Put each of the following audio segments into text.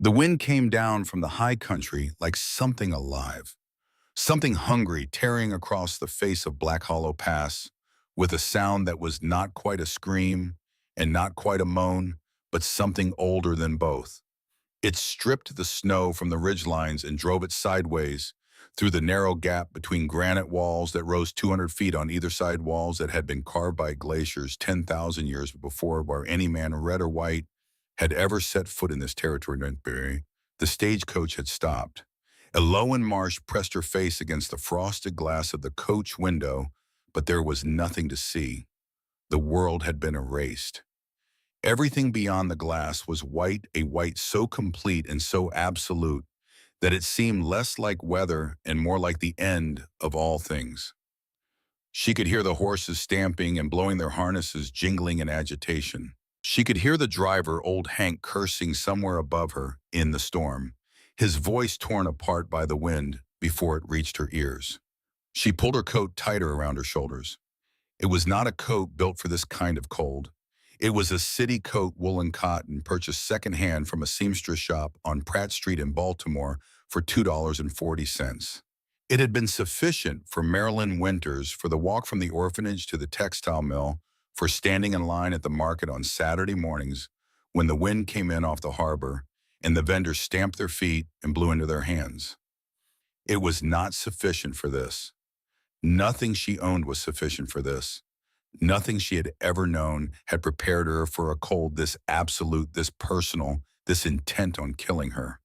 The wind came down from the high country like something alive, something hungry tearing across the face of Black Hollow Pass with a sound that was not quite a scream and not quite a moan, but something older than both. It stripped the snow from the ridgelines and drove it sideways through the narrow gap between granite walls that rose 200 feet on either side, walls that had been carved by glaciers 10,000 years before where any man, red or white, had ever set foot in this territory. The stagecoach had stopped. Elowen Marsh pressed her face against the frosted glass of the coach window, but there was nothing to see. The world had been erased. Everything beyond the glass was white, a white so complete and so absolute that it seemed less like weather and more like the end of all things. She could hear the horses stamping and blowing their harnesses jingling in agitation. She could hear the driver, old Hank, cursing somewhere above her in the storm, his voice torn apart by the wind before it reached her ears. She pulled her coat tighter around her shoulders. It was not a coat built for this kind of cold. It was a city coat woolen cotton purchased secondhand from a seamstress shop on Pratt Street in Baltimore for $2.40. It had been sufficient for Marilyn Winters for the walk from the orphanage to the textile mill, for standing in line at the market on Saturday mornings when the wind came in off the harbor and the vendors stamped their feet and blew into their hands. It was not sufficient for this. Nothing she owned was sufficient for this. Nothing she had ever known had prepared her for a cold this absolute, this personal, this intent on killing her.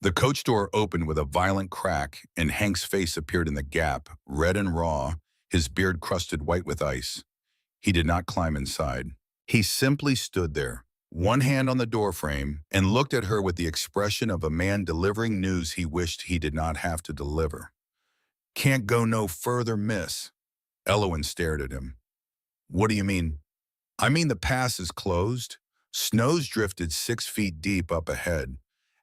The coach door opened with a violent crack, and Hank's face appeared in the gap, red and raw, his beard crusted white with ice. He did not climb inside. He simply stood there, one hand on the doorframe, and looked at her with the expression of a man delivering news he wished he did not have to deliver. "Can't go no further, miss." Elowen stared at him. "What do you mean?" "I mean the pass is closed. Snow's drifted 6 feet deep up ahead.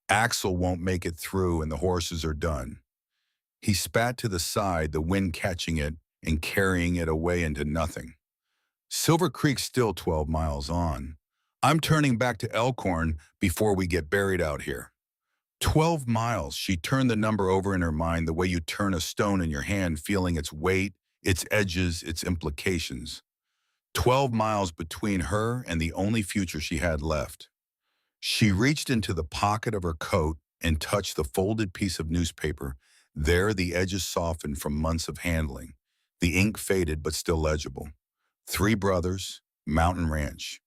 Axel won't make it through and the horses are done." He spat to the side, the wind catching it and carrying it away into nothing. "Silver Creek's still 12 miles on. I'm turning back to Elkhorn before we get buried out here." 12 miles. She turned the number over in her mind the way you turn a stone in your hand, feeling its weight, its edges, its implications. 12 miles between her and the only future she had left. She reached into the pocket of her coat and touched the folded piece of newspaper. There the edges softened from months of handling. The ink faded but still legible. 3 brothers, Mountain Ranch,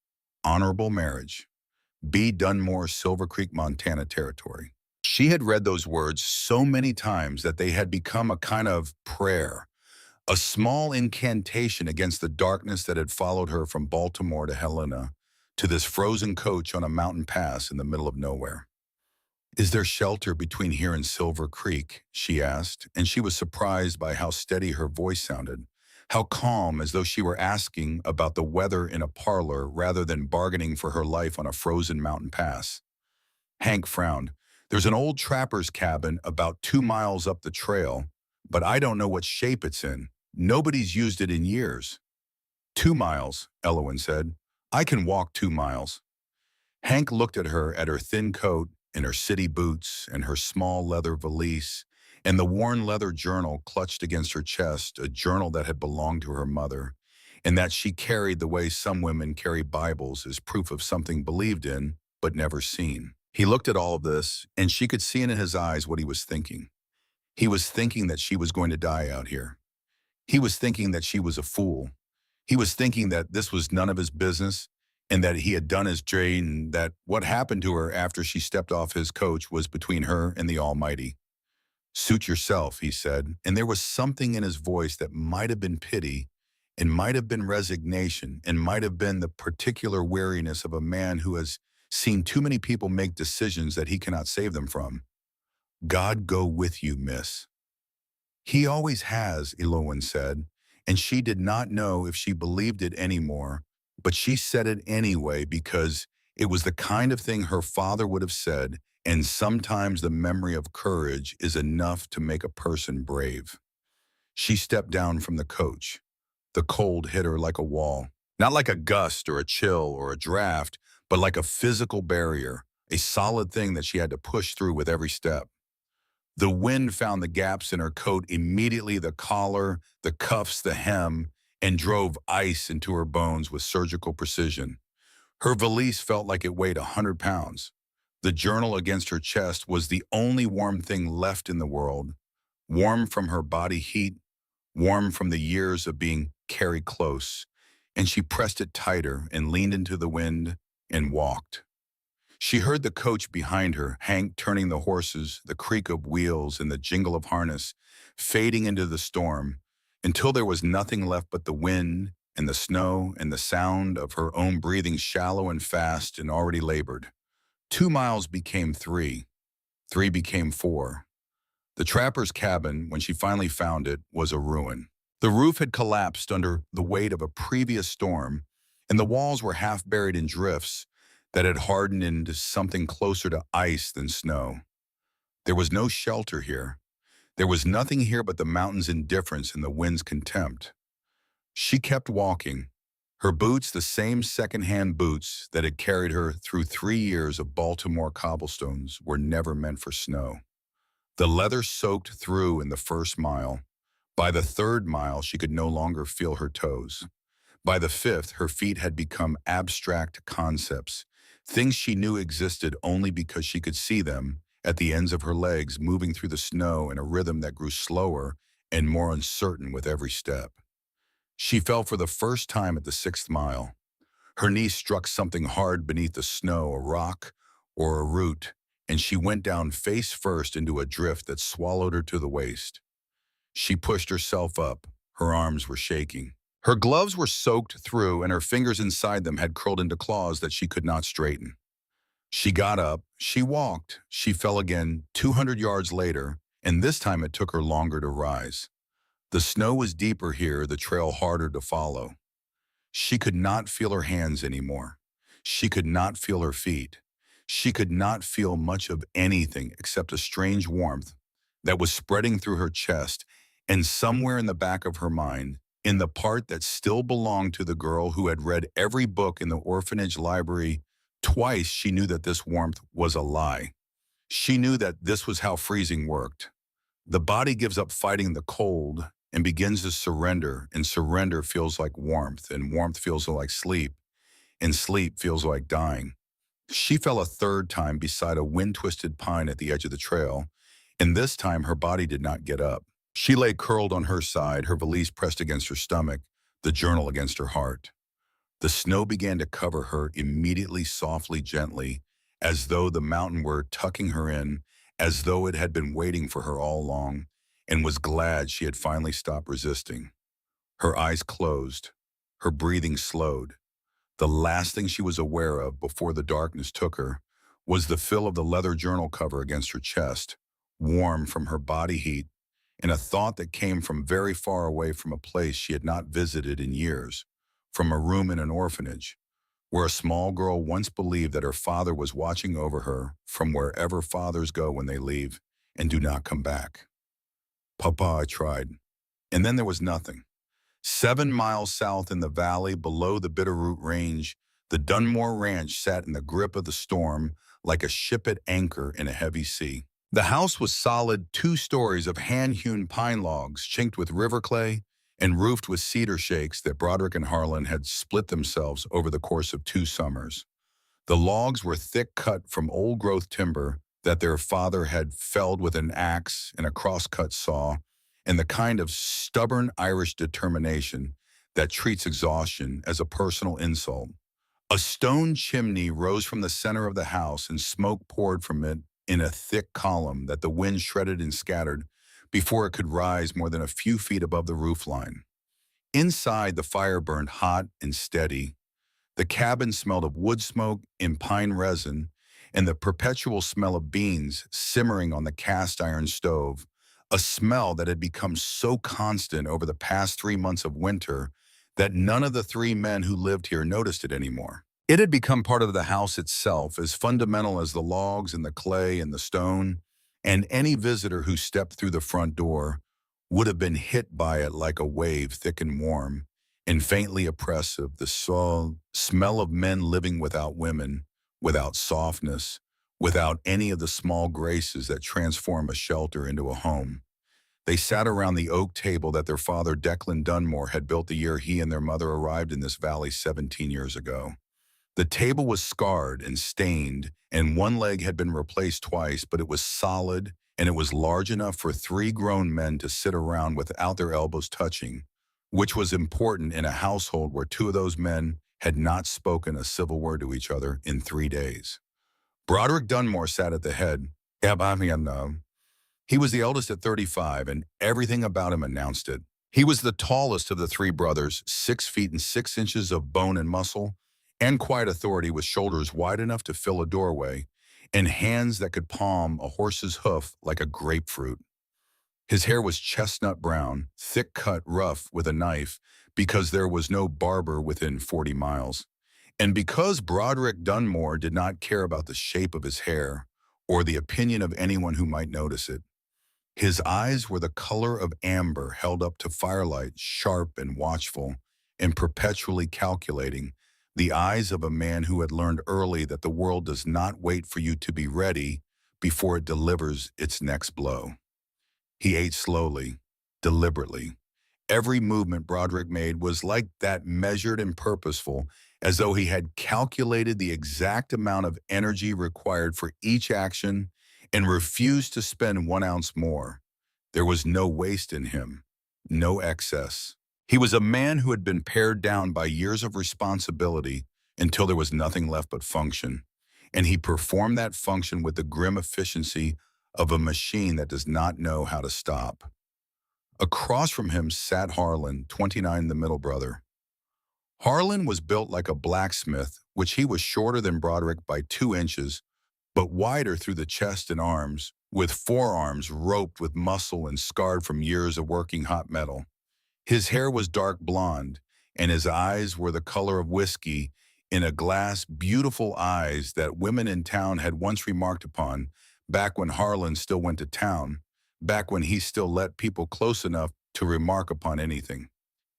honorable marriage, B. Dunmore, Silver Creek, Montana territory. She had read those words so many times that they had become a kind of prayer, a small incantation against the darkness that had followed her from Baltimore to Helena, to this frozen coach on a mountain pass in the middle of nowhere. "Is there shelter between here and Silver Creek?" she asked, and she was surprised by how steady her voice sounded, how calm, as though she were asking about the weather in a parlor rather than bargaining for her life on a frozen mountain pass. Hank frowned. "There's an old trapper's cabin about 2 miles up the trail, but I don't know what shape it's in. Nobody's used it in years." 2 miles, Elowen said. "I can walk 2 miles. Hank looked at her thin coat and her city boots and her small leather valise and the worn leather journal clutched against her chest, a journal that had belonged to her mother, and that she carried the way some women carry Bibles as proof of something believed in but never seen. He looked at all of this, and she could see in his eyes what he was thinking. He was thinking that she was going to die out here. He was thinking that she was a fool. He was thinking that this was none of his business and that he had done his trade and that what happened to her after she stepped off his coach was between her and the Almighty. "Suit yourself," he said, and there was something in his voice that might have been pity and might have been resignation and might have been the particular weariness of a man who has seen too many people make decisions that he cannot save them from. "God go with you, miss." "He always has," Elowen said, and she did not know if she believed it anymore, but she said it anyway because it was the kind of thing her father would have said, and sometimes the memory of courage is enough to make a person brave. She stepped down from the coach. The cold hit her like a wall, not like a gust or a chill or a draft, but like a physical barrier, a solid thing that she had to push through with every step. The wind found the gaps in her coat immediately, the collar, the cuffs, the hem, and drove ice into her bones with surgical precision. Her valise felt like it weighed 100 pounds. The journal against her chest was the only warm thing left in the world, warm from her body heat, warm from the years of being carried close, and she pressed it tighter and leaned into the wind and walked. She heard the coach behind her, Hank turning the horses, the creak of wheels and the jingle of harness, fading into the storm, until there was nothing left but the wind and the snow and the sound of her own breathing shallow and fast and already labored. 2 miles became three, three became four. The trapper's cabin, when she finally found it, was a ruin. The roof had collapsed under the weight of a previous storm, and the walls were half buried in drifts that had hardened into something closer to ice than snow. There was no shelter here. There was nothing here but the mountain's indifference and the wind's contempt. She kept walking. Her boots, the same second-hand boots that had carried her through 3 years of Baltimore cobblestones, were never meant for snow. The leather soaked through in the first mile. By the third mile, she could no longer feel her toes. By the fifth, her feet had become abstract concepts, things she knew existed only because she could see them at the ends of her legs, moving through the snow in a rhythm that grew slower and more uncertain with every step. She fell for the first time at the 6th mile. Her knee struck something hard beneath the snow, a rock or a root, and she went down face first into a drift that swallowed her to the waist. She pushed herself up. Her arms were shaking. Her gloves were soaked through, and her fingers inside them had curled into claws that she could not straighten. She got up. She walked. She fell again 200 yards later, and this time it took her longer to rise. The snow was deeper here, the trail harder to follow. She could not feel her hands anymore. She could not feel her feet. She could not feel much of anything except a strange warmth that was spreading through her chest, and somewhere in the back of her mind, in the part that still belonged to the girl who had read every book in the orphanage library twice, she knew that this warmth was a lie. She knew that this was how freezing worked. The body gives up fighting the cold and begins to surrender, and surrender feels like warmth, and warmth feels like sleep, and sleep feels like dying. She fell a third time beside a wind-twisted pine at the edge of the trail, and this time her body did not get up. She lay curled on her side, her valise pressed against her stomach, the journal against her heart. The snow began to cover her immediately, softly, gently, as though the mountain were tucking her in, as though it had been waiting for her all along, and was glad she had finally stopped resisting. Her eyes closed. Her breathing slowed. The last thing she was aware of before the darkness took her was the feel of the leather journal cover against her chest, warm from her body heat, and a thought that came from very far away, from a place she had not visited in years, from a room in an orphanage, where a small girl once believed that her father was watching over her from wherever fathers go when they leave and do not come back. "Papa," I tried. And then there was nothing. 7 miles south in the valley below the Bitterroot Range, the Dunmore Ranch sat in the grip of the storm like a ship at anchor in a heavy sea. The house was solid 2 stories of hand-hewn pine logs, chinked with river clay and roofed with cedar shakes that Broderick and Harlan had split themselves over the course of 2 summers. The logs were thick-cut from old-growth timber that their father had felled with an axe and a cross-cut saw, and the kind of stubborn Irish determination that treats exhaustion as a personal insult. A stone chimney rose from the center of the house, and smoke poured from it in a thick column that the wind shredded and scattered before it could rise more than a few feet above the roofline. Inside, the fire burned hot and steady. The cabin smelled of wood smoke and pine resin, and the perpetual smell of beans simmering on the cast iron stove, a smell that had become so constant over the past 3 months of winter that none of the 3 men who lived here noticed it anymore. It had become part of the house itself, as fundamental as the logs and the clay and the stone, and any visitor who stepped through the front door would have been hit by it like a wave, thick and warm and faintly oppressive, the smell of men living without women, without softness, without any of the small graces that transform a shelter into a home. They sat around the oak table that their father, Declan Dunmore, had built the year he and their mother arrived in this valley 17 years ago. The table was scarred and stained, and one leg had been replaced twice, but it was solid and it was large enough for three grown men to sit around without their elbows touching, which was important in a household where two of those men had not spoken a civil word to each other in 3 days. Broderick Dunmore sat at the head. Yeah, I mean, he was the eldest at 35, and everything about him announced it. He was the tallest of the three brothers, 6 feet and 6 inches of bone and muscle, and quiet authority with shoulders wide enough to fill a doorway, and hands that could palm a horse's hoof like a grapefruit. His hair was chestnut brown, thick cut rough with a knife, because there was no barber within 40 miles. And because Broderick Dunmore did not care about the shape of his hair or the opinion of anyone who might notice it, his eyes were the color of amber held up to firelight, sharp and watchful, and perpetually calculating, the eyes of a man who had learned early that the world does not wait for you to be ready before it delivers its next blow. He ate slowly, deliberately. Every movement Broderick made was like that, measured and purposeful, as though he had calculated the exact amount of energy required for each action and refused to spend 1 ounce more. There was no waste in him, no excess. He was a man who had been pared down by years of responsibility until there was nothing left but function. And he performed that function with the grim efficiency of a machine that does not know how to stop. Across from him sat Harlan, 29, the middle brother. Harlan was built like a blacksmith, which he was shorter than Broderick by 2 inches, but wider through the chest and arms, with forearms roped with muscle and scarred from years of working hot metal. His hair was dark blonde, and his eyes were the color of whiskey in a glass, beautiful eyes that women in town had once remarked upon, back when Harlan still went to town, back when he still let people close enough to remark upon anything.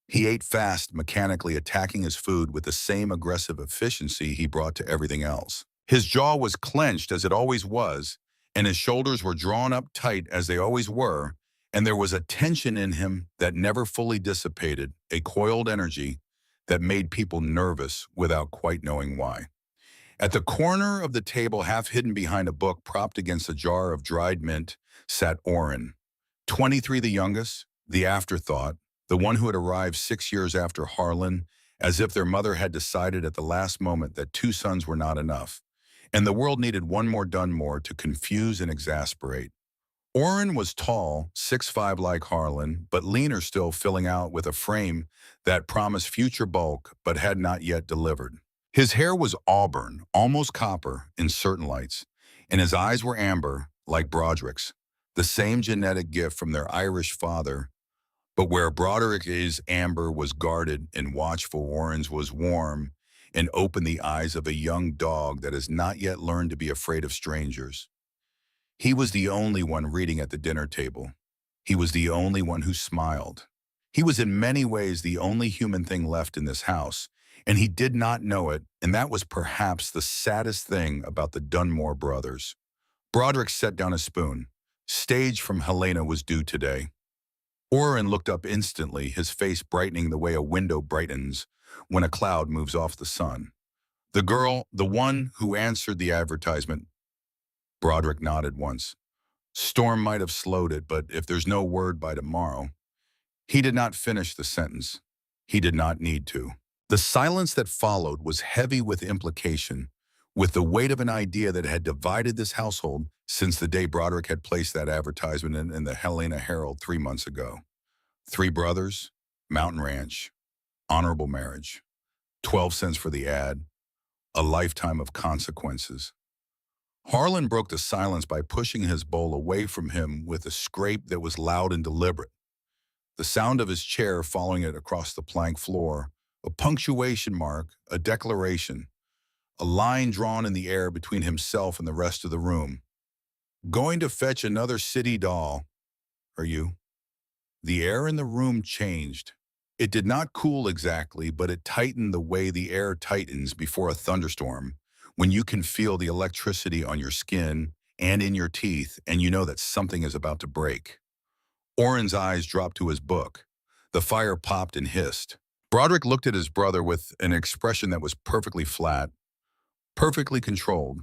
He ate fast, mechanically attacking his food with the same aggressive efficiency he brought to everything else. His jaw was clenched as it always was, and his shoulders were drawn up tight as they always were, and there was a tension in him that never fully dissipated, a coiled energy that made people nervous without quite knowing why. At the corner of the table, half hidden behind a book propped against a jar of dried mint, sat Orrin, 23, the youngest, the afterthought, the one who had arrived 6 years after Harlan, as if their mother had decided at the last moment that two sons were not enough, and the world needed one more Dunmore to confuse and exasperate. Orrin was tall, 6'5" like Harlan, but leaner still, filling out with a frame that promised future bulk but had not yet delivered. His hair was auburn, almost copper in certain lights, and his eyes were amber, like Broderick's, the same genetic gift from their Irish father. But where Broderick's amber was guarded and watchful, Orrin's was warm and opened the eyes of a young dog that has not yet learned to be afraid of strangers. He was the only one reading at the dinner table. He was the only one who smiled. He was in many ways the only human thing left in this house, and he did not know it, and that was perhaps the saddest thing about the Dunmore brothers. Broderick set down a spoon. Stage from Helena was due today. Orrin looked up instantly, his face brightening the way a window brightens when a cloud moves off the sun. The girl, the one who answered the advertisement. Broderick nodded once. Storm might have slowed it, but if there's no word by tomorrow. He did not finish the sentence. He did not need to. The silence that followed was heavy with implication, with the weight of an idea that had divided this household since the day Broderick had placed that advertisement in the Helena Herald 3 months ago. 3 brothers, mountain ranch, honorable marriage, 12 cents for the ad, a lifetime of consequences. Harlan broke the silence by pushing his bowl away from him with a scrape that was loud and deliberate. The sound of his chair following it across the plank floor, a punctuation mark, a declaration, a line drawn in the air between himself and the rest of the room. Going to fetch another city doll, are you? The air in the room changed. It did not cool exactly, but it tightened the way the air tightens before a thunderstorm, when you can feel the electricity on your skin and in your teeth, and you know that something is about to break. Oren's eyes dropped to his book. The fire popped and hissed. Broderick looked at his brother with an expression that was perfectly flat, perfectly controlled,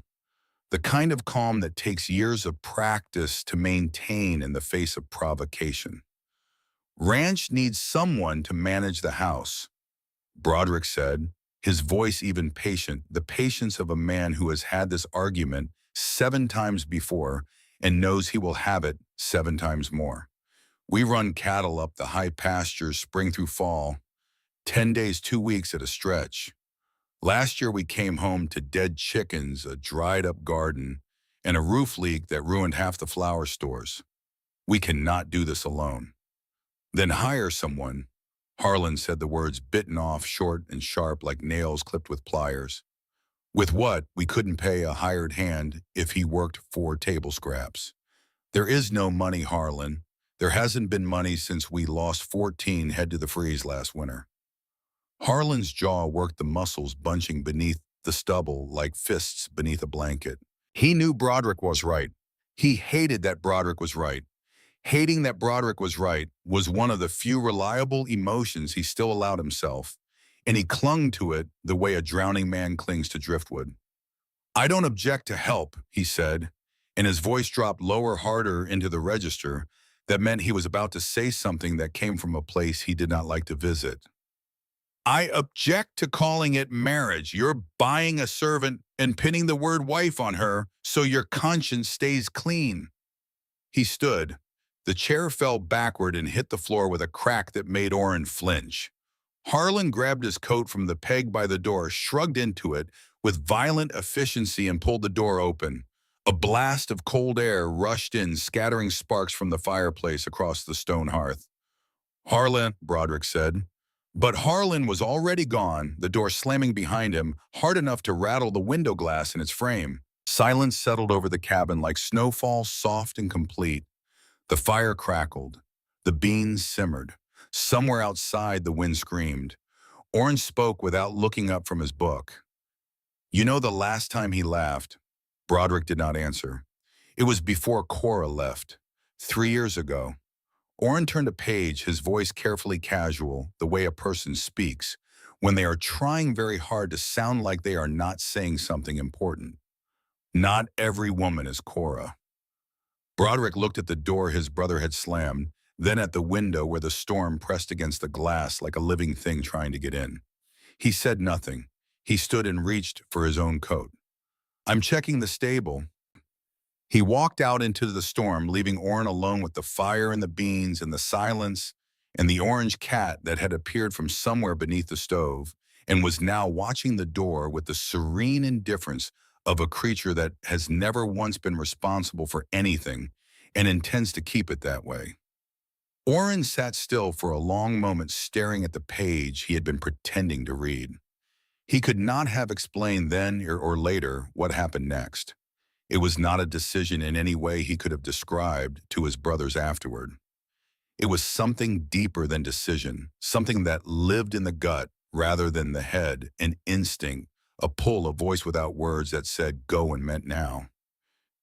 the kind of calm that takes years of practice to maintain in the face of provocation. Ranch needs someone to manage the house, Broderick said, his voice even patient, the patience of a man who has had this argument 7 times before and knows he will have it 7 times more. We run cattle up the high pastures spring through fall, 10 days, 2 weeks at a stretch. Last year we came home to dead chickens, a dried up garden, and a roof leak that ruined half the flower stores. We cannot do this alone. Then hire someone. Harlan said the words bitten off short and sharp like nails clipped with pliers. With what? We couldn't pay a hired hand if he worked for table scraps. There is no money, Harlan. There hasn't been money since we lost 14 head to the freeze last winter. Harlan's jaw worked, the muscles bunching beneath the stubble like fists beneath a blanket. He knew Broderick was right. He hated that Broderick was right. Hating that Broderick was right was one of the few reliable emotions he still allowed himself, and he clung to it the way a drowning man clings to driftwood. I don't object to help, he said, and his voice dropped lower, harder into the register. That meant he was about to say something that came from a place he did not like to visit. I object to calling it marriage. You're buying a servant and pinning the word wife on her so your conscience stays clean. He stood. The chair fell backward and hit the floor with a crack that made Oren flinch. Harlan grabbed his coat from the peg by the door, shrugged into it with violent efficiency, and pulled the door open. A blast of cold air rushed in, scattering sparks from the fireplace across the stone hearth. Harlan, Broderick said. But Harlan was already gone, the door slamming behind him, hard enough to rattle the window glass in its frame. Silence settled over the cabin like snowfall, soft and complete. The fire crackled. The beans simmered. Somewhere outside, the wind screamed. Orange spoke without looking up from his book. You know the last time he laughed? Broderick did not answer. It was before Cora left. 3 years ago. Oren turned a page, his voice carefully casual, the way a person speaks, when they are trying very hard to sound like they are not saying something important. Not every woman is Cora. Broderick looked at the door his brother had slammed, then at the window where the storm pressed against the glass like a living thing trying to get in. He said nothing. He stood and reached for his own coat. I'm checking the stable. He walked out into the storm, leaving Oren alone with the fire and the beans and the silence and the orange cat that had appeared from somewhere beneath the stove and was now watching the door with the serene indifference of a creature that has never once been responsible for anything and intends to keep it that way. Oren sat still for a long moment, staring at the page he had been pretending to read. He could not have explained then or later what happened next. It was not a decision in any way he could have described to his brothers afterward. It was something deeper than decision, something that lived in the gut rather than the head, an instinct, a pull, a voice without words that said go and meant now.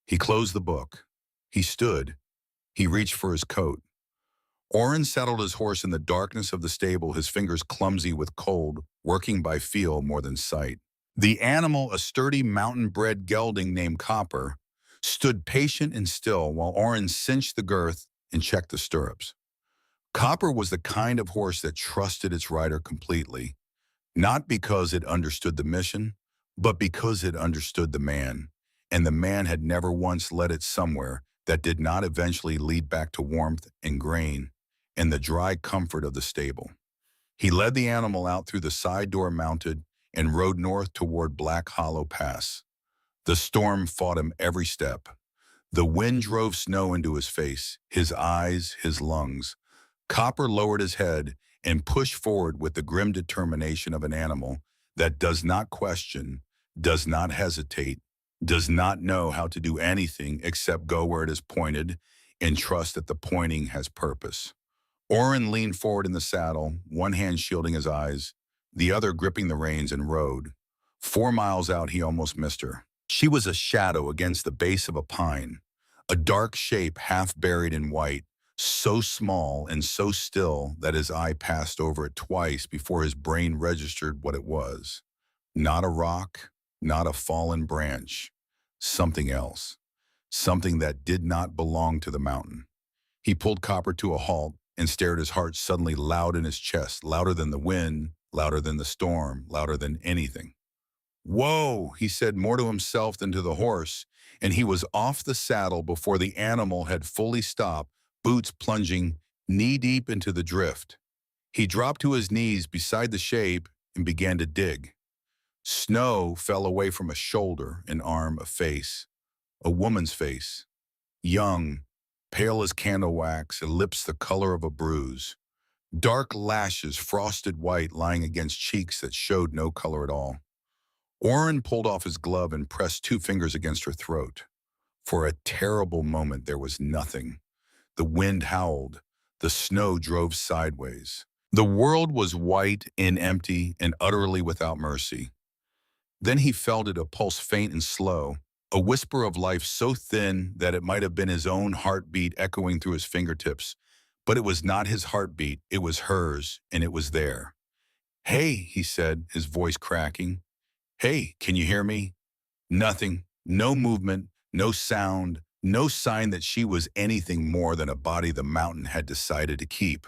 He closed the book. He stood. He reached for his coat. Oren saddled his horse in the darkness of the stable, his fingers clumsy with cold, working by feel more than sight. The animal, a sturdy mountain-bred gelding named Copper, stood patient and still while Oren cinched the girth and checked the stirrups. Copper was the kind of horse that trusted its rider completely, not because it understood the mission, but because it understood the man, and the man had never once led it somewhere that did not eventually lead back to warmth and grain and the dry comfort of the stable. He led the animal out through the side door, mounted, and rode north toward Black Hollow Pass. The storm fought him every step. The wind drove snow into his face, his eyes, his lungs. Copper lowered his head and pushed forward with the grim determination of an animal that does not question, does not hesitate, does not know how to do anything except go where it is pointed and trust that the pointing has purpose. Oren leaned forward in the saddle, one hand shielding his eyes, the other gripping the reins, and rode. 4 miles out, he almost missed her. She was a shadow against the base of a pine, a dark shape half buried in white, so small and so still that his eye passed over it twice before his brain registered what it was. Not a rock, not a fallen branch, something else, something that did not belong to the mountain. He pulled Copper to a halt and stared, his heart suddenly loud in his chest, louder than the wind, louder than the storm, louder than anything. "Whoa," he said more to himself than to the horse, and he was off the saddle before the animal had fully stopped, boots plunging knee-deep into the drift. He dropped to his knees beside the shape and began to dig. Snow fell away from a shoulder, an arm, a face, a woman's face, young, pale as candle wax, and lips the color of a bruise. Dark lashes, frosted white, lying against cheeks that showed no color at all. Orrin pulled off his glove and pressed 2 fingers against her throat. For a terrible moment, there was nothing. The wind howled. The snow drove sideways. The world was white and empty and utterly without mercy. Then he felt it, a pulse faint and slow, a whisper of life so thin that it might have been his own heartbeat echoing through his fingertips. But it was not his heartbeat, it was hers, and it was there. "Hey," he said, his voice cracking. "Hey, can you hear me?" Nothing, no movement, no sound, no sign that she was anything more than a body the mountain had decided to keep.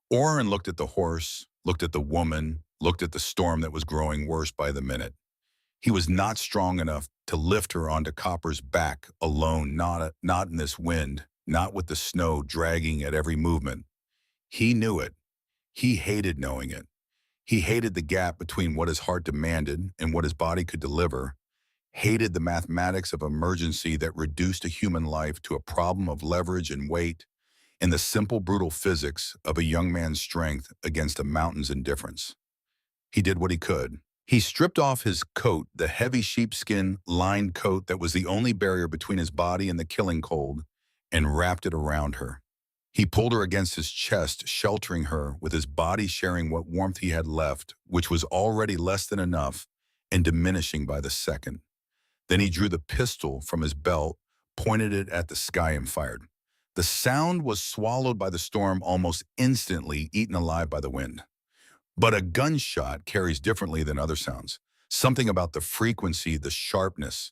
Orrin looked at the horse, looked at the woman, looked at the storm that was growing worse by the minute. He was not strong enough to lift her onto Copper's back alone, not in this wind, not with the snow dragging at every movement. He knew it. He hated knowing it. He hated the gap between what his heart demanded and what his body could deliver, hated the mathematics of emergency that reduced a human life to a problem of leverage and weight, and the simple, brutal physics of a young man's strength against a mountain's indifference. He did what he could. He stripped off his coat, the heavy sheepskin-lined coat that was the only barrier between his body and the killing cold, and wrapped it around her. He pulled her against his chest, sheltering her, with his body sharing what warmth he had left, which was already less than enough and diminishing by the second. Then he drew the pistol from his belt, pointed it at the sky, and fired. The sound was swallowed by the storm almost instantly, eaten alive by the wind. But a gunshot carries differently than other sounds. Something about the frequency, the sharpness,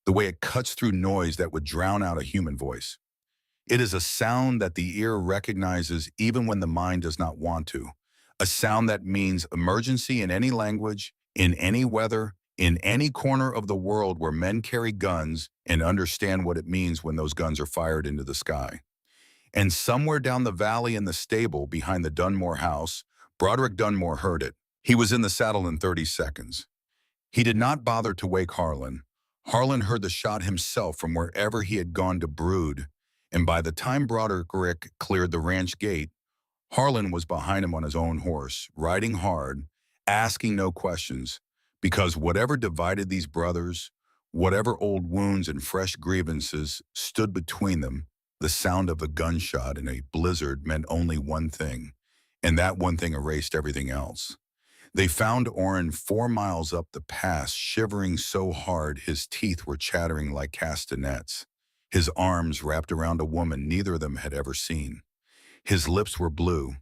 the way it cuts through noise that would drown out a human voice. It is a sound that the ear recognizes even when the mind does not want to. A sound that means emergency in any language, in any weather, in any corner of the world where men carry guns and understand what it means when those guns are fired into the sky. And somewhere down the valley in the stable behind the Dunmore house, Broderick Dunmore heard it. He was in the saddle in 30 seconds. He did not bother to wake Harlan. Harlan heard the shot himself from wherever he had gone to brood, and by the time Broderick cleared the ranch gate, Harlan was behind him on his own horse, riding hard, asking no questions, because whatever divided these brothers, whatever old wounds and fresh grievances stood between them, the sound of a gunshot in a blizzard meant only one thing, and that one thing erased everything else. They found Orrin 4 miles up the pass, shivering so hard his teeth were chattering like castanets, his arms wrapped around a woman neither of them had ever seen. His lips were blue.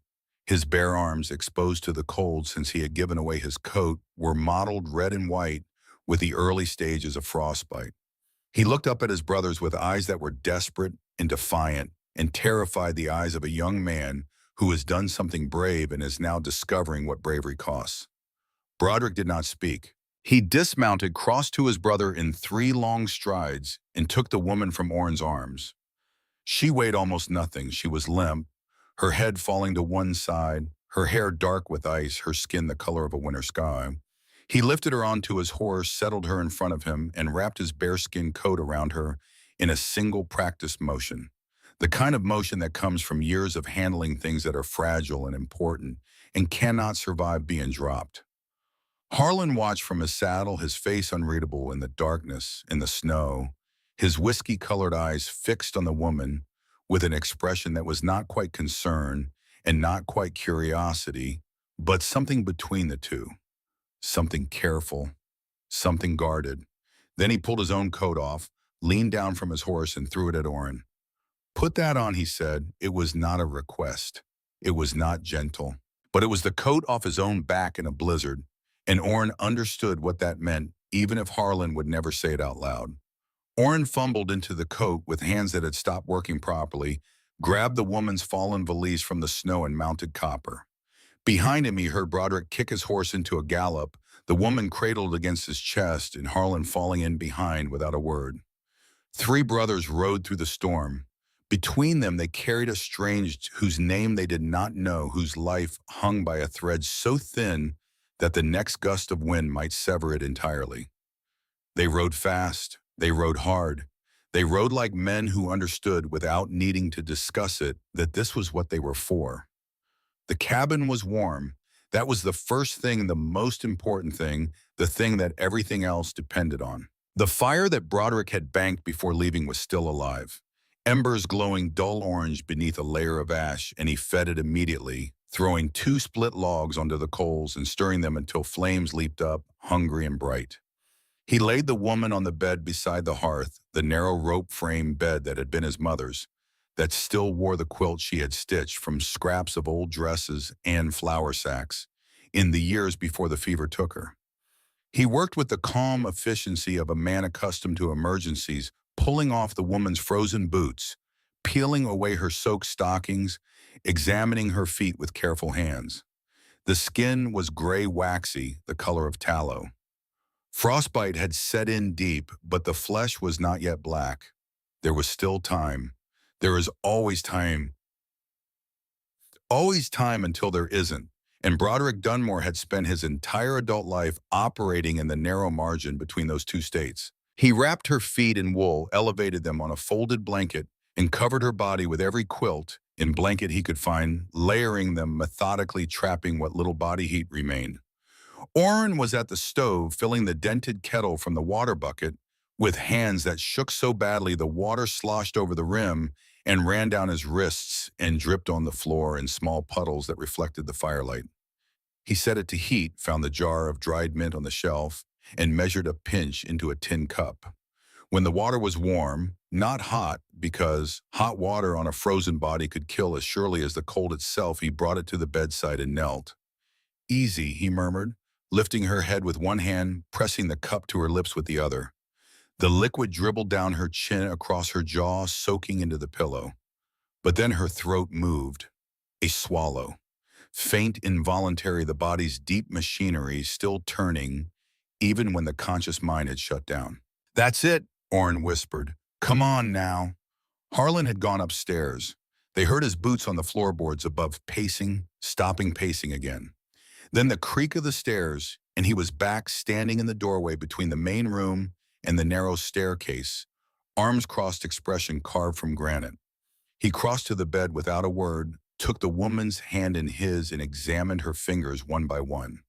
His bare arms, exposed to the cold since he had given away his coat, were mottled red and white with the early stages of frostbite. He looked up at his brothers with eyes that were desperate and defiant and terrified, the eyes of a young man who has done something brave and is now discovering what bravery costs. Broderick did not speak. He dismounted, crossed to his brother in 3 long strides, and took the woman from Orrin's arms. She weighed almost nothing. She was limp, her head falling to one side, her hair dark with ice, her skin the color of a winter sky. He lifted her onto his horse, settled her in front of him, and wrapped his bearskin coat around her in a single practiced motion. The kind of motion that comes from years of handling things that are fragile and important and cannot survive being dropped. Harlan watched from his saddle, his face unreadable in the darkness, in the snow, his whiskey-colored eyes fixed on the woman with an expression that was not quite concern and not quite curiosity, but something between the two, something careful, something guarded. Then he pulled his own coat off, leaned down from his horse, and threw it at Oren. Put that on, he said. It was not a request. It was not gentle. But it was the coat off his own back in a blizzard, and Oren understood what that meant, even if Harlan would never say it out loud. Oren fumbled into the coat with hands that had stopped working properly, grabbed the woman's fallen valise from the snow and mounted Copper. Behind him, he heard Broderick kick his horse into a gallop, the woman cradled against his chest and Harlan falling in behind without a word. Three brothers rode through the storm. Between them, they carried a strange whose name they did not know, whose life hung by a thread so thin that the next gust of wind might sever it entirely. They rode fast. They rode hard. They rode like men who understood without needing to discuss it that this was what they were for. The cabin was warm. That was the first thing, the most important thing, the thing that everything else depended on. The fire that Broderick had banked before leaving was still alive, embers glowing dull orange beneath a layer of ash, and he fed it immediately, throwing two split logs onto the coals and stirring them until flames leaped up, hungry and bright. He laid the woman on the bed beside the hearth, the narrow rope-frame bed that had been his mother's, that still wore the quilt she had stitched from scraps of old dresses and flour sacks in the years before the fever took her. He worked with the calm efficiency of a man accustomed to emergencies, pulling off the woman's frozen boots, peeling away her soaked stockings, examining her feet with careful hands. The skin was gray waxy, the color of tallow. Frostbite had set in deep, but the flesh was not yet black. There was still time. There is always time until there isn't. And Broderick Dunmore had spent his entire adult life operating in the narrow margin between those two states. He wrapped her feet in wool, elevated them on a folded blanket, and covered her body with every quilt and blanket he could find, layering them methodically, trapping what little body heat remained. Oren was at the stove, filling the dented kettle from the water bucket, with hands that shook so badly the water sloshed over the rim and ran down his wrists and dripped on the floor in small puddles that reflected the firelight. He set it to heat, found the jar of dried mint on the shelf, and measured a pinch into a tin cup. When the water was warm, not hot, because hot water on a frozen body could kill as surely as the cold itself, he brought it to the bedside and knelt. "Easy," he murmured, lifting her head with one hand, pressing the cup to her lips with the other. The liquid dribbled down her chin across her jaw, soaking into the pillow. But then her throat moved. A swallow. Faint, involuntary, the body's deep machinery still turning, even when the conscious mind had shut down. "That's it," Oren whispered. "Come on now." Harlan had gone upstairs. They heard his boots on the floorboards above, pacing, stopping pacing again. Then the creak of the stairs, and he was back standing in the doorway between the main room and the narrow staircase, arms crossed, expression carved from granite. He crossed to the bed without a word, took the woman's hand in his and examined her fingers one by one.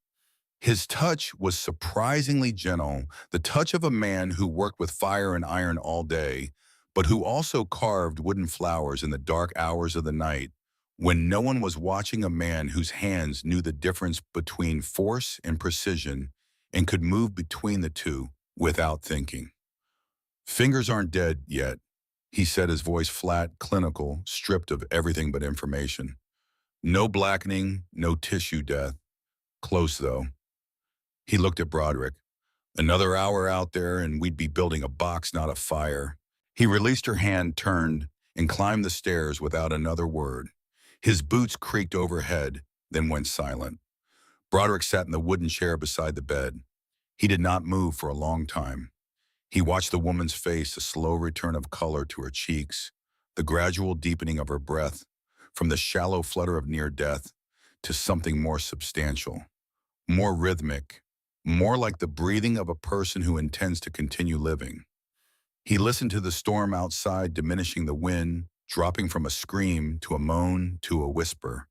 His touch was surprisingly gentle, the touch of a man who worked with fire and iron all day, but who also carved wooden flowers in the dark hours of the night, when no one was watching, a man whose hands knew the difference between force and precision and could move between the two without thinking. "Fingers aren't dead yet," he said, his voice flat, clinical, stripped of everything but information. "No blackening, no tissue death. Close, though." He looked at Broderick. "Another hour out there and we'd be building a box, not a fire." He released her hand, turned, and climbed the stairs without another word. His boots creaked overhead, then went silent. Broderick sat in the wooden chair beside the bed. He did not move for a long time. He watched the woman's face, a slow return of color to her cheeks, the gradual deepening of her breath, from the shallow flutter of near death to something more substantial, more rhythmic, more like the breathing of a person who intends to continue living. He listened to the storm outside, diminishing the wind, dropping from a scream to a moan to a whisper.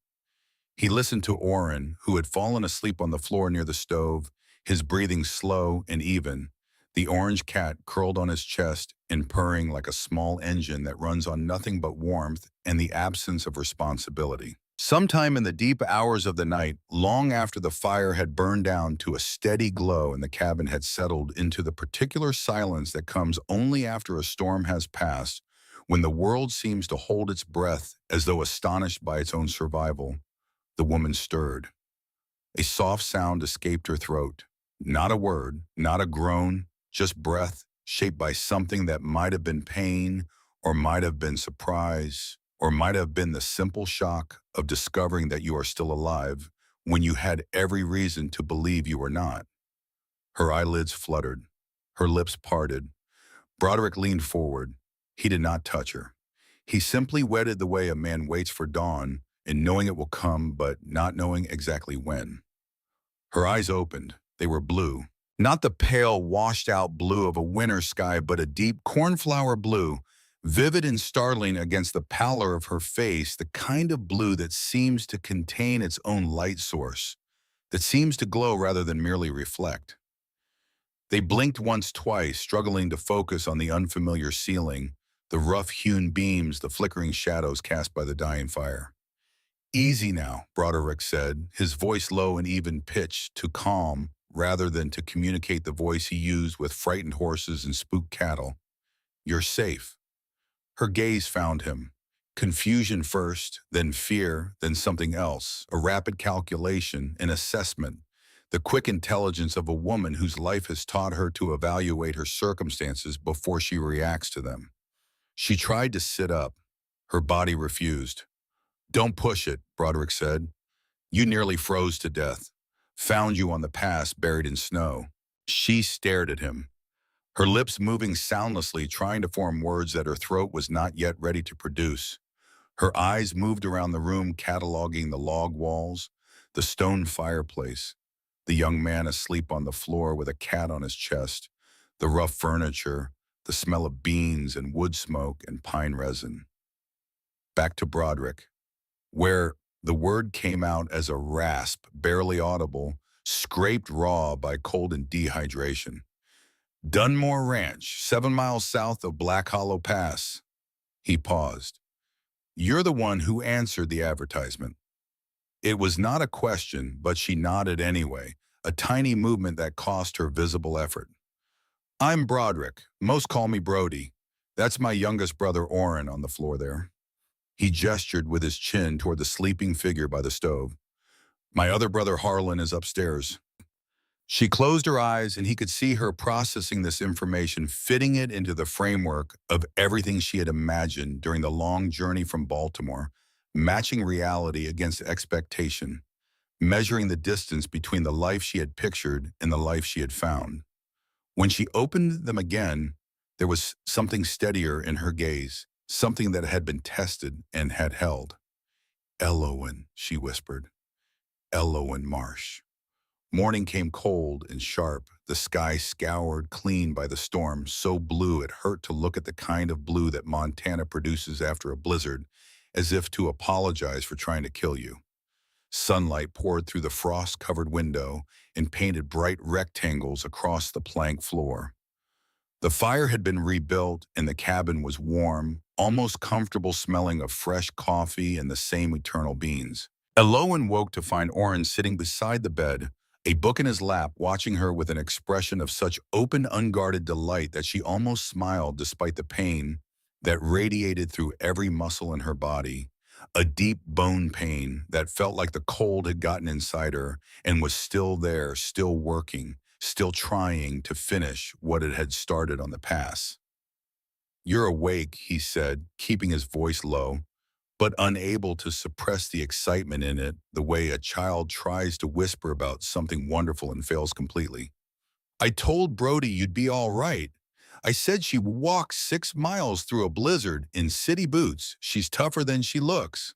He listened to Oren, who had fallen asleep on the floor near the stove, his breathing slow and even, the orange cat curled on his chest and purring like a small engine that runs on nothing but warmth and the absence of responsibility. Sometime in the deep hours of the night, long after the fire had burned down to a steady glow and the cabin had settled into the particular silence that comes only after a storm has passed, when the world seems to hold its breath as though astonished by its own survival, the woman stirred. A soft sound escaped her throat. Not a word, not a groan, just breath, shaped by something that might have been pain, or might have been surprise, or might have been the simple shock of discovering that you are still alive when you had every reason to believe you were not. Her eyelids fluttered. Her lips parted. Broderick leaned forward. He did not touch her. He simply waited the way a man waits for dawn, and knowing it will come, but not knowing exactly when. Her eyes opened. They were blue. Not the pale, washed-out blue of a winter sky, but a deep cornflower blue, vivid and startling against the pallor of her face, the kind of blue that seems to contain its own light source, that seems to glow rather than merely reflect. They blinked once, twice, struggling to focus on the unfamiliar ceiling, the rough-hewn beams, the flickering shadows cast by the dying fire. "Easy now," Broderick said, his voice low and even-pitched to calm rather than to communicate the voice he used with frightened horses and spooked cattle. "You're safe." Her gaze found him. Confusion first, then fear, then something else, a rapid calculation, an assessment, the quick intelligence of a woman whose life has taught her to evaluate her circumstances before she reacts to them. She tried to sit up. Her body refused. "Don't push it," Broderick said. "You nearly froze to death. Found you on the pass buried in snow." She stared at him, her lips moving soundlessly, trying to form words that her throat was not yet ready to produce. Her eyes moved around the room, cataloging the log walls, the stone fireplace, the young man asleep on the floor with a cat on his chest, the rough furniture, the smell of beans and wood smoke and pine resin. Back to Broderick, where the word came out as a rasp, barely audible, scraped raw by cold and dehydration. "Dunmore Ranch, 7 miles south of Black Hollow Pass." He paused. "You're the one who answered the advertisement." It was not a question, but she nodded anyway, a tiny movement that cost her visible effort. "I'm Broderick. Most call me Brody. That's my youngest brother, Orrin, on the floor there." He gestured with his chin toward the sleeping figure by the stove. "My other brother, Harlan, is upstairs." She closed her eyes, and he could see her processing this information, fitting it into the framework of everything she had imagined during the long journey from Baltimore, matching reality against expectation, measuring the distance between the life she had pictured and the life she had found. When she opened them again, there was something steadier in her gaze, something that had been tested and had held. "Elowen," she whispered. "Elowen Marsh." Morning came cold and sharp, the sky scoured clean by the storm, so blue it hurt to look at, the kind of blue that Montana produces after a blizzard, as if to apologize for trying to kill you. Sunlight poured through the frost-covered window and painted bright rectangles across the plank floor. The fire had been rebuilt and the cabin was warm, almost comfortable, smelling of fresh coffee and the same eternal beans. Elowen woke to find Orrin sitting beside the bed, a book in his lap, watching her with an expression of such open, unguarded delight that she almost smiled despite the pain that radiated through every muscle in her body, a deep bone pain that felt like the cold had gotten inside her and was still there, still working, still trying to finish what it had started on the pass. "You're awake," he said, keeping his voice low, but unable to suppress the excitement in it, the way a child tries to whisper about something wonderful and fails completely. "I told Brody you'd be all right. I said she walked 6 miles through a blizzard in city boots. She's tougher than she looks."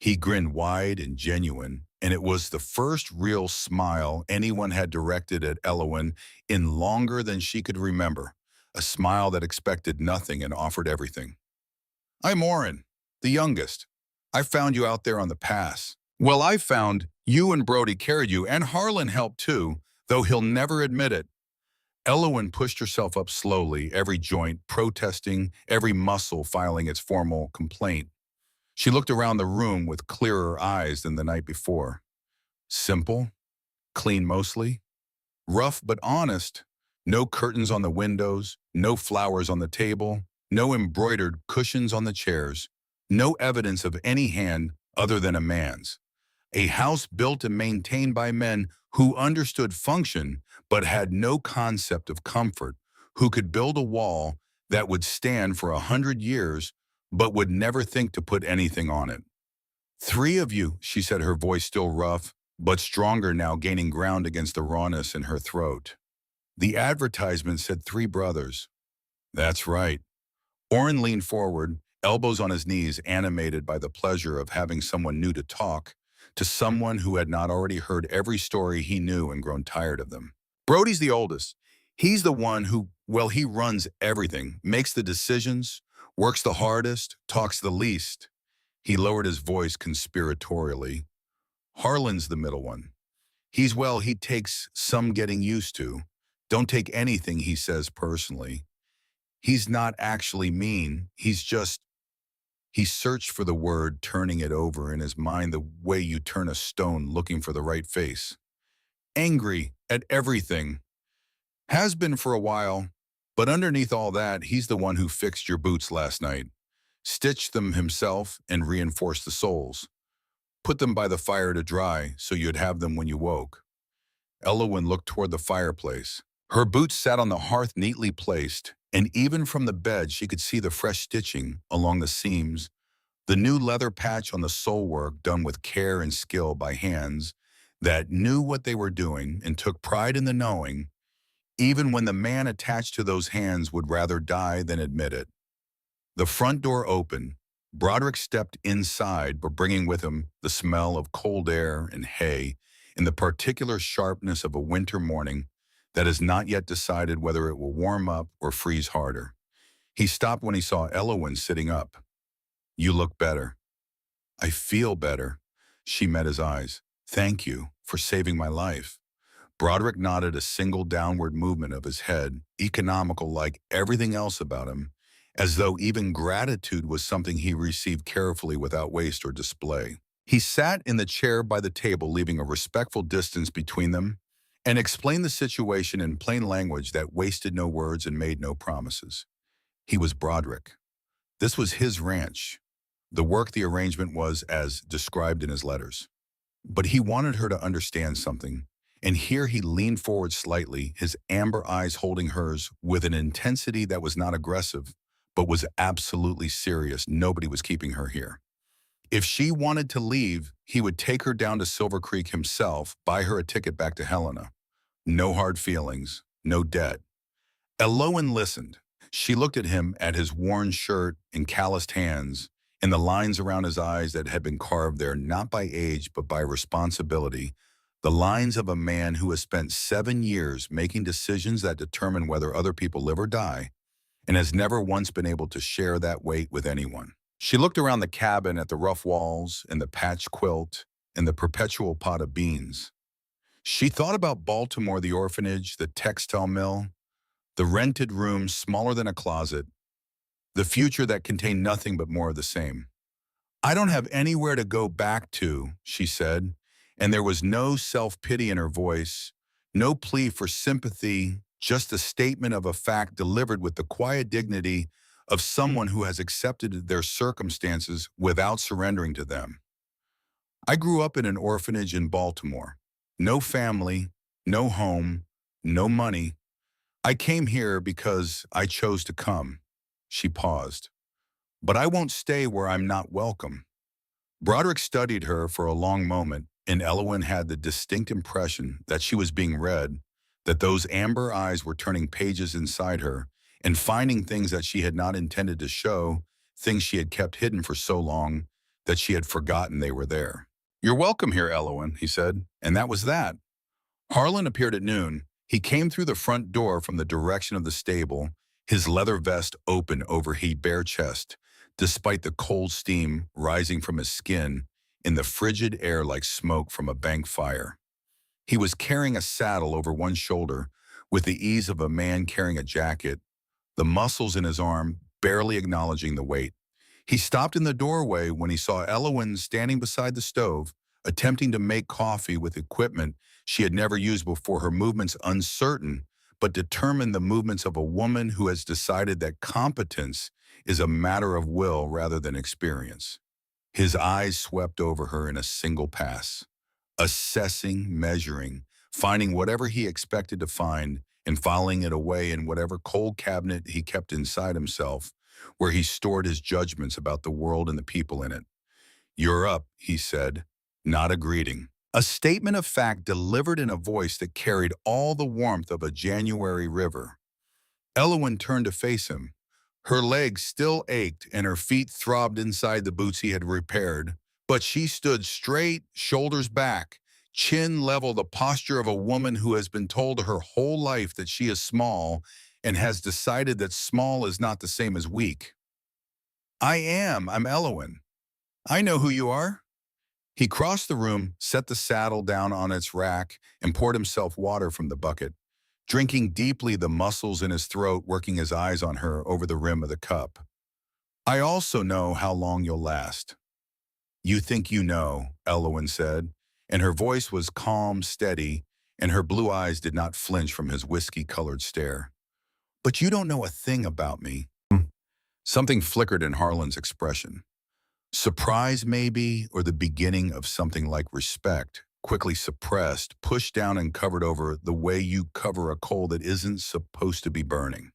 He grinned wide and genuine, and it was the first real smile anyone had directed at Elowen in longer than she could remember, a smile that expected nothing and offered everything. "I'm Orrin, the youngest. I found you out there on the pass." "Well, I found you and Brody carried you, and Harlan helped too, though he'll never admit it." Elowen pushed herself up slowly, every joint protesting, every muscle filing its formal complaint. She looked around the room with clearer eyes than the night before. Simple, clean mostly, rough but honest. No curtains on the windows, no flowers on the table, no embroidered cushions on the chairs, no evidence of any hand other than a man's. A house built and maintained by men who understood function but had no concept of comfort, who could build a wall that would stand for 100 years but would never think to put anything on it. Three of you, she said, her voice still rough, but stronger now, gaining ground against the rawness in her throat. The advertisement said three brothers. That's right. Orrin leaned forward, elbows on his knees, animated by the pleasure of having someone new to talk, to someone who had not already heard every story he knew and grown tired of them. Brody's the oldest. He's the one who, well, he runs everything, makes the decisions, works the hardest, talks the least. He lowered his voice conspiratorially. Harlan's the middle one. He takes some getting used to. Don't take anything he says personally. He's not actually mean. He searched for the word, turning it over in his mind the way you turn a stone looking for the right face. Angry at everything. Has been for a while. But underneath all that, he's the one who fixed your boots last night. Stitched them himself and reinforced the soles. Put them by the fire to dry so you'd have them when you woke. Elowen looked toward the fireplace. Her boots sat on the hearth neatly placed, and even from the bed she could see the fresh stitching along the seams, the new leather patch on the sole work done with care and skill by hands that knew what they were doing and took pride in the knowing, even when the man attached to those hands would rather die than admit it. The front door opened. Broderick stepped inside, but bringing with him the smell of cold air and hay and the particular sharpness of a winter morning that has not yet decided whether it will warm up or freeze harder. He stopped when he saw Elowen sitting up. You look better. I feel better. She met his eyes. Thank you for saving my life. Broderick nodded a single downward movement of his head, economical like everything else about him, as though even gratitude was something he received carefully without waste or display. He sat in the chair by the table, leaving a respectful distance between them, and explained the situation in plain language that wasted no words and made no promises. He was Broderick. This was his ranch. The arrangement was as described in his letters. But he wanted her to understand something, and here he leaned forward slightly, his amber eyes holding hers with an intensity that was not aggressive, but was absolutely serious. Nobody was keeping her here. If she wanted to leave, he would take her down to Silver Creek himself, buy her a ticket back to Helena. No hard feelings, no debt. Elowen listened. She looked at him, at his worn shirt and calloused hands, and the lines around his eyes that had been carved there not by age but by responsibility, the lines of a man who has spent 7 years making decisions that determine whether other people live or die, and has never once been able to share that weight with anyone. She looked around the cabin at the rough walls and the patched quilt and the perpetual pot of beans. She thought about Baltimore, the orphanage, the textile mill, the rented rooms smaller than a closet, the future that contained nothing but more of the same. I don't have anywhere to go back to, she said, and there was no self-pity in her voice, no plea for sympathy, just a statement of a fact delivered with the quiet dignity of someone who has accepted their circumstances without surrendering to them. I grew up in an orphanage in Baltimore. No family, no home, no money. I came here because I chose to come. She paused. But I won't stay where I'm not welcome. Broderick studied her for a long moment, and Elowen had the distinct impression that she was being read, that those amber eyes were turning pages inside her and finding things that she had not intended to show, things she had kept hidden for so long that she had forgotten they were there. You're welcome here, Elowen, he said, and that was that. Harlan appeared at noon. He came through the front door from the direction of the stable, his leather vest open over his bare chest, despite the cold steam rising from his skin in the frigid air like smoke from a bank fire. He was carrying a saddle over one shoulder with the ease of a man carrying a jacket, the muscles in his arm barely acknowledging the weight. He stopped in the doorway when he saw Elowen standing beside the stove, attempting to make coffee with equipment she had never used before, her movements uncertain, but determined the movements of a woman who has decided that competence is a matter of will rather than experience. His eyes swept over her in a single pass, assessing, measuring, finding whatever he expected to find, and filing it away in whatever cold cabinet he kept inside himself, where he stored his judgments about the world and the people in it. "You're up," he said, not a greeting. A statement of fact delivered in a voice that carried all the warmth of a January river. Elowen turned to face him. Her legs still ached and her feet throbbed inside the boots he had repaired, but she stood straight, shoulders back, chin level, the posture of a woman who has been told her whole life that she is small and has decided that small is not the same as weak. I'm Elowen. I know who you are." He crossed the room, set the saddle down on its rack, and poured himself water from the bucket, drinking deeply, the muscles in his throat working his eyes on her over the rim of the cup. "I also know how long you'll last." "You think you know," Elowen said, and her voice was calm, steady, and her blue eyes did not flinch from his whiskey-colored stare. "But you don't know a thing about me." Something flickered in Harlan's expression. Surprise, maybe, or the beginning of something like respect, quickly suppressed, pushed down and covered over the way you cover a coal that isn't supposed to be burning.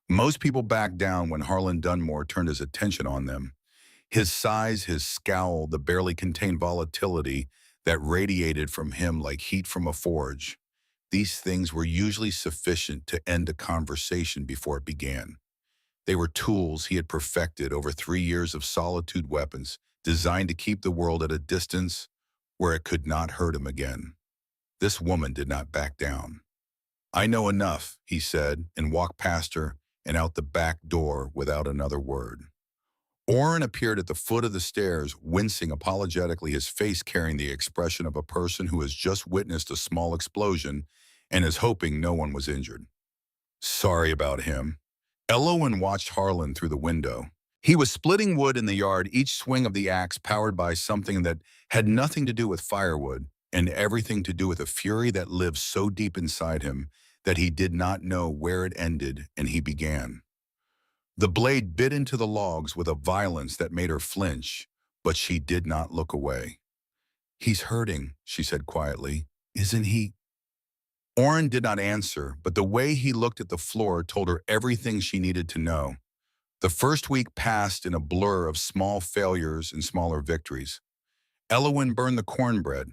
Most people backed down when Harlan Dunmore turned his attention on them. His size, his scowl, the barely contained volatility that radiated from him like heat from a forge. These things were usually sufficient to end a conversation before it began. They were tools he had perfected over 3 years of solitude, weapons designed to keep the world at a distance where it could not hurt him again. This woman did not back down. "I know enough," he said, and walked past her and out the back door without another word. Orrin appeared at the foot of the stairs, wincing apologetically, his face carrying the expression of a person who has just witnessed a small explosion and is hoping no one was injured. "Sorry about him." Elowen watched Harlan through the window. He was splitting wood in the yard, each swing of the axe powered by something that had nothing to do with firewood and everything to do with a fury that lived so deep inside him that he did not know where it ended and he began. The blade bit into the logs with a violence that made her flinch, but she did not look away. "He's hurting," she said quietly. "Isn't he?" Orrin did not answer, but the way he looked at the floor told her everything she needed to know. The first week passed in a blur of small failures and smaller victories. Elowen burned the cornbread.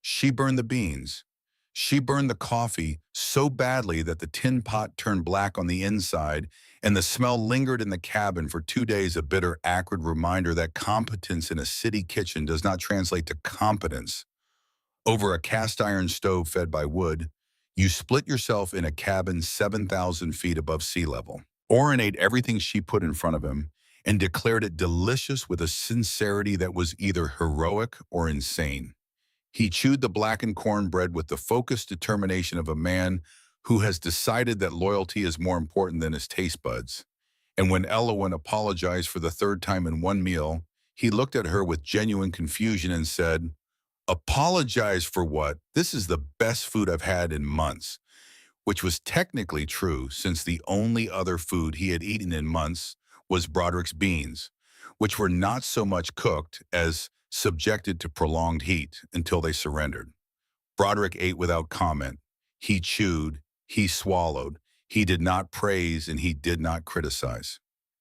She burned the beans. She burned the coffee so badly that the tin pot turned black on the inside, and the smell lingered in the cabin for 2 days, a bitter, acrid reminder that competence in a city kitchen does not translate to competence. Over a cast-iron stove fed by wood, you split yourself in a cabin 7,000 feet above sea level. Orrin ate everything she put in front of him and declared it delicious with a sincerity that was either heroic or insane. He chewed the blackened cornbread with the focused determination of a man who has decided that loyalty is more important than his taste buds. And when Elowen apologized for the third time in one meal, he looked at her with genuine confusion and said, "Apologize for what? This is the best food I've had in months." Which was technically true, since the only other food he had eaten in months was Broderick's beans, which were not so much cooked as subjected to prolonged heat until they surrendered. Broderick ate without comment. He chewed, he swallowed, he did not praise, and he did not criticize.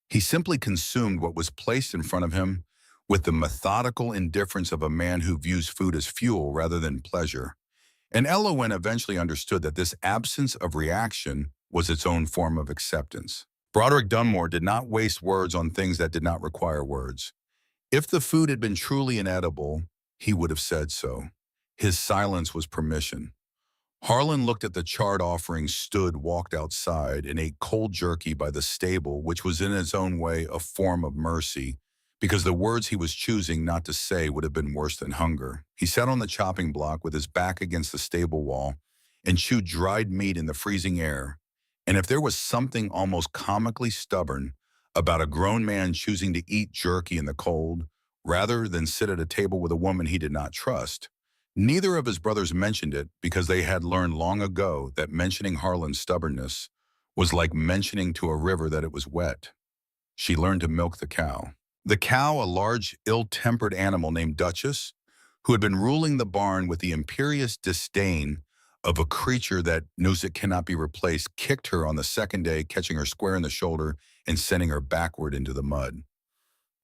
He simply consumed what was placed in front of him with the methodical indifference of a man who views food as fuel rather than pleasure. And Elowen eventually understood that this absence of reaction was its own form of acceptance. Broderick Dunmore did not waste words on things that did not require words. If the food had been truly inedible, he would have said so. His silence was permission. Harlan looked at the charred offering, stood, walked outside, and ate cold jerky by the stable, which was in its own way a form of mercy, because the words he was choosing not to say would have been worse than hunger. He sat on the chopping block with his back against the stable wall and chewed dried meat in the freezing air. And if there was something almost comically stubborn about a grown man choosing to eat jerky in the cold rather than sit at a table with a woman he did not trust. Neither of his brothers mentioned it because they had learned long ago that mentioning Harlan's stubbornness was like mentioning to a river that it was wet. She learned to milk the cow. The cow, a large, ill-tempered animal named Duchess, who had been ruling the barn with the imperious disdain of a creature that knows it cannot be replaced, kicked her on the second day, catching her square in the shoulder and sending her backward into the mud.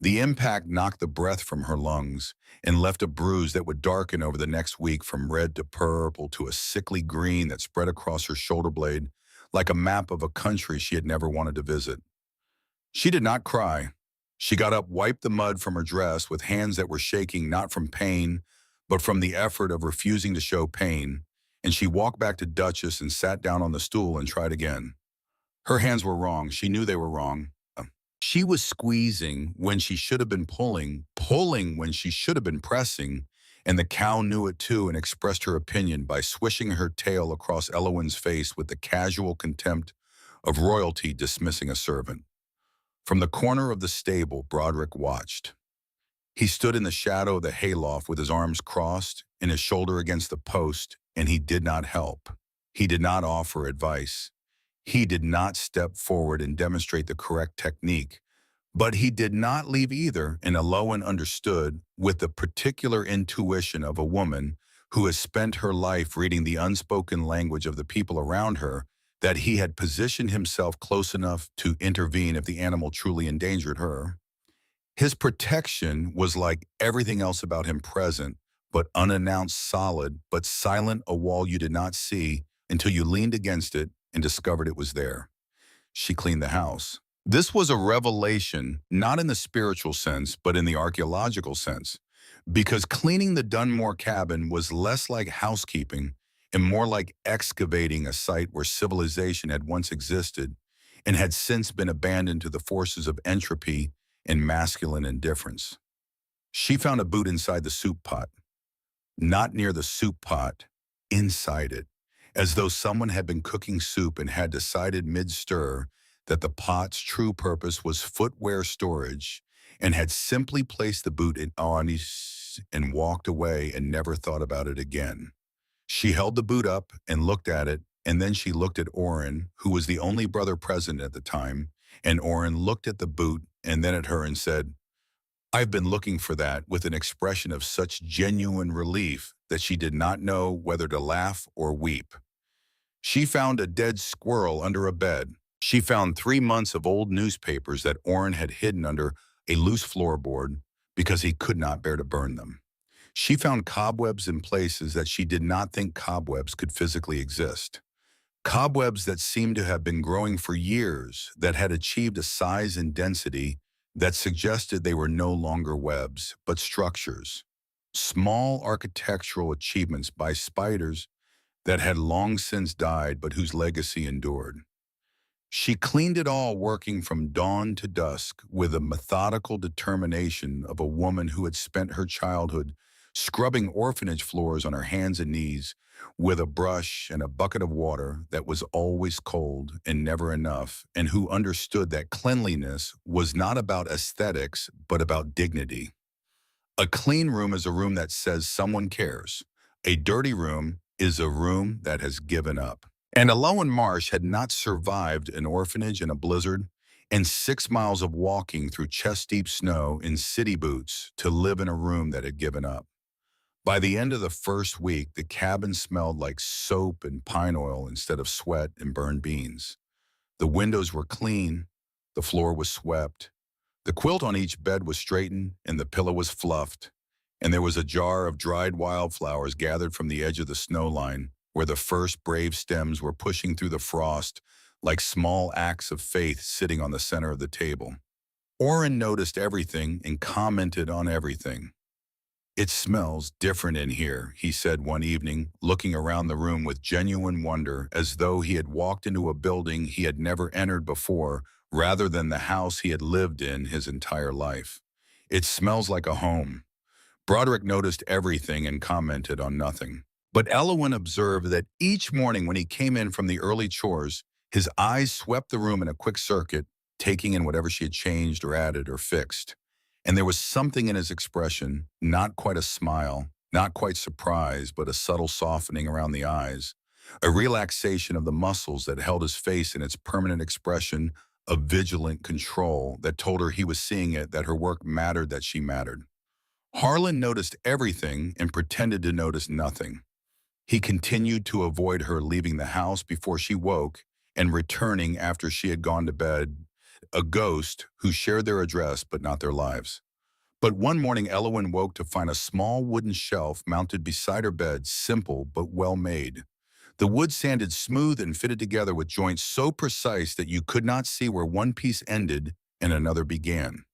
The impact knocked the breath from her lungs and left a bruise that would darken over the next week from red to purple to a sickly green that spread across her shoulder blade like a map of a country she had never wanted to visit. She did not cry. She got up, wiped the mud from her dress with hands that were shaking not from pain, but from the effort of refusing to show pain, and she walked back to Duchess and sat down on the stool and tried again. Her hands were wrong. She knew they were wrong. She was squeezing when she should have been pulling, pulling when she should have been pressing, and the cow knew it too and expressed her opinion by swishing her tail across Elowen's face with the casual contempt of royalty dismissing a servant. From the corner of the stable, Broderick watched. He stood in the shadow of the hayloft with his arms crossed and his shoulder against the post, and he did not help. He did not offer advice. He did not step forward and demonstrate the correct technique, but he did not leave either, and Aloan understood, with the particular intuition of a woman who has spent her life reading the unspoken language of the people around her, that he had positioned himself close enough to intervene if the animal truly endangered her. His protection was like everything else about him, present, but unannounced, solid, but silent, a wall you did not see until you leaned against it and discovered it was there. She cleaned the house. This was a revelation, not in the spiritual sense, but in the archaeological sense, because cleaning the Dunmore cabin was less like housekeeping and more like excavating a site where civilization had once existed and had since been abandoned to the forces of entropy and masculine indifference. She found a boot inside the soup pot, not near the soup pot, inside it, as though someone had been cooking soup and had decided mid-stir that the pot's true purpose was footwear storage and had simply placed the boot in Anis and walked away and never thought about it again. She held the boot up and looked at it, and then she looked at Oren, who was the only brother present at the time, and Oren looked at the boot and then at her and said, "I've been looking for that," with an expression of such genuine relief that she did not know whether to laugh or weep. She found a dead squirrel under a bed. She found 3 months of old newspapers that Oren had hidden under a loose floorboard because he could not bear to burn them. She found cobwebs in places that she did not think cobwebs could physically exist. Cobwebs that seemed to have been growing for years, that had achieved a size and density that suggested they were no longer webs, but structures. Small architectural achievements by spiders that had long since died but whose legacy endured. She cleaned it all, working from dawn to dusk with the methodical determination of a woman who had spent her childhood scrubbing orphanage floors on her hands and knees with a brush and a bucket of water that was always cold and never enough, and who understood that cleanliness was not about aesthetics but about dignity. A clean room is a room that says someone cares. A dirty room is a room that has given up. And Aloan Marsh had not survived an orphanage in a blizzard and 6 miles of walking through chest-deep snow in city boots to live in a room that had given up. By the end of the first week, the cabin smelled like soap and pine oil instead of sweat and burned beans. The windows were clean, the floor was swept, the quilt on each bed was straightened and the pillow was fluffed, and there was a jar of dried wildflowers gathered from the edge of the snow line where the first brave stems were pushing through the frost like small acts of faith sitting on the center of the table. Oren noticed everything and commented on everything. "It smells different in here," he said one evening, looking around the room with genuine wonder, as though he had walked into a building he had never entered before, rather than the house he had lived in his entire life. "It smells like a home." Broderick noticed everything and commented on nothing. But Elowen observed that each morning when he came in from the early chores, his eyes swept the room in a quick circuit, taking in whatever she had changed or added or fixed. And there was something in his expression, not quite a smile, not quite surprise, but a subtle softening around the eyes, a relaxation of the muscles that held his face in its permanent expression of vigilant control that told her he was seeing it, that her work mattered, that she mattered. Harlan noticed everything and pretended to notice nothing. He continued to avoid her leaving the house before she woke and returning after she had gone to bed, a ghost who shared their address but not their lives. But one morning, Elowen woke to find a small wooden shelf mounted beside her bed, simple but well made. The wood sanded smooth and fitted together with joints so precise that you could not see where one piece ended and another began.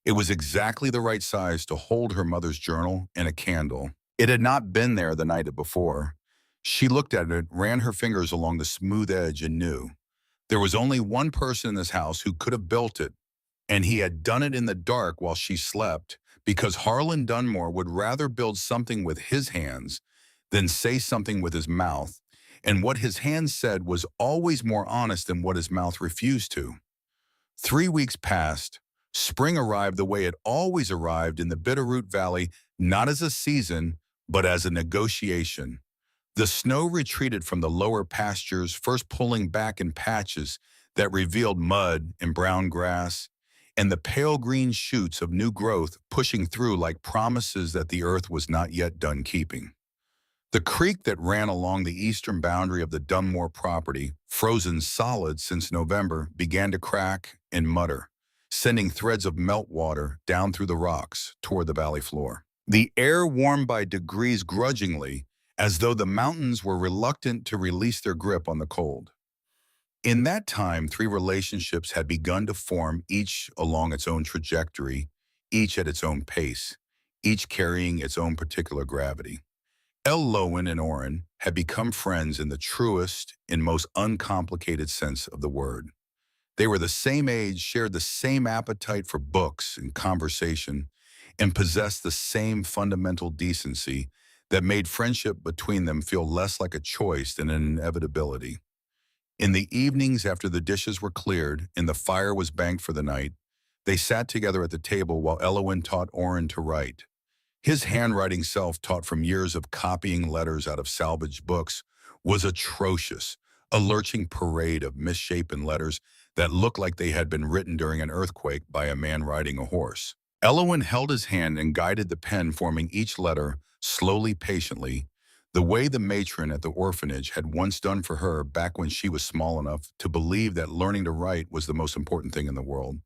It was exactly the right size to hold her mother's journal and a candle. It had not been there the night before. She looked at it, ran her fingers along the smooth edge, and knew there was only one person in this house who could have built it, and he had done it in the dark while she slept, because Harlan Dunmore would rather build something with his hands than say something with his mouth, and what his hands said was always more honest than what his mouth refused to. 3 weeks passed. Spring arrived the way it always arrived in the Bitterroot Valley, not as a season, but as a negotiation. The snow retreated from the lower pastures, first pulling back in patches that revealed mud and brown grass, and the pale green shoots of new growth pushing through like promises that the earth was not yet done keeping. The creek that ran along the eastern boundary of the Dunmore property, frozen solid since November, began to crack and mutter, sending threads of meltwater down through the rocks toward the valley floor. The air warmed by degrees grudgingly, as though the mountains were reluctant to release their grip on the cold. In that time, three relationships had begun to form, each along its own trajectory, each at its own pace, each carrying its own particular gravity. Lowen and Orrin had become friends in the truest and most uncomplicated sense of the word. They were the same age, shared the same appetite for books and conversation, and possessed the same fundamental decency that made friendship between them feel less like a choice than an inevitability. In the evenings after the dishes were cleared and the fire was banked for the night, they sat together at the table while Elowen taught Orrin to write. His handwriting, self-taught from years of copying letters out of salvaged books, was atrocious, a lurching parade of misshapen letters that looked like they had been written during an earthquake by a man riding a horse. Elowen held his hand and guided the pen, forming each letter, slowly, patiently, the way the matron at the orphanage had once done for her back when she was small enough to believe that learning to write was the most important thing in the world.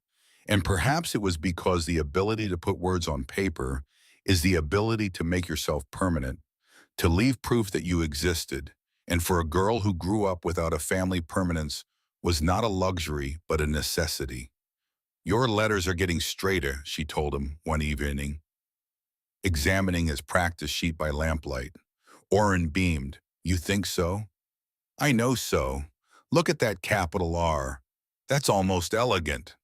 And perhaps it was because the ability to put words on paper is the ability to make yourself permanent, to leave proof that you existed, and for a girl who grew up without a family, permanence was not a luxury but a necessity. "Your letters are getting straighter," she told him one evening, examining his practice sheet by lamplight. Orrin beamed. "You think so?" "I know so. Look at that capital R. That's almost elegant."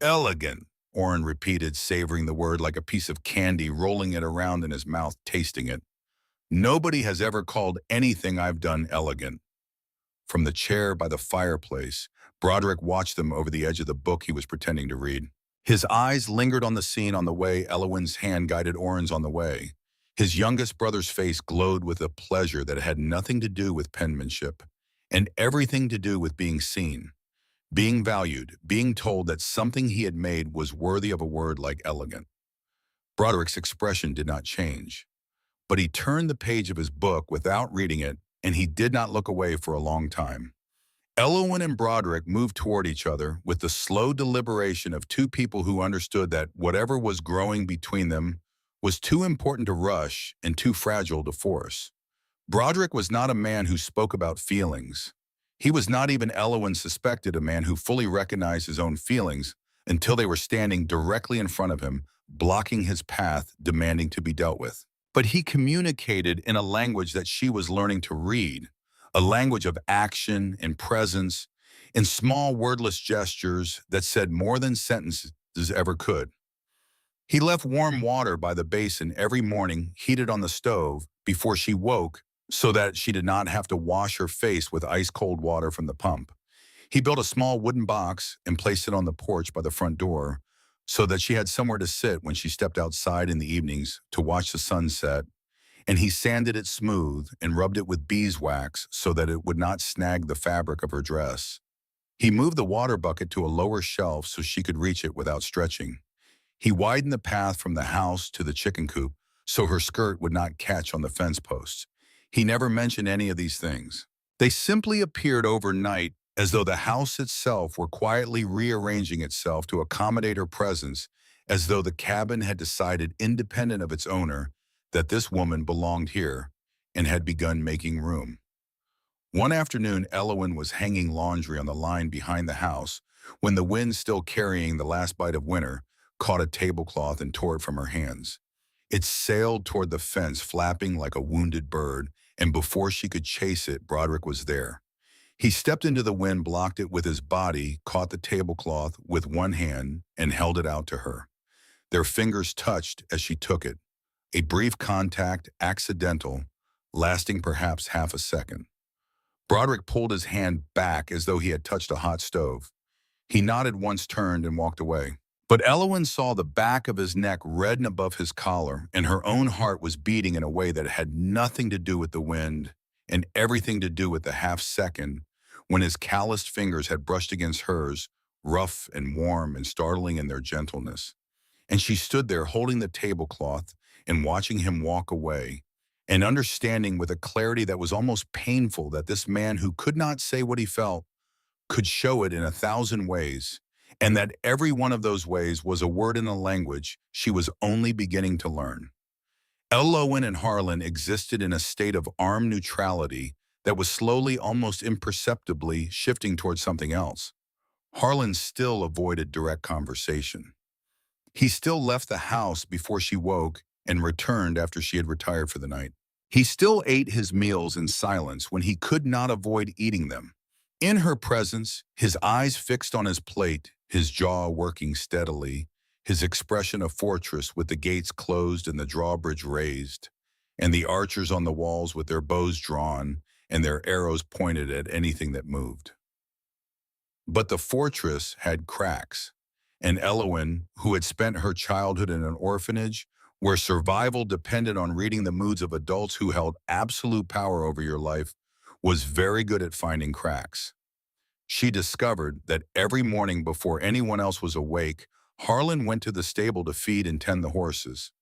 "Elegant," Orrin repeated, savoring the word like a piece of candy, rolling it around in his mouth, tasting it. "Nobody has ever called anything I've done elegant." From the chair by the fireplace, Broderick watched them over the edge of the book he was pretending to read. His eyes lingered on the scene on the way Elowen's hand guided Orrin's on the way. His youngest brother's face glowed with a pleasure that had nothing to do with penmanship, and everything to do with being seen, being valued, being told that something he had made was worthy of a word like elegant. Broderick's expression did not change, but he turned the page of his book without reading it, and he did not look away for a long time. Elowen and Broderick moved toward each other with the slow deliberation of two people who understood that whatever was growing between them was too important to rush and too fragile to force. Broderick was not a man who spoke about feelings. He was not even, Elowen suspected, a man who fully recognized his own feelings until they were standing directly in front of him, blocking his path, demanding to be dealt with. But he communicated in a language that she was learning to read, a language of action and presence, in small wordless gestures that said more than sentences ever could. He left warm water by the basin every morning, heated on the stove, before she woke, so that she did not have to wash her face with ice-cold water from the pump. He built a small wooden box and placed it on the porch by the front door so that she had somewhere to sit when she stepped outside in the evenings to watch the sunset, and he sanded it smooth and rubbed it with beeswax so that it would not snag the fabric of her dress. He moved the water bucket to a lower shelf so she could reach it without stretching. He widened the path from the house to the chicken coop so her skirt would not catch on the fence posts. He never mentioned any of these things. They simply appeared overnight as though the house itself were quietly rearranging itself to accommodate her presence, as though the cabin had decided independent of its owner that this woman belonged here and had begun making room. One afternoon, Elowen was hanging laundry on the line behind the house when the wind, still carrying the last bite of winter, caught a tablecloth and tore it from her hands. It sailed toward the fence, flapping like a wounded bird, and before she could chase it, Broderick was there. He stepped into the wind, blocked it with his body, caught the tablecloth with one hand, and held it out to her. Their fingers touched as she took it. A brief contact, accidental, lasting perhaps half a second. Broderick pulled his hand back as though he had touched a hot stove. He nodded once, turned, and walked away. But Elowen saw the back of his neck redden above his collar, and her own heart was beating in a way that had nothing to do with the wind and everything to do with the half-second when his calloused fingers had brushed against hers, rough and warm and startling in their gentleness. And she stood there holding the tablecloth and watching him walk away, and understanding with a clarity that was almost painful that this man who could not say what he felt could show it in 1,000 ways, and that every one of those ways was a word in a language she was only beginning to learn. Elowen and Harlan existed in a state of armed neutrality that was slowly, almost imperceptibly, shifting towards something else. Harlan still avoided direct conversation. He still left the house before she woke and returned after she had retired for the night. He still ate his meals in silence when he could not avoid eating them. In her presence, his eyes fixed on his plate, his jaw working steadily, his expression a fortress with the gates closed and the drawbridge raised, and the archers on the walls with their bows drawn and their arrows pointed at anything that moved. But the fortress had cracks, and Elowen, who had spent her childhood in an orphanage, where survival depended on reading the moods of adults who held absolute power over your life, was very good at finding cracks. She discovered that every morning before anyone else was awake, Harlan went to the stable to feed and tend the horses.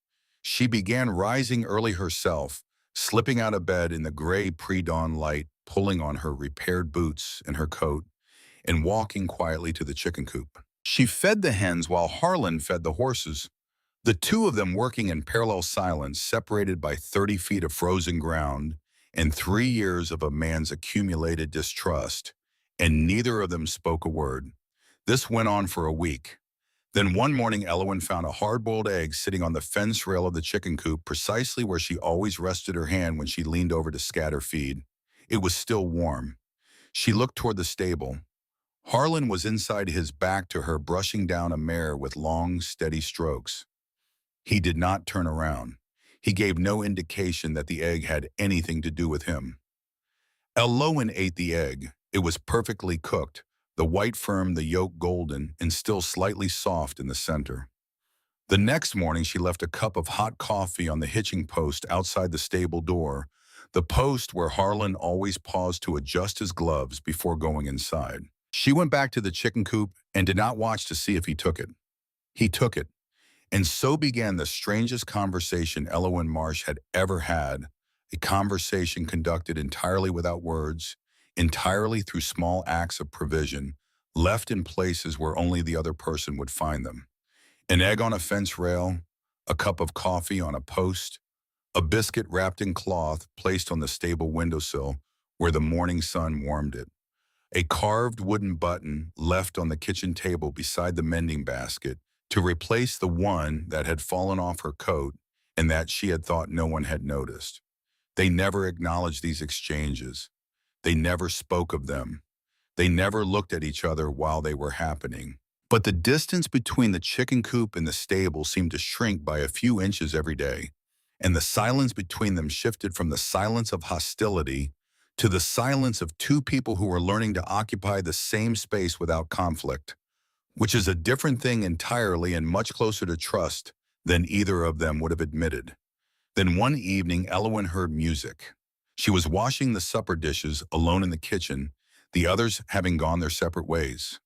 She began rising early herself, slipping out of bed in the gray pre-dawn light, pulling on her repaired boots and her coat, and walking quietly to the chicken coop. She fed the hens while Harlan fed the horses, the two of them working in parallel silence, separated by 30 feet of frozen ground and 3 years of a man's accumulated distrust, and neither of them spoke a word. This went on for a week. Then one morning, Elowen found a hard-boiled egg sitting on the fence rail of the chicken coop, precisely where she always rested her hand when she leaned over to scatter feed. It was still warm. She looked toward the stable. Harlan was inside, his back to her, brushing down a mare with long, steady strokes. He did not turn around. He gave no indication that the egg had anything to do with him. Elowen ate the egg. It was perfectly cooked, the white firm, the yolk golden, and still slightly soft in the center. The next morning, she left a cup of hot coffee on the hitching post outside the stable door, the post where Harlan always paused to adjust his gloves before going inside. She went back to the chicken coop and did not watch to see if he took it. He took it. And so began the strangest conversation Elowen Marsh had ever had, a conversation conducted entirely without words, entirely through small acts of provision, left in places where only the other person would find them. An egg on a fence rail, a cup of coffee on a post, a biscuit wrapped in cloth placed on the stable windowsill where the morning sun warmed it, a carved wooden button left on the kitchen table beside the mending basket to replace the one that had fallen off her coat and that she had thought no one had noticed. They never acknowledged these exchanges. They never spoke of them. They never looked at each other while they were happening. But the distance between the chicken coop and the stable seemed to shrink by a few inches every day, and the silence between them shifted from the silence of hostility to the silence of two people who are learning to occupy the same space without conflict, which is a different thing entirely and much closer to trust than either of them would have admitted. Then one evening, Elowin heard music. She was washing the supper dishes alone in the kitchen, the others having gone their separate ways.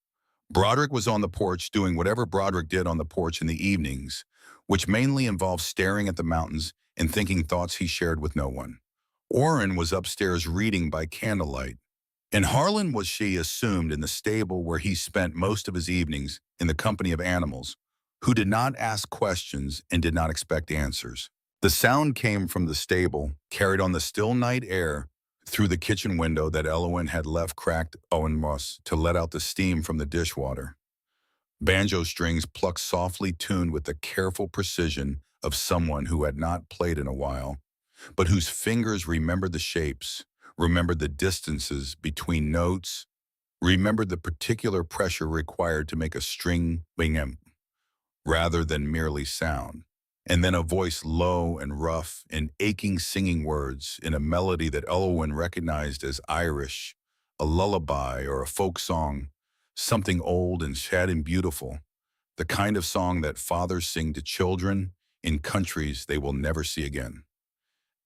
Broderick was on the porch doing whatever Broderick did on the porch in the evenings, which mainly involved staring at the mountains and thinking thoughts he shared with no one. Orrin was upstairs reading by candlelight. And Harlan was, she assumed, in the stable where he spent most of his evenings in the company of animals, who did not ask questions and did not expect answers. The sound came from the stable, carried on the still night air through the kitchen window that Elowin had left cracked Owen Moss to let out the steam from the dishwater. Banjo strings plucked softly tuned with the careful precision of someone who had not played in a while, but whose fingers remembered the shapes, remembered the distances between notes, remembered the particular pressure required to make a string bing rather than merely sound. And then a voice low and rough in aching singing words in a melody that Elowin recognized as Irish, a lullaby or a folk song, something old and sad and beautiful, the kind of song that fathers sing to children in countries they will never see again.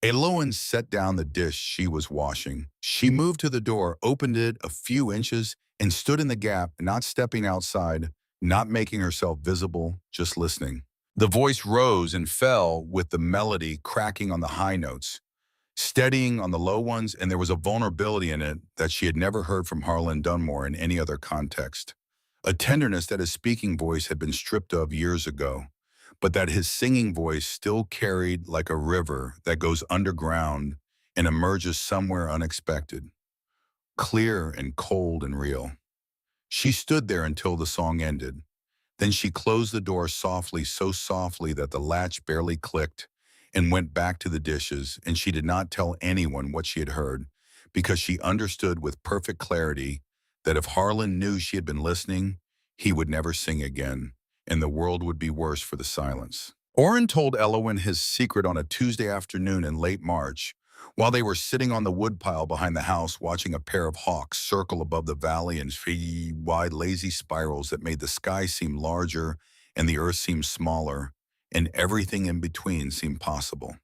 Elowin set down the dish she was washing. She moved to the door, opened it a few inches, and stood in the gap, not stepping outside, not making herself visible, just listening. The voice rose and fell with the melody cracking on the high notes, steadying on the low ones, and there was a vulnerability in it that she had never heard from Harlan Dunmore in any other context. A tenderness that his speaking voice had been stripped of years ago, but that his singing voice still carried like a river that goes underground and emerges somewhere unexpected, clear and cold and real. She stood there until the song ended. Then she closed the door softly, so softly that the latch barely clicked, and went back to the dishes, and she did not tell anyone what she had heard, because she understood with perfect clarity that if Harlan knew she had been listening, he would never sing again, and the world would be worse for the silence. Orrin told Elowin his secret on a Tuesday afternoon in late March, while they were sitting on the woodpile behind the house watching a pair of hawks circle above the valley in three wide lazy spirals that made the sky seem larger and the earth seem smaller, and everything in between seem possible.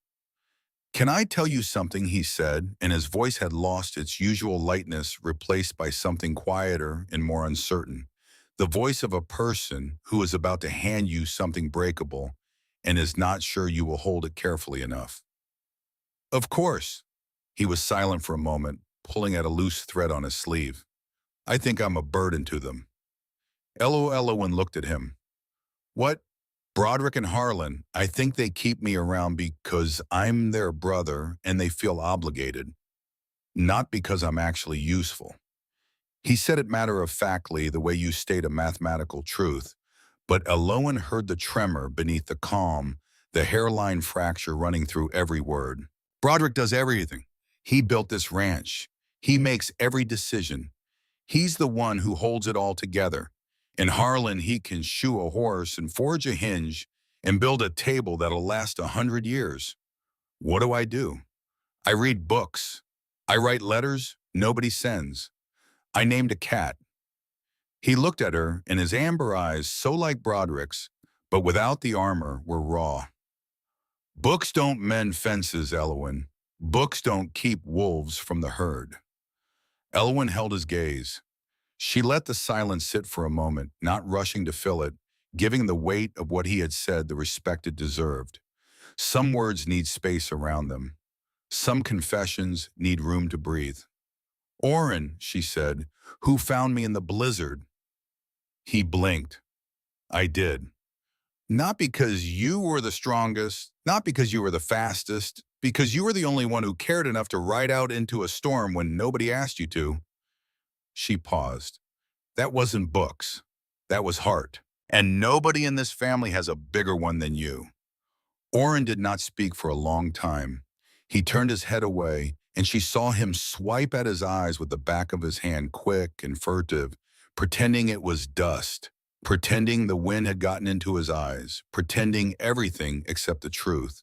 "Can I tell you something?" he said, and his voice had lost its usual lightness, replaced by something quieter and more uncertain. The voice of a person who is about to hand you something breakable and is not sure you will hold it carefully enough. "Of course." He was silent for a moment, pulling at a loose thread on his sleeve. "I think I'm a burden to them." Elowin looked at him. "What? Broderick and Harlan, I think they keep me around because I'm their brother and they feel obligated, not because I'm actually useful." He said it matter-of-factly, the way you state a mathematical truth, but Elowin heard the tremor beneath the calm, the hairline fracture running through every word. "Broderick does everything. He built this ranch. He makes every decision. He's the one who holds it all together. In Harlan, he can shoe a horse and forge a hinge and build a table that'll last 100 years. What do? I read books. I write letters nobody sends. I named a cat." He looked at her, and his amber eyes, so like Broderick's, but without the armor, were raw. "Books don't mend fences, Elowin. Books don't keep wolves from the herd." Elowin held his gaze. She let the silence sit for a moment, not rushing to fill it, giving the weight of what he had said the respect it deserved. Some words need space around them. Some confessions need room to breathe. "Orrin," she said, "who found me in the blizzard." He blinked. "I did. Not because you were the strongest, not because you were the fastest, because you were the only one who cared enough to ride out into a storm when nobody asked you to." She paused. "That wasn't books. That was heart. And nobody in this family has a bigger one than you." Orrin did not speak for a long time. He turned his head away, and she saw him swipe at his eyes with the back of his hand, quick and furtive, pretending it was dust, pretending the wind had gotten into his eyes, pretending everything except the truth,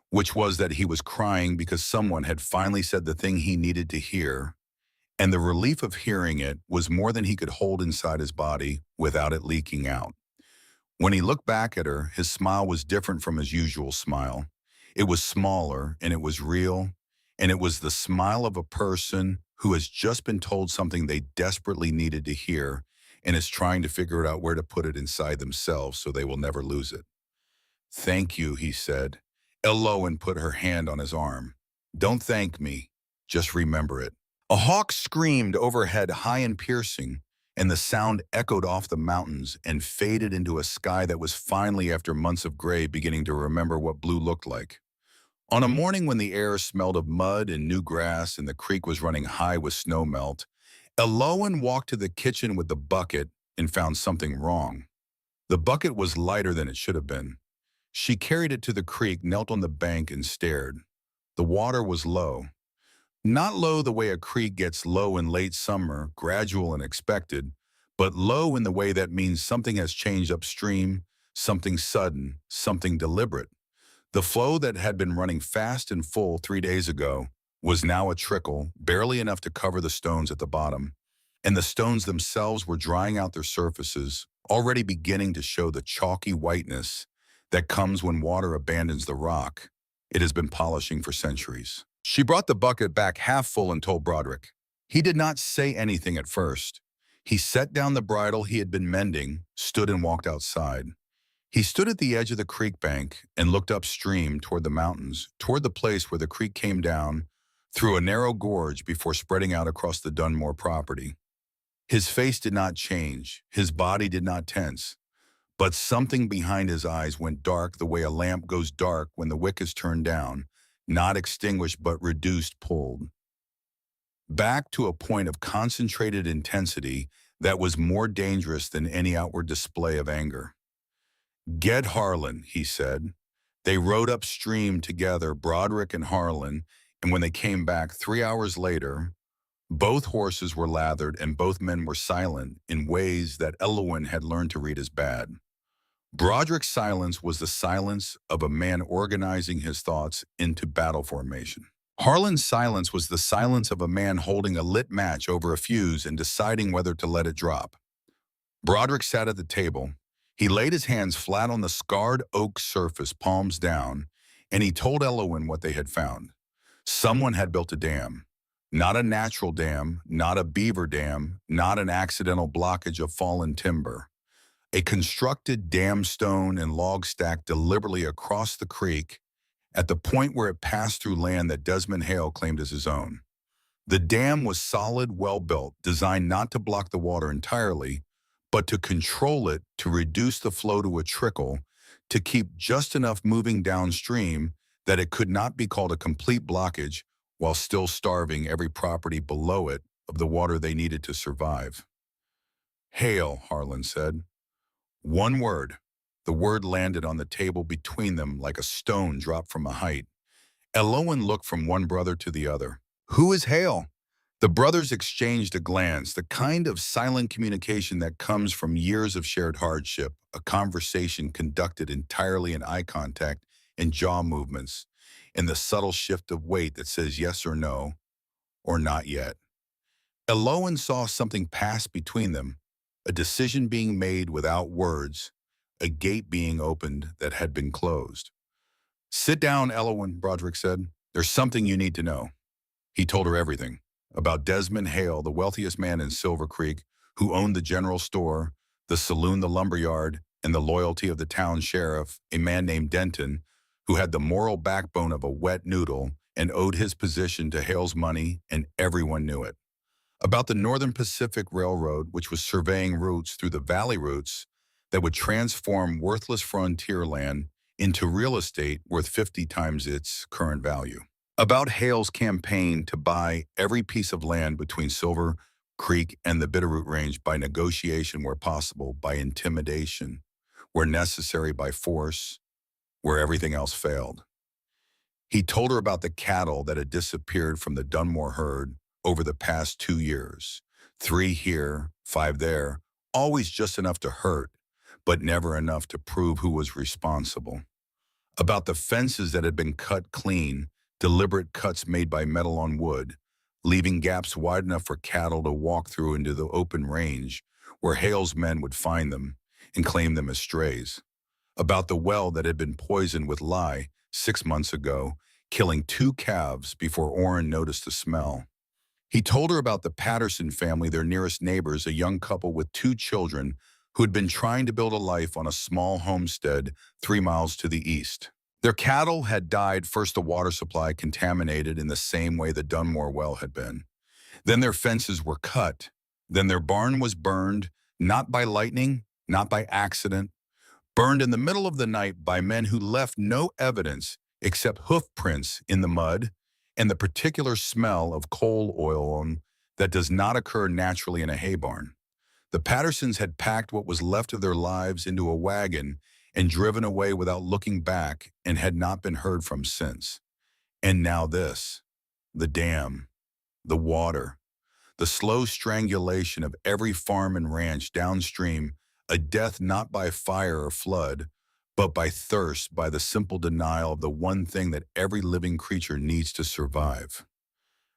which was that he was crying because someone had finally said the thing he needed to hear, and the relief of hearing it was more than he could hold inside his body without it leaking out. When he looked back at her, his smile was different from his usual smile. It was smaller, and it was real, and it was the smile of a person who has just been told something they desperately needed to hear and is trying to figure out where to put it inside themselves so they will never lose it. "Thank you," he said. Elowen put her hand on his arm. "Don't thank me. Just remember it." A hawk screamed overhead, high and piercing, and the sound echoed off the mountains and faded into a sky that was finally, after months of gray, beginning to remember what blue looked like. On a morning when the air smelled of mud and new grass and the creek was running high with snow melt, Elowen walked to the kitchen with the bucket and found something wrong. The bucket was lighter than it should have been. She carried it to the creek, knelt on the bank, and stared. The water was low. Not low the way a creek gets low in late summer, gradual and expected, but low in the way that means something has changed upstream, something sudden, something deliberate. The flow that had been running fast and full 3 days ago was now a trickle, barely enough to cover the stones at the bottom, and the stones themselves were drying out their surfaces, already beginning to show the chalky whiteness that comes when water abandons the rock it has been polishing for centuries. She brought the bucket back half full and told Broderick. He did not say anything at first. He set down the bridle he had been mending, stood and walked outside. He stood at the edge of the creek bank and looked upstream toward the mountains, toward the place where the creek came down through a narrow gorge before spreading out across the Dunmore property. His face did not change, his body did not tense, but something behind his eyes went dark the way a lamp goes dark when the wick is turned down, not extinguished but reduced, pulled back to a point of concentrated intensity that was more dangerous than any outward display of anger. "Get Harlan," he said. They rode upstream together, Broderick and Harlan, and when they came back 3 hours later, both horses were lathered and both men were silent in ways that Elowen had learned to read as bad. Broderick's silence was the silence of a man organizing his thoughts into battle formation. Harlan's silence was the silence of a man holding a lit match over a fuse and deciding whether to let it drop. Broderick sat at the table. He laid his hands flat on the scarred oak surface, palms down, and he told Elowen what they had found. Someone had built a dam. Not a natural dam, not a beaver dam, not an accidental blockage of fallen timber. A constructed dam stone and log stack deliberately across the creek at the point where it passed through land that Desmond Hale claimed as his own. The dam was solid, well-built, designed not to block the water entirely, but to control it, to reduce the flow to a trickle, to keep just enough moving downstream that it could not be called a complete blockage while still starving every property below it of the water they needed to survive. "Hale," Harlan said. One word. The word landed on the table between them like a stone dropped from a height. Elowen looked from one brother to the other. "Who is Hale?" The brothers exchanged a glance, the kind of silent communication that comes from years of shared hardship, a conversation conducted entirely in eye contact and jaw movements, and the subtle shift of weight that says yes or no, or not yet. Elowen saw something pass between them, a decision being made without words, a gate being opened that had been closed. "Sit down, Elowen," Broderick said. "There's something you need to know." He told her everything about Desmond Hale, the wealthiest man in Silver Creek, who owned the general store, the saloon, the lumberyard, and the loyalty of the town sheriff, a man named Denton, who had the moral backbone of a wet noodle and owed his position to Hale's money, and everyone knew it. About the Northern Pacific Railroad, which was surveying routes through the valley routes that would transform worthless frontier land into real estate worth 50 times its current value. About Hale's campaign to buy every piece of land between Silver Creek and the Bitterroot Range by negotiation where possible, by intimidation, where necessary by force, where everything else failed. He told her about the cattle that had disappeared from the Dunmore herd over the past 2 years. 3 here, 5 there, always just enough to hurt, but never enough to prove who was responsible. about the fences that had been cut clean, deliberate cuts made by metal on wood, leaving gaps wide enough for cattle to walk through into the open range where Hale's men would find them and claim them as strays. About the well that had been poisoned with lye 6 months ago, killing two calves before Orrin noticed the smell. He told her about the Patterson family, their nearest neighbors, a young couple with two children who had been trying to build a life on a small homestead 3 miles to the east. Their cattle had died, first the water supply contaminated in the same way the Dunmore well had been. Then their fences were cut. Then their barn was burned, not by lightning, not by accident, burned in the middle of the night by men who left no evidence except hoof prints in the mud and the particular smell of coal oil that does not occur naturally in a hay barn. The Pattersons had packed what was left of their lives into a wagon and driven away without looking back and had not been heard from since. And now this, the dam, the water, the slow strangulation of every farm and ranch downstream, a death not by fire or flood, but by thirst, by the simple denial of the one thing that every living creature needs to survive.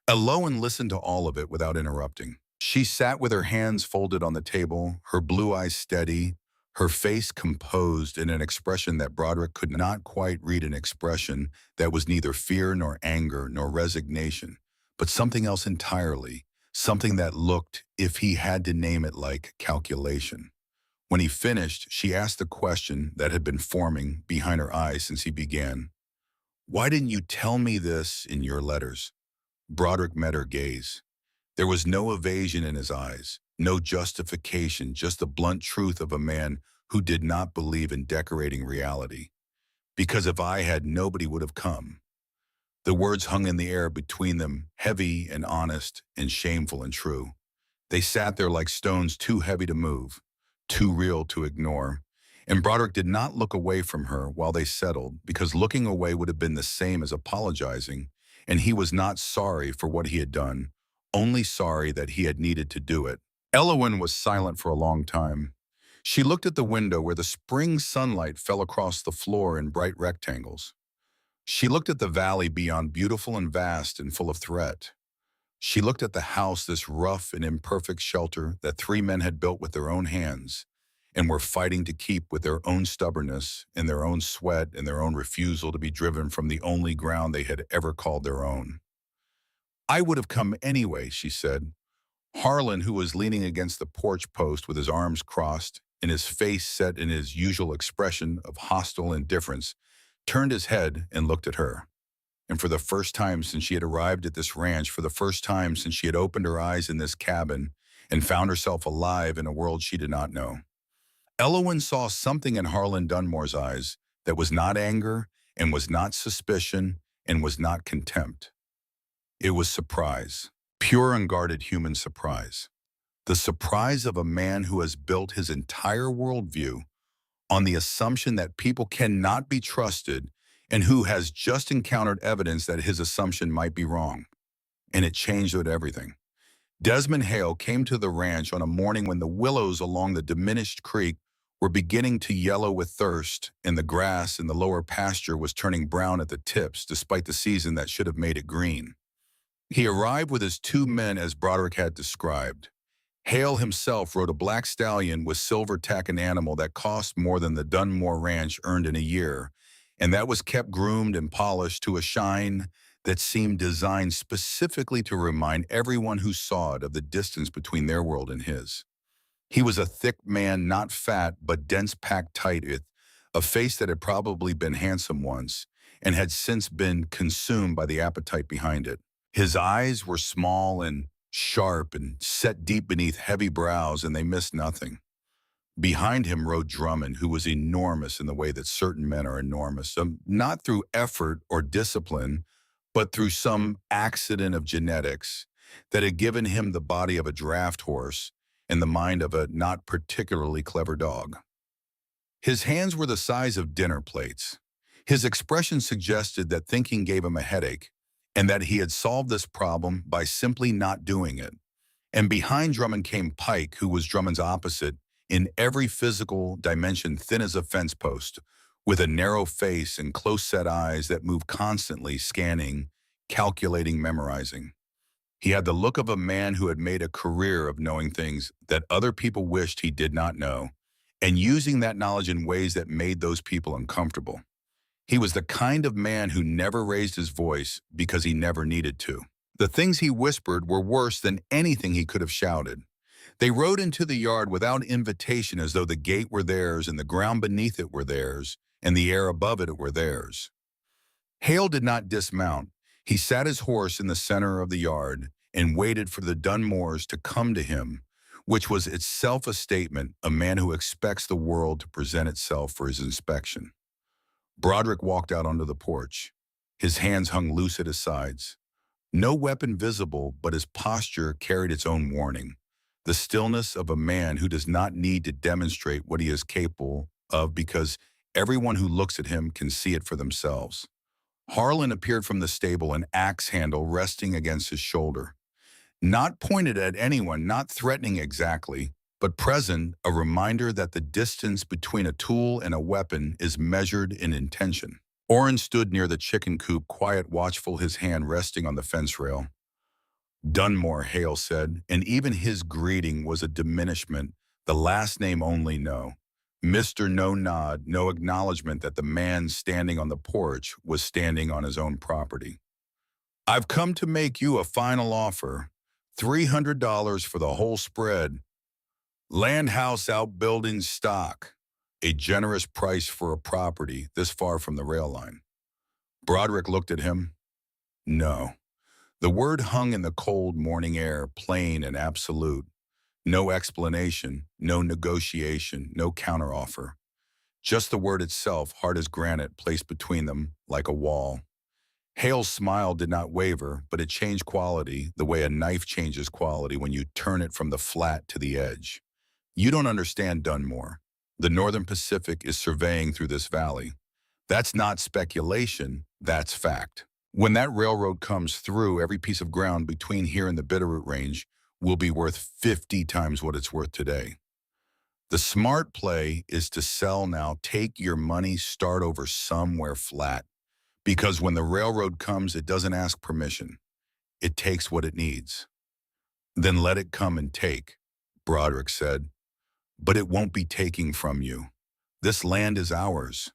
Elowen listened to all of it without interrupting. She sat with her hands folded on the table, her blue eyes steady, her face composed in an expression that Broderick could not quite read, an expression that was neither fear nor anger nor resignation, but something else entirely, something that looked, if he had to name it, like calculation. When he finished, she asked the question that had been forming behind her eyes since he began. "Why didn't you tell me this in your letters?" Broderick met her gaze. There was no evasion in his eyes, no justification, just the blunt truth of a man who did not believe in decorating reality. "Because if I had, nobody would have come." The words hung in the air between them, heavy and honest and shameful and true. They sat there like stones too heavy to move, too real to ignore. And Broderick did not look away from her while they settled, because looking away would have been the same as apologizing, and he was not sorry for what he had done, only sorry that he had needed to do it. Elowen was silent for a long time. She looked at the window where the spring sunlight fell across the floor in bright rectangles. She looked at the valley beyond, beautiful and vast and full of threat. She looked at the house, this rough and imperfect shelter that three men had built with their own hands and were fighting to keep with their own stubbornness and their own sweat and their own refusal to be driven from the only ground they had ever called their own. "I would have come anyway," she said. Harlan, who was leaning against the porch post with his arms crossed and his face set in his usual expression of hostile indifference, turned his head and looked at her. And for the first time since she had arrived at this ranch, for the first time since she had opened her eyes in this cabin and found herself alive in a world she did not know, Elowen saw something in Harlan Dunmore's eyes that was not anger and was not suspicion and was not contempt. It was surprise, pure unguarded human surprise. The surprise of a man who has built his entire worldview on the assumption that people cannot be trusted and who has just encountered evidence that his assumption might be wrong. And it changed everything. Desmond Hale came to the ranch on a morning when the willows along the diminished creek were beginning to yellow with thirst, and the grass in the lower pasture was turning brown at the tips despite the season that should have made it green. He arrived with his two men as Broderick had described. Hale himself rode a black stallion with silver tack, an animal that cost more than the Dunmore Ranch earned in a year, and that was kept groomed and polished to a shine that seemed designed specifically to remind everyone who saw it of the distance between their world and his. He was a thick man, not fat, but dense, packed tight, with a face that had probably been handsome once and had since been consumed by the appetite behind it. His eyes were small and sharp and set deep beneath heavy brows, and they missed nothing. Behind him rode Drummond, who was enormous in the way that certain men are enormous, not through effort or discipline, but through some accident of genetics that had given him the body of a draft horse and the mind of a not particularly clever dog. His hands were the size of dinner plates. His expression suggested that thinking gave him a headache, and that he had solved this problem by simply not doing it. And behind Drummond came Pike, who was Drummond's opposite in every physical dimension, thin as a fence post, with a narrow face and close-set eyes that moved constantly, scanning, calculating, memorizing. He had the look of a man who had made a career of knowing things that other people wished he did not know, and using that knowledge in ways that made those people uncomfortable. He was the kind of man who never raised his voice because he never needed to. The things he whispered were worse than anything he could have shouted. They rode into the yard without invitation, as though the gate were theirs and the ground beneath it were theirs and the air above it were theirs. Hale did not dismount. He sat his horse in the center of the yard and waited for the Dunmores to come to him, which was itself a statement, a man who expects the world to present itself for his inspection. Broderick walked out onto the porch. His hands hung loose at his sides. No weapon visible, but his posture carried its own warning. The stillness of a man who does not need to demonstrate what he is capable of because everyone who looks at him can see it for themselves. Harlan appeared from the stable, an axe handle resting against his shoulder. Not pointed at anyone, not threatening exactly, but present, a reminder that the distance between a tool and a weapon is measured in intention. Orrin stood near the chicken coop, quiet, watchful, his hand resting on the fence rail. Dunmore, Hale said, and even his greeting was a diminishment, the last name only, no. Mr. No nod, no acknowledgement that the man standing on the porch was standing on his own property. I've come to make you a final offer, $300 for the whole spread. Land, house, outbuildings, stock. A generous price for a property this far from the rail line. Broderick looked at him. No. The word hung in the cold morning air, plain and absolute. No explanation, no negotiation, no counteroffer. Just the word itself, hard as granite, placed between them like a wall. Hale's smile did not waver, but it changed quality the way a knife changes quality when you turn it from the flat to the edge. You don't understand, Dunmore. The Northern Pacific is surveying through this valley. That's not speculation, that's fact. When that railroad comes through, every piece of ground between here and the Bitterroot Range will be worth 50 times what it's worth today. The smart play is to sell now, take your money, start over somewhere flat. Because when the railroad comes, it doesn't ask permission. It takes what it needs. Then let it come and take, Broderick said. But it won't be taking from you. This land is ours.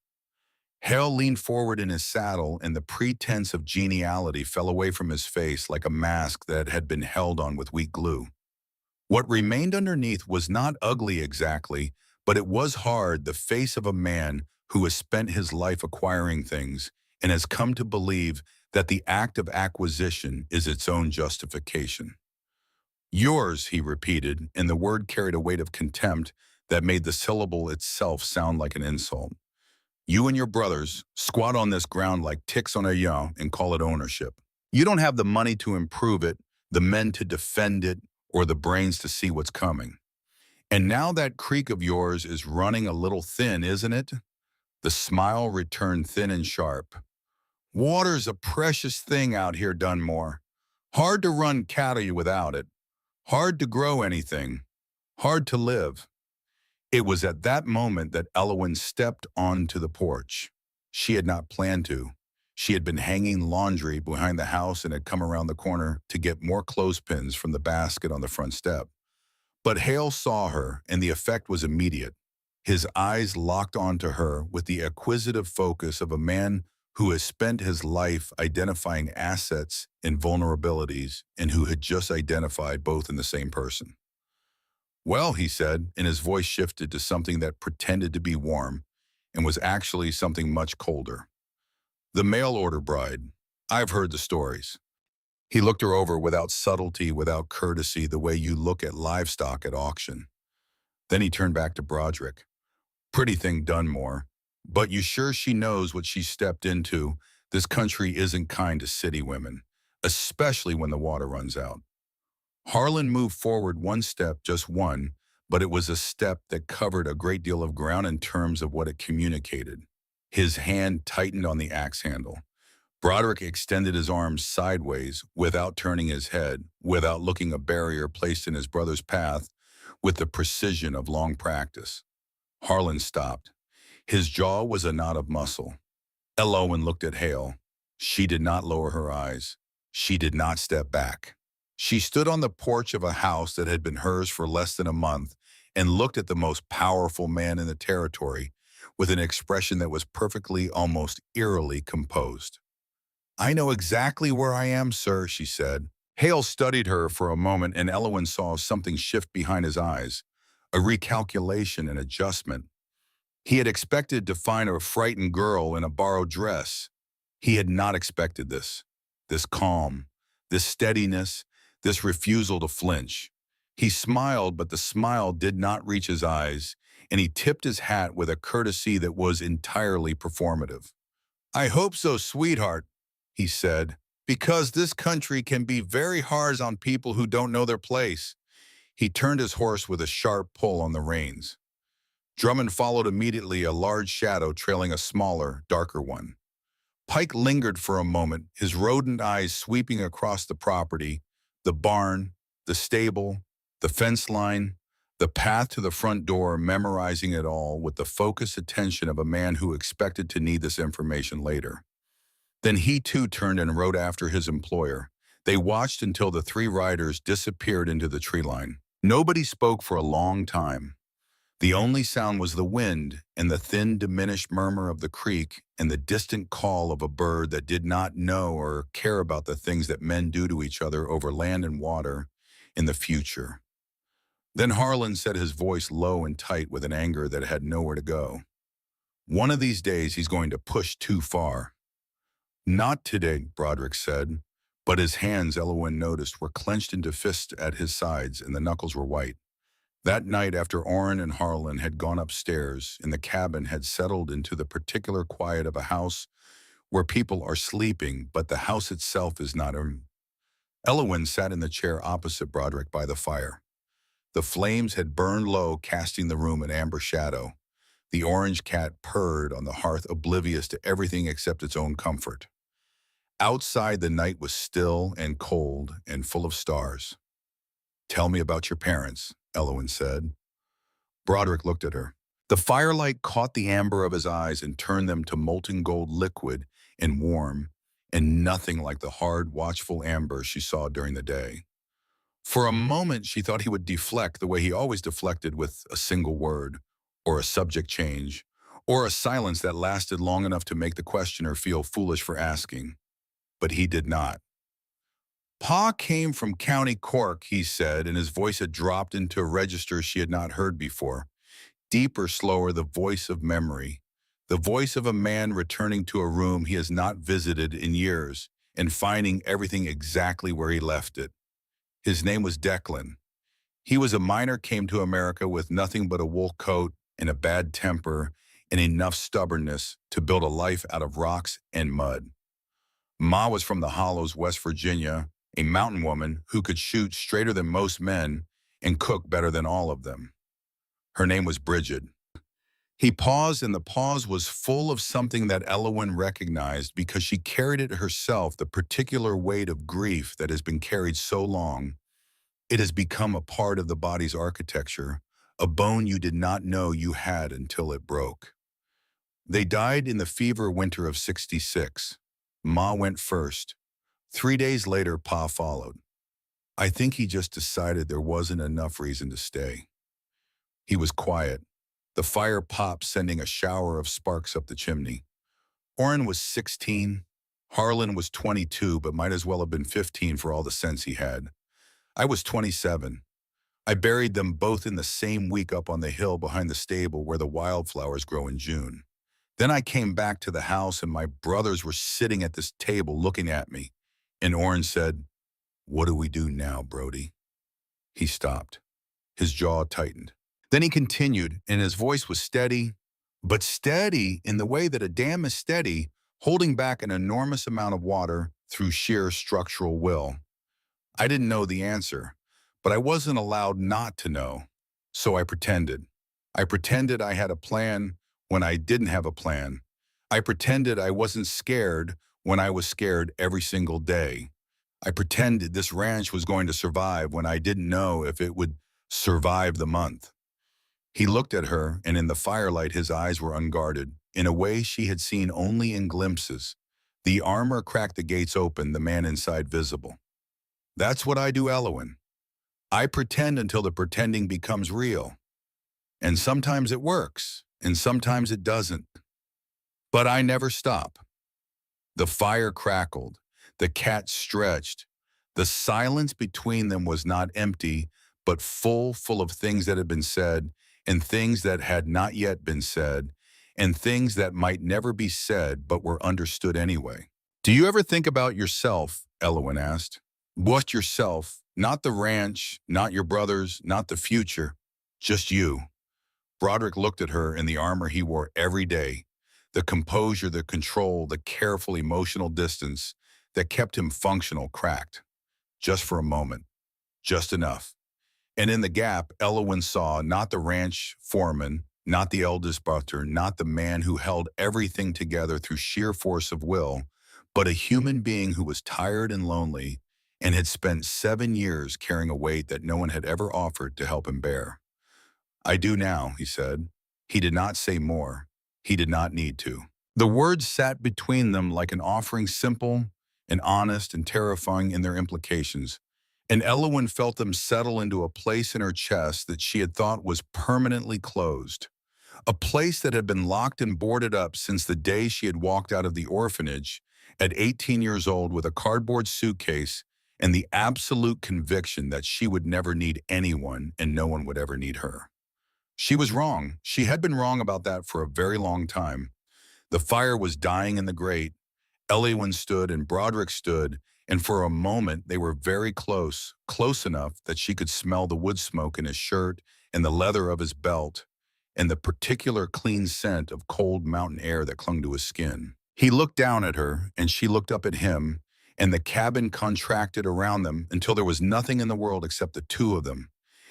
Hale leaned forward in his saddle, and the pretense of geniality fell away from his face like a mask that had been held on with weak glue. What remained underneath was not ugly exactly, but it was hard, the face of a man who has spent his life acquiring things and has come to believe that the act of acquisition is its own justification. Yours, he repeated, and the word carried a weight of contempt that made the syllable itself sound like an insult. You and your brothers squat on this ground like ticks on a yaw and call it ownership. You don't have the money to improve it, the men to defend it, or the brains to see what's coming. And now that creek of yours is running a little thin, isn't it? The smile returned thin and sharp. Water's a precious thing out here, Dunmore. Hard to run cattle without it. Hard to grow anything. Hard to live. It was at that moment that Elowen stepped onto the porch. She had not planned to. She had been hanging laundry behind the house and had come around the corner to get more clothespins from the basket on the front step. But Hale saw her, and the effect was immediate. His eyes locked onto her with the acquisitive focus of a man who has spent his life identifying assets and vulnerabilities and who had just identified both in the same person. Well, he said, and his voice shifted to something that pretended to be warm and was actually something much colder. The mail-order bride. I've heard the stories. He looked her over without subtlety, without courtesy, the way you look at livestock at auction. Then he turned back to Broderick. Pretty thing, Dunmore. But you sure she knows what she stepped into? This country isn't kind to city women, especially when the water runs out. Harlan moved forward one step, just one, but it was a step that covered a great deal of ground in terms of what it communicated. His hand tightened on the axe handle. Broderick extended his arms sideways, without turning his head, without looking a barrier placed in his brother's path, with the precision of long practice. Harlan stopped. His jaw was a knot of muscle. Owen looked at Hale. She did not lower her eyes. She did not step back. She stood on the porch of a house that had been hers for less than a month and looked at the most powerful man in the territory with an expression that was perfectly, almost eerily composed. "I know exactly where I am, sir," she said. Hale studied her for a moment, and Owen saw something shift behind his eyes, a recalculation and adjustment. He had expected to find a frightened girl in a borrowed dress. He had not expected this calm, this steadiness, this refusal to flinch. He smiled, but the smile did not reach his eyes, and he tipped his hat with a courtesy that was entirely performative. "I hope so, sweetheart," he said, "because this country can be very hard on people who don't know their place." He turned his horse with a sharp pull on the reins. Drummond followed immediately, a large shadow trailing a smaller, darker one. Pike lingered for a moment, his rodent eyes sweeping across the property, the barn, the stable, the fence line, the path to the front door, memorizing it all with the focused attention of a man who expected to need this information later. Then he too turned and rode after his employer. They watched until the three riders disappeared into the tree line. Nobody spoke for a long time. The only sound was the wind and the thin, diminished murmur of the creek and the distant call of a bird that did not know or care about the things that men do to each other over land and water in the future. Then Harlan said, his voice low and tight with an anger that had nowhere to go. "One of these days he's going to push too far." "Not today," Broderick said, but his hands, Owen noticed, were clenched into fists at his sides and the knuckles were white. That night, after Orrin and Harlan had gone upstairs and the cabin had settled into the particular quiet of a house where people are sleeping, but the house itself is not. Owen sat in the chair opposite Broderick by the fire. The flames had burned low, casting the room in amber shadow. The orange cat purred on the hearth, oblivious to everything except its own comfort. Outside, the night was still and cold and full of stars. "Tell me about your parents," Owen said. Broderick looked at her. The firelight caught the amber of his eyes and turned them to molten gold, liquid and warm, and nothing like the hard, watchful amber she saw during the day. For a moment, she thought he would deflect the way he always deflected, with a single word, or a subject change, or a silence that lasted long enough to make the questioner feel foolish for asking. But he did not. "Pa came from County Cork," he said, and his voice had dropped into a register she had not heard before. Deeper, slower, the voice of memory. The voice of a man returning to a room he has not visited in years and finding everything exactly where he left it. His name was Declan. He was a miner, came to America with nothing but a wool coat and a bad temper and enough stubbornness to build a life out of rocks and mud. Ma was from the Hollows, West Virginia, a mountain woman who could shoot straighter than most men and cook better than all of them. Her name was Bridget. He paused, and the pause was full of something that Owen recognized because she carried it herself, the particular weight of grief that has been carried so long. It has become a part of the body's architecture, a bone you did not know you had until it broke. They died in the fever winter of '66. Ma went first. 3 days later, Pa followed. I think he just decided there wasn't enough reason to stay. He was quiet. The fire popped, sending a shower of sparks up the chimney. Orrin was 16. Harlan was 22, but might as well have been 15 for all the sense he had. I was 27. I buried them both in the same week up on the hill behind the stable where the wildflowers grow in June. Then I came back to the house and my brothers were sitting at this table looking at me. And Orrin said, "What do we do now, Brody?" He stopped. His jaw tightened. Then he continued, and his voice was steady, but steady in the way that a dam is steady, holding back an enormous amount of water through sheer structural will. I didn't know the answer, but I wasn't allowed not to know. So I pretended. I pretended I had a plan when I didn't have a plan. I pretended I wasn't scared when I was scared every single day. I pretended this ranch was going to survive when I didn't know if it would survive the month. He looked at her, and in the firelight his eyes were unguarded, in a way she had seen only in glimpses. The armor cracked the gates open, the man inside visible. That's what I do, Elowen. I pretend until the pretending becomes real. And sometimes it works, and sometimes it doesn't. But I never stop. The fire crackled. The cat stretched. The silence between them was not empty, but full of things that had been said, and things that had not yet been said, and things that might never be said but were understood anyway. Do you ever think about yourself? Elowen asked. What yourself? Not the ranch, not your brothers, not the future, just you. Broderick looked at her in the armor he wore every day, the composure, the control, the careful emotional distance that kept him functional cracked. Just for a moment, just enough. And in the gap, Elowen saw not the ranch foreman, not the eldest brother, not the man who held everything together through sheer force of will, but a human being who was tired and lonely and had spent 7 years carrying a weight that no one had ever offered to help him bear. I do now, he said. He did not say more. He did not need to. The words sat between them like an offering, simple and honest and terrifying in their implications, and Elowen felt them settle into a place in her chest that she had thought was permanently closed, a place that had been locked and boarded up since the day she had walked out of the orphanage at 18 years old with a cardboard suitcase and the absolute conviction that she would never need anyone and no one would ever need her. She was wrong. She had been wrong about that for a very long time. The fire was dying in the grate. Elowen stood and Broderick stood, and for a moment they were very close, close enough that she could smell the wood smoke in his shirt and the leather of his belt and the particular clean scent of cold mountain air that clung to his skin. He looked down at her, and she looked up at him, and the cabin contracted around them until there was nothing in the world except the two of them,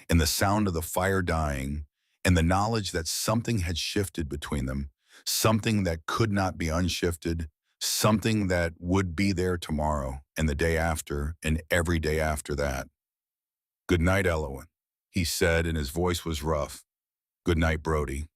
and the sound of the fire dying, and the knowledge that something had shifted between them, something that could not be unshifted, something that would be there tomorrow and the day after and every day after that. Good night, Elowen, he said, and his voice was rough. Good night, Brody.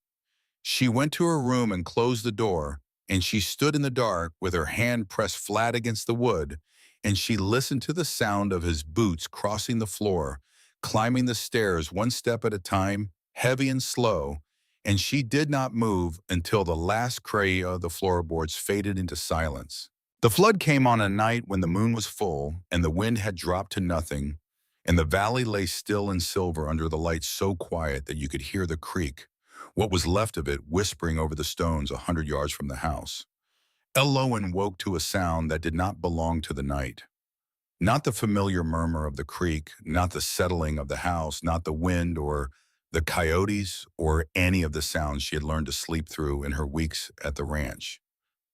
She went to her room and closed the door, and she stood in the dark with her hand pressed flat against the wood, and she listened to the sound of his boots crossing the floor, climbing the stairs one step at a time, heavy and slow, and she did not move until the last cray of the floorboards faded into silence. The flood came on a night when the moon was full and the wind had dropped to nothing, and the valley lay still and silver under the light so quiet that you could hear the creek, what was left of it, whispering over the stones 100 yards from the house. Elowen woke to a sound that did not belong to the night. Not the familiar murmur of the creek, not the settling of the house, not the wind or the coyotes or any of the sounds she had learned to sleep through in her weeks at the ranch.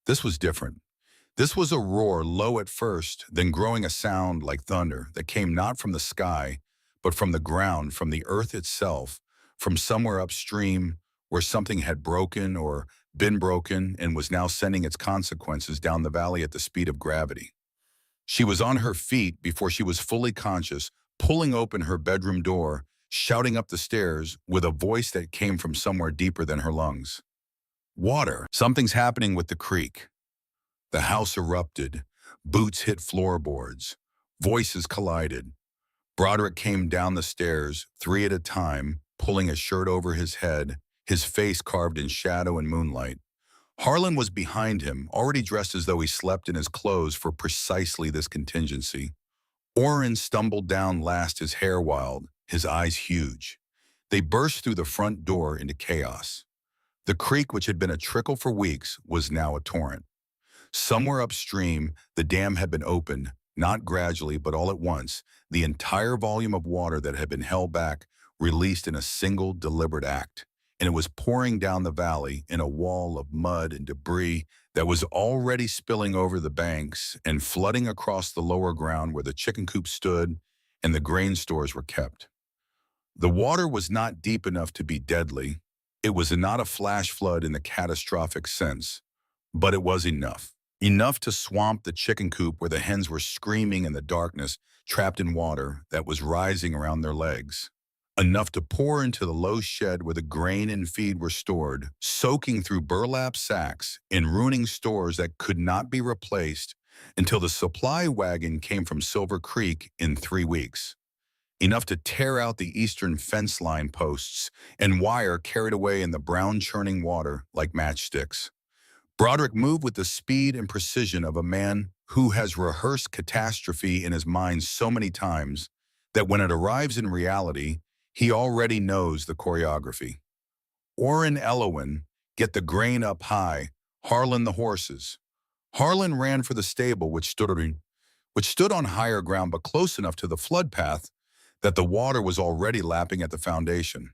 This was different. This was a roar, low at first, then growing a sound like thunder that came not from the sky, but from the ground, from the earth itself, from somewhere upstream where something had broken or been broken and was now sending its consequences down the valley at the speed of gravity. She was on her feet before she was fully conscious, pulling open her bedroom door, shouting up the stairs with a voice that came from somewhere deeper than her lungs. Water! Something's happening with the creek. The house erupted. Boots hit floorboards. Voices collided. Broderick came down the stairs, 3 at a time, pulling a shirt over his head, his face carved in shadow and moonlight. Harlan was behind him, already dressed as though he slept in his clothes for precisely this contingency. Oren stumbled down last, his hair wild, his eyes huge. They burst through the front door into chaos. The creek, which had been a trickle for weeks, was now a torrent. Somewhere upstream, the dam had been opened, not gradually, but all at once, the entire volume of water that had been held back, released in a single deliberate act, and it was pouring down the valley in a wall of mud and debris that was already spilling over the banks and flooding across the lower ground where the chicken coop stood and the grain stores were kept. The water was not deep enough to be deadly. It was not a flash flood in the catastrophic sense, but it was enough. Enough to swamp the chicken coop where the hens were screaming in the darkness, trapped in water that was rising around their legs. enough to pour into the low shed where the grain and feed were stored, soaking through burlap sacks and ruining stores that could not be replaced until the supply wagon came from Silver Creek in 3 weeks. Enough to tear out the eastern fence line posts and wire carried away in the brown churning water like matchsticks. Broderick moved with the speed and precision of a man who has rehearsed catastrophe in his mind so many times that when it arrives in reality, he already knows the choreography. Orrin Elowin, get the grain up high, Harlan the horses. Harlan ran for the stable, which stood on higher ground but close enough to the flood path that the water was already lapping at the foundation.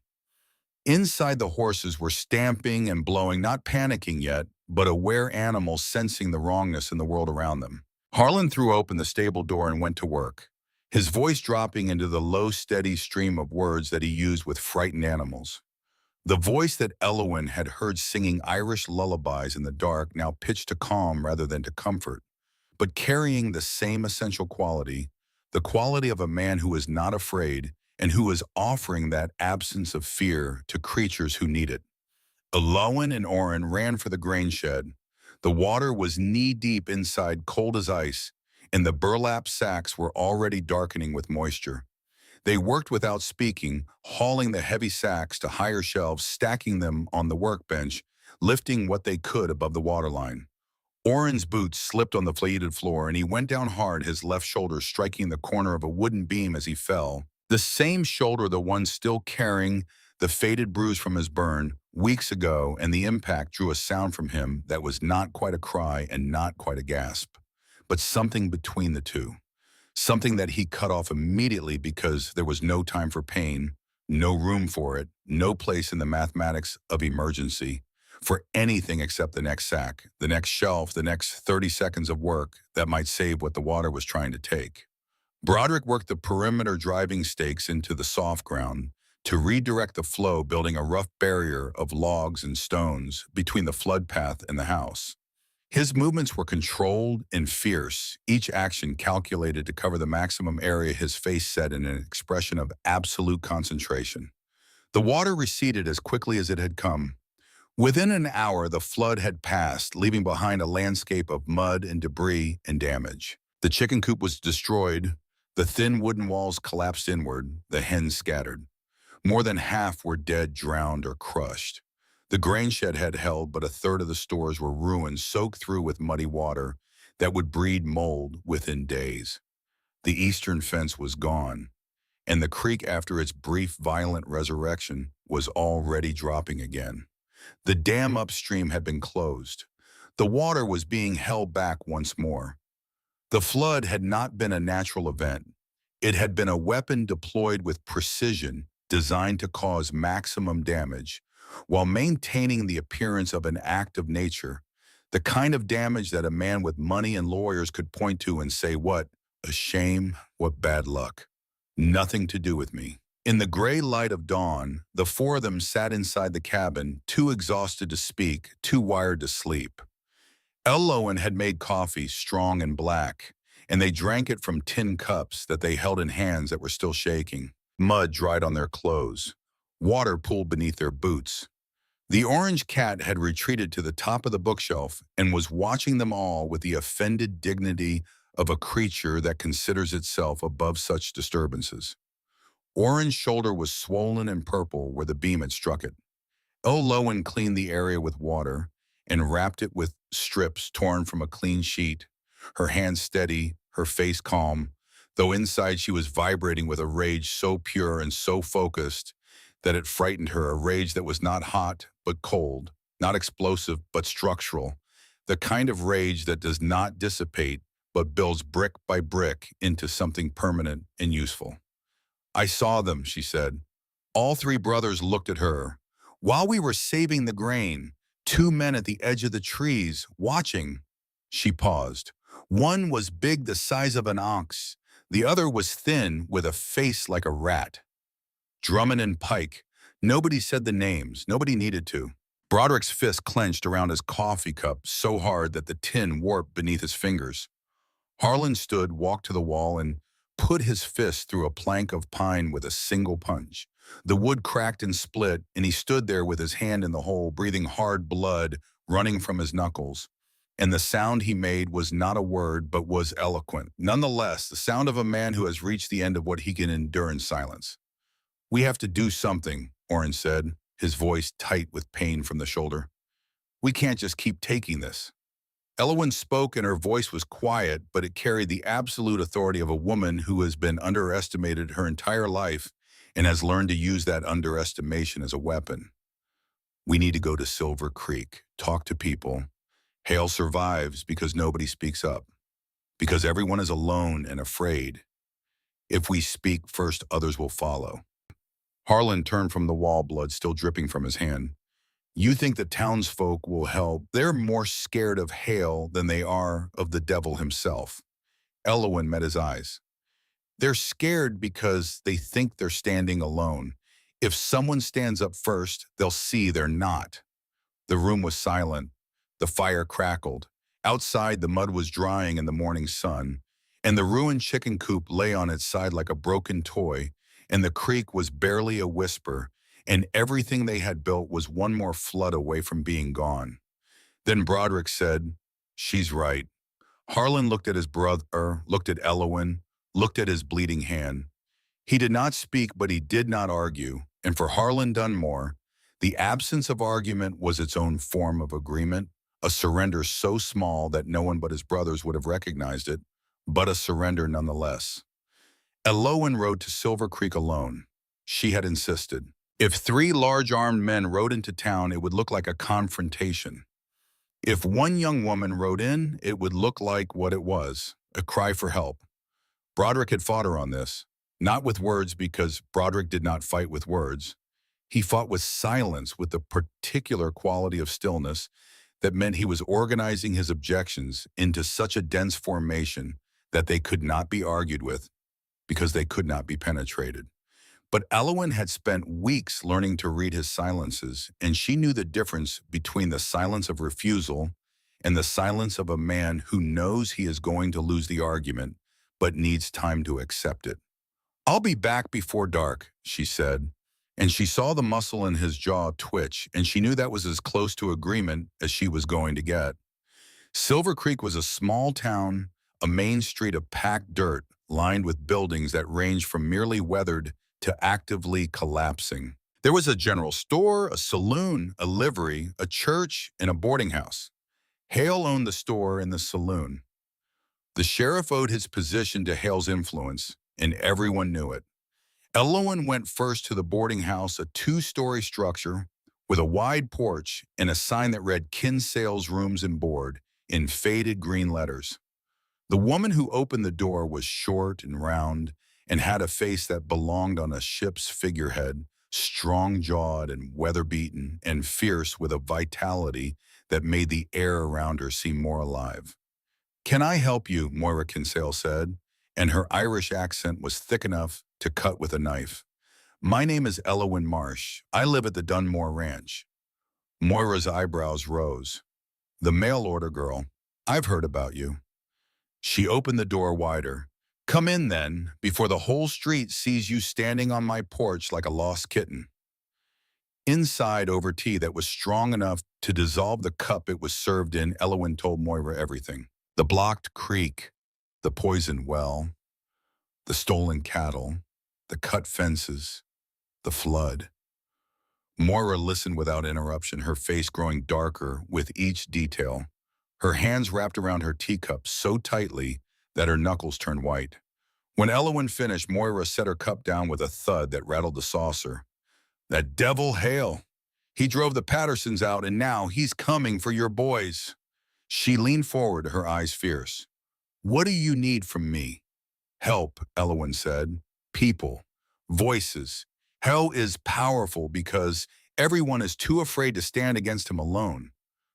Inside, the horses were stamping and blowing, not panicking yet, but aware animals sensing the wrongness in the world around them. Harlan threw open the stable door and went to work, his voice dropping into the low, steady stream of words that he used with frightened animals. The voice that Elowin had heard singing Irish lullabies in the dark now pitched to calm rather than to comfort, but carrying the same essential quality, the quality of a man who is not afraid and who is offering that absence of fear to creatures who need it. Elowin and Orrin ran for the grain shed. The water was knee-deep inside, cold as ice, and the burlap sacks were already darkening with moisture. They worked without speaking, hauling the heavy sacks to higher shelves, stacking them on the workbench, lifting what they could above the waterline. Orrin's boots slipped on the flayed floor, and he went down hard, his left shoulder striking the corner of a wooden beam as he fell. The same shoulder, the one still carrying the faded bruise from his burn weeks ago, and the impact drew a sound from him that was not quite a cry and not quite a gasp, but something between the two. Something that he cut off immediately because there was no time for pain, no room for it, no place in the mathematics of emergency for anything except the next sack, the next shelf, the next 30 seconds of work that might save what the water was trying to take. Broderick worked the perimeter driving stakes into the soft ground to redirect the flow, building a rough barrier of logs and stones between the flood path and the house. His movements were controlled and fierce, each action calculated to cover the maximum area. His face set in an expression of absolute concentration. The water receded as quickly as it had come. Within an hour, the flood had passed, leaving behind a landscape of mud and debris and damage. The chicken coop was destroyed, the thin wooden walls collapsed inward, the hens scattered. More than half were dead, drowned, or crushed. The grain shed had held, but a third of the stores were ruined, soaked through with muddy water that would breed mold within days. The eastern fence was gone, and the creek, after its brief, violent resurrection, was already dropping again. The dam upstream had been closed. The water was being held back once more. The flood had not been a natural event. It had been a weapon deployed with precision, designed to cause maximum damage, while maintaining the appearance of an act of nature, the kind of damage that a man with money and lawyers could point to and say, "What a shame, what bad luck. Nothing to do with me." In the gray light of dawn, the four of them sat inside the cabin, too exhausted to speak, too wired to sleep. Elowin had made coffee, strong and black, and they drank it from tin cups that they held in hands that were still shaking. Mud dried on their clothes. Water pooled beneath their boots. The orange cat had retreated to the top of the bookshelf and was watching them all with the offended dignity of a creature that considers itself above such disturbances. Orrin's shoulder was swollen and purple where the beam had struck it. Elowin cleaned the area with water and wrapped it with strips torn from a clean sheet, her hands steady, her face calm, though inside she was vibrating with a rage so pure and so focused that it frightened her, a rage that was not hot but cold, not explosive but structural, the kind of rage that does not dissipate but builds brick by brick into something permanent and useful. "I saw them," she said. All three brothers looked at her. "While we were saving the grain, two men at the edge of the trees, watching." She paused. One was big, the size of an ox. The other was thin, with a face like a rat. Drummond and Pike. Nobody said the names. Nobody needed to. Broderick's fist clenched around his coffee cup so hard that the tin warped beneath his fingers. Harlan stood, walked to the wall, and put his fist through a plank of pine with a single punch. The wood cracked and split, and he stood there with his hand in the hole, breathing hard blood running from his knuckles. And the sound he made was not a word, but was eloquent. Nonetheless, the sound of a man who has reached the end of what he can endure in silence. "We have to do something," Oren said, his voice tight with pain from the shoulder. "We can't just keep taking this." Elowen spoke and her voice was quiet, but it carried the absolute authority of a woman who has been underestimated her entire life and has learned to use that underestimation as a weapon. "We need to go to Silver Creek, talk to people. Hale survives because nobody speaks up, because everyone is alone and afraid. If we speak first, others will follow." Harlan turned from the wall, blood still dripping from his hand. "You think the townsfolk will help? They're more scared of Hale than they are of the devil himself." Elowen met his eyes. "They're scared because they think they're standing alone. If someone stands up first, they'll see they're not." The room was silent. The fire crackled. Outside, the mud was drying in the morning sun, and the ruined chicken coop lay on its side like a broken toy, and the creek was barely a whisper, and everything they had built was one more flood away from being gone. Then Broderick said, "She's right." Harlan looked at his brother, looked at Elowen, looked at his bleeding hand. He did not speak, but he did not argue, and for Harlan Dunmore, the absence of argument was its own form of agreement, a surrender so small that no one but his brothers would have recognized it, but a surrender nonetheless. Elowen rode to Silver Creek alone. She had insisted. If three large armed men rode into town, it would look like a confrontation. If one young woman rode in, it would look like what it was, a cry for help. Broderick had fought her on this, not with words because Broderick did not fight with words. He fought with silence, with the particular quality of stillness that meant he was organizing his objections into such a dense formation that they could not be argued with because they could not be penetrated. But Elowen had spent weeks learning to read his silences, and she knew the difference between the silence of refusal and the silence of a man who knows he is going to lose the argument, but needs time to accept it. "I'll be back before dark," she said, and she saw the muscle in his jaw twitch, and she knew that was as close to agreement as she was going to get. Silver Creek was a small town, a main street of packed dirt, lined with buildings that ranged from merely weathered to actively collapsing. There was a general store, a saloon, a livery, a church, and a boarding house. Hale owned the store and the saloon. The sheriff owed his position to Hale's influence, and everyone knew it. Elowen went first to the boarding house, a two-story structure with a wide porch and a sign that read Kinsale's Rooms and Board in faded green letters. The woman who opened the door was short and round and had a face that belonged on a ship's figurehead, strong-jawed and weather-beaten and fierce with a vitality that made the air around her seem more alive. "Can I help you?" Moira Kinsale said, and her Irish accent was thick enough to cut with a knife. "My name is Elowen Marsh. I live at the Dunmore Ranch." Moira's eyebrows rose. "The mail order girl. I've heard about you." She opened the door wider. "Come in then, before the whole street sees you standing on my porch like a lost kitten." Inside, over tea that was strong enough to dissolve the cup it was served in, Elowen told Moira everything. The blocked creek, the poisoned well, the stolen cattle, the cut fences, the flood. Moira listened without interruption, her face growing darker with each detail, her hands wrapped around her teacup so tightly that her knuckles turned white. When Elowen finished, Moira set her cup down with a thud that rattled the saucer. "That devil Hale. He drove the Pattersons out, and now he's coming for your boys." She leaned forward, her eyes fierce. "What do you need from me?" "Help," Elowen said. "People. Voices. Hell is powerful because everyone is too afraid to stand against him alone.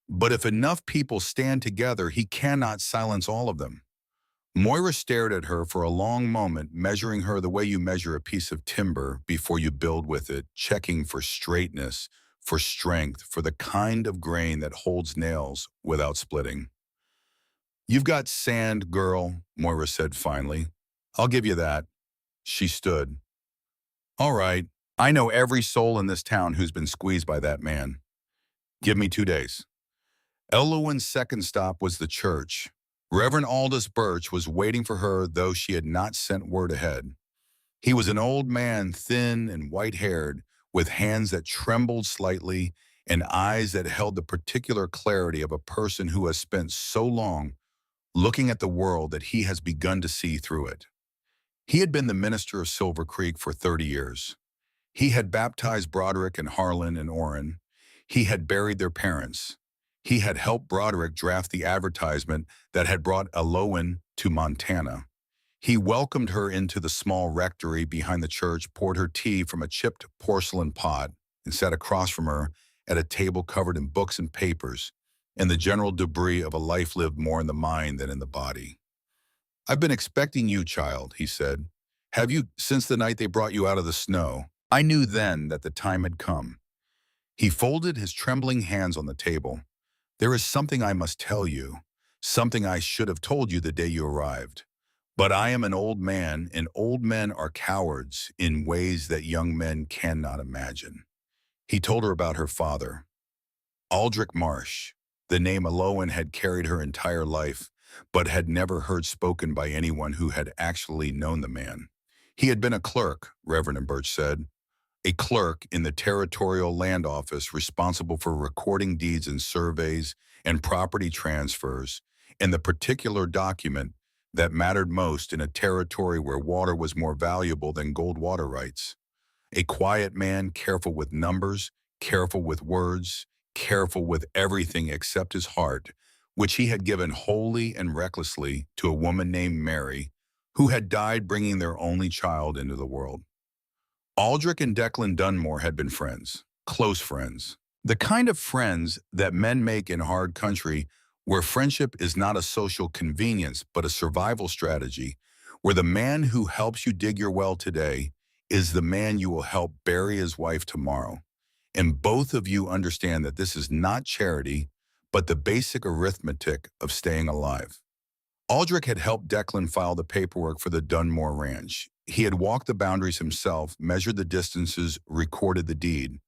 But if enough people stand together, he cannot silence all of them." Moira stared at her for a long moment, measuring her the way you measure a piece of timber before you build with it, checking for straightness, for strength, for the kind of grain that holds nails without splitting. "You've got sand, girl," Moira said finally. I'll give you that. She stood. All right, I know every soul in this town who's been squeezed by that man. Give me 2 days. Elowin's second stop was the church. Reverend Aldous Birch was waiting for her, though she had not sent word ahead. He was an old man, thin and white-haired, with hands that trembled slightly and eyes that held the particular clarity of a person who has spent so long looking at the world that he has begun to see through it. He had been the minister of Silver Creek for 30 years. He had baptized Broderick and Harlan and Orrin. He had buried their parents. He had helped Broderick draft the advertisement that had brought Elowin to Montana. He welcomed her into the small rectory behind the church, poured her tea from a chipped porcelain pot, and sat across from her at a table covered in books and papers and the general debris of a life lived more in the mind than in the body. "I've been expecting you, child," he said. "Have you since the night they brought you out of the snow?" I knew then that the time had come. He folded his trembling hands on the table. "There is something I must tell you, something I should have told you the day you arrived. But I am an old man, and old men are cowards in ways that young men cannot imagine." He told her about her father, Aldrich Marsh. The name Elowin had carried her entire life, but had never heard spoken by anyone who had actually known the man. He had been a clerk, Reverend Birch said, a clerk in the Territorial Land Office responsible for recording deeds and surveys and property transfers, and the particular document that mattered most in a territory where water was more valuable than gold water rights. A quiet man, careful with numbers, careful with words, careful with everything except his heart, which he had given wholly and recklessly to a woman named Mary, who had died bringing their only child into the world. Aldrich and Declan Dunmore had been friends, close friends. The kind of friends that men make in hard country, where friendship is not a social convenience but a survival strategy, where the man who helps you dig your well today is the man you will help bury his wife tomorrow. And both of you understand that this is not charity, but the basic arithmetic of staying alive. Aldrich had helped Declan file the paperwork for the Dunmore Ranch. He had walked the boundaries himself, measured the distances, recorded the deed.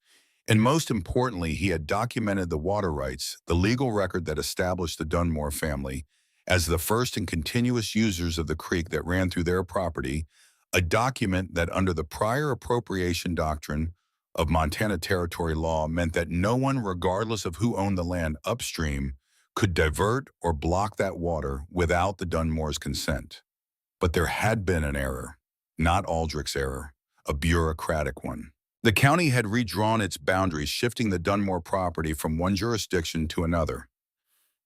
And most importantly, he had documented the water rights, the legal record that established the Dunmore family as the first and continuous users of the creek that ran through their property, a document that under the prior appropriation doctrine of Montana territory law meant that no one, regardless of who owned the land upstream, could divert or block that water without the Dunmore's consent. But there had been an error, not Aldrich's error, a bureaucratic one. The county had redrawn its boundaries, shifting the Dunmore property from one jurisdiction to another.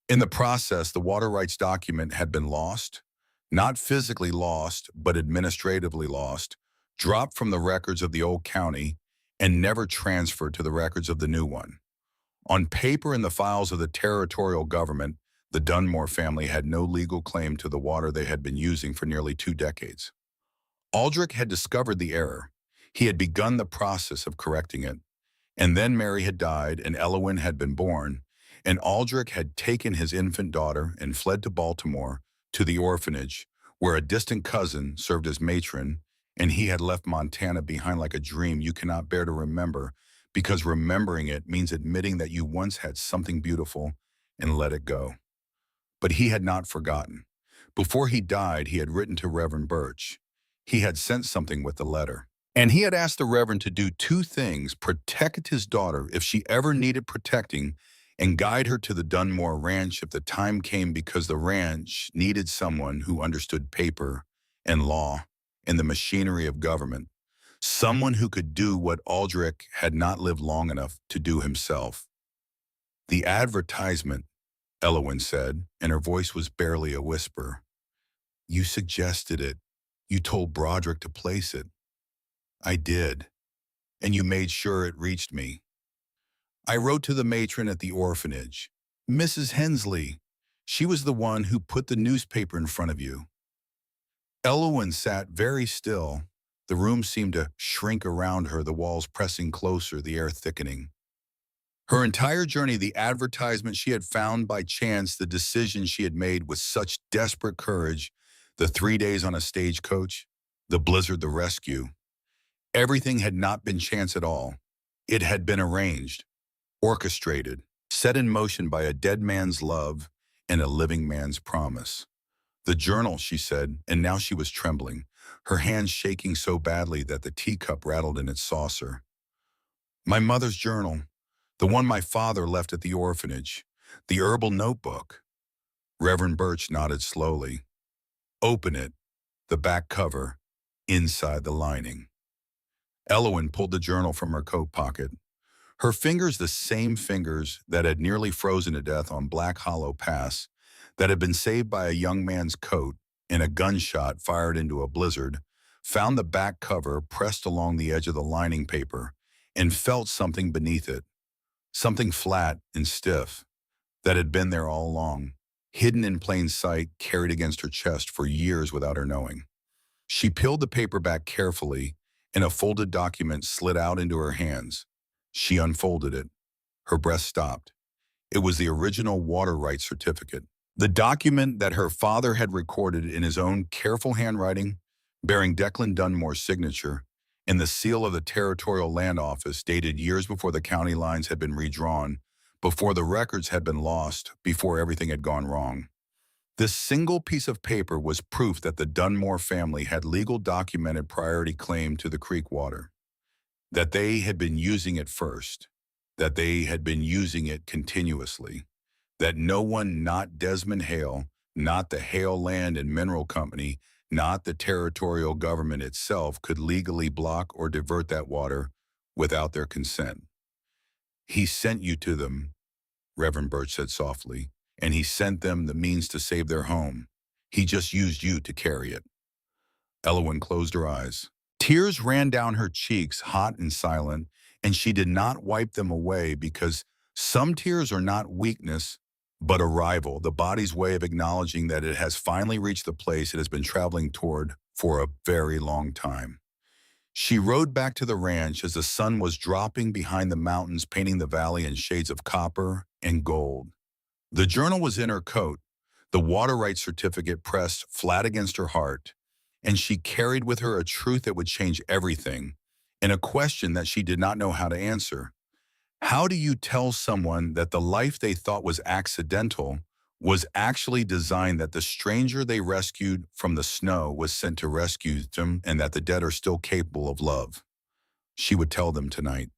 In the process, the water rights document had been lost, not physically lost, but administratively lost, dropped from the records of the old county, and never transferred to the records of the new one. On paper, in the files of the territorial government, the Dunmore family had no legal claim to the water they had been using for nearly 2 decades. Aldrich had discovered the error. He had begun the process of correcting it. And then Mary had died and Elowin had been born, and Aldrich had taken his infant daughter and fled to Baltimore, to the orphanage, where a distant cousin served as matron, and he had left Montana behind like a dream you cannot bear to remember, because remembering it means admitting that you once had something beautiful and let it go. But he had not forgotten. Before he died, he had written to Reverend Birch. He had sent something with the letter. And he had asked the Reverend to do 2 things: protect his daughter if she ever needed protecting, and guide her to the Dunmore Ranch if the time came, because the ranch needed someone who understood paper and law and the machinery of government, someone who could do what Aldrich had not lived long enough to do himself. "The advertisement," Elowin said, and her voice was barely a whisper. "You suggested it. You told Broderick to place it." "I did. And you made sure it reached me." "I wrote to the matron at the orphanage, Mrs. Hensley. She was the one who put the newspaper in front of you." Elowin sat very still. The room seemed to shrink around her, the walls pressing closer, the air thickening. Her entire journey, the advertisement she had found by chance, the decision she had made with such desperate courage, The 3 days on a stagecoach, the blizzard, the rescue. Everything had not been chance at all. It had been arranged, orchestrated, set in motion by a dead man's love and a living man's promise. The journal, she said, and now she was trembling, her hands shaking so badly that the teacup rattled in its saucer. My mother's journal, the one my father left at the orphanage, the herbal notebook. Reverend Birch nodded slowly. Open it, the back cover, inside the lining. Elowen pulled the journal from her coat pocket. Her fingers, the same fingers that had nearly frozen to death on Black Hollow Pass, that had been saved by a young man's coat in a gunshot fired into a blizzard, found the back cover pressed along the edge of the lining paper and felt something beneath it, something flat and stiff that had been there all along, hidden in plain sight, carried against her chest for years without her knowing. She peeled the paper back carefully, and a folded document slid out into her hands. She unfolded it. Her breath stopped. It was the original water rights certificate. The document that her father had recorded in his own careful handwriting, bearing Declan Dunmore's signature, and the seal of the Territorial Land Office dated years before the county lines had been redrawn, before the records had been lost, before everything had gone wrong. This single piece of paper was proof that the Dunmore family had legal documented priority claim to the creek water, that they had been using it first, that they had been using it continuously, that no one, not Desmond Hale, not the Hale Land and Mineral Company, not the territorial government itself could legally block or divert that water without their consent. He sent you to them, Reverend Birch said softly, and he sent them the means to save their home. He just used you to carry it. Elowen closed her eyes. Tears ran down her cheeks, hot and silent, and she did not wipe them away because some tears are not weakness, but arrival, the body's way of acknowledging that it has finally reached the place it has been traveling toward for a very long time. She rode back to the ranch as the sun was dropping behind the mountains, painting the valley in shades of copper and gold. The journal was in her coat, the water rights certificate pressed flat against her heart, and she carried with her a truth that would change everything, and a question that she did not know how to answer. How do you tell someone that the life they thought was accidental was actually designed, that the stranger they rescued from the snow was sent to rescue them, and that the dead are still capable of love? She would tell them tonight,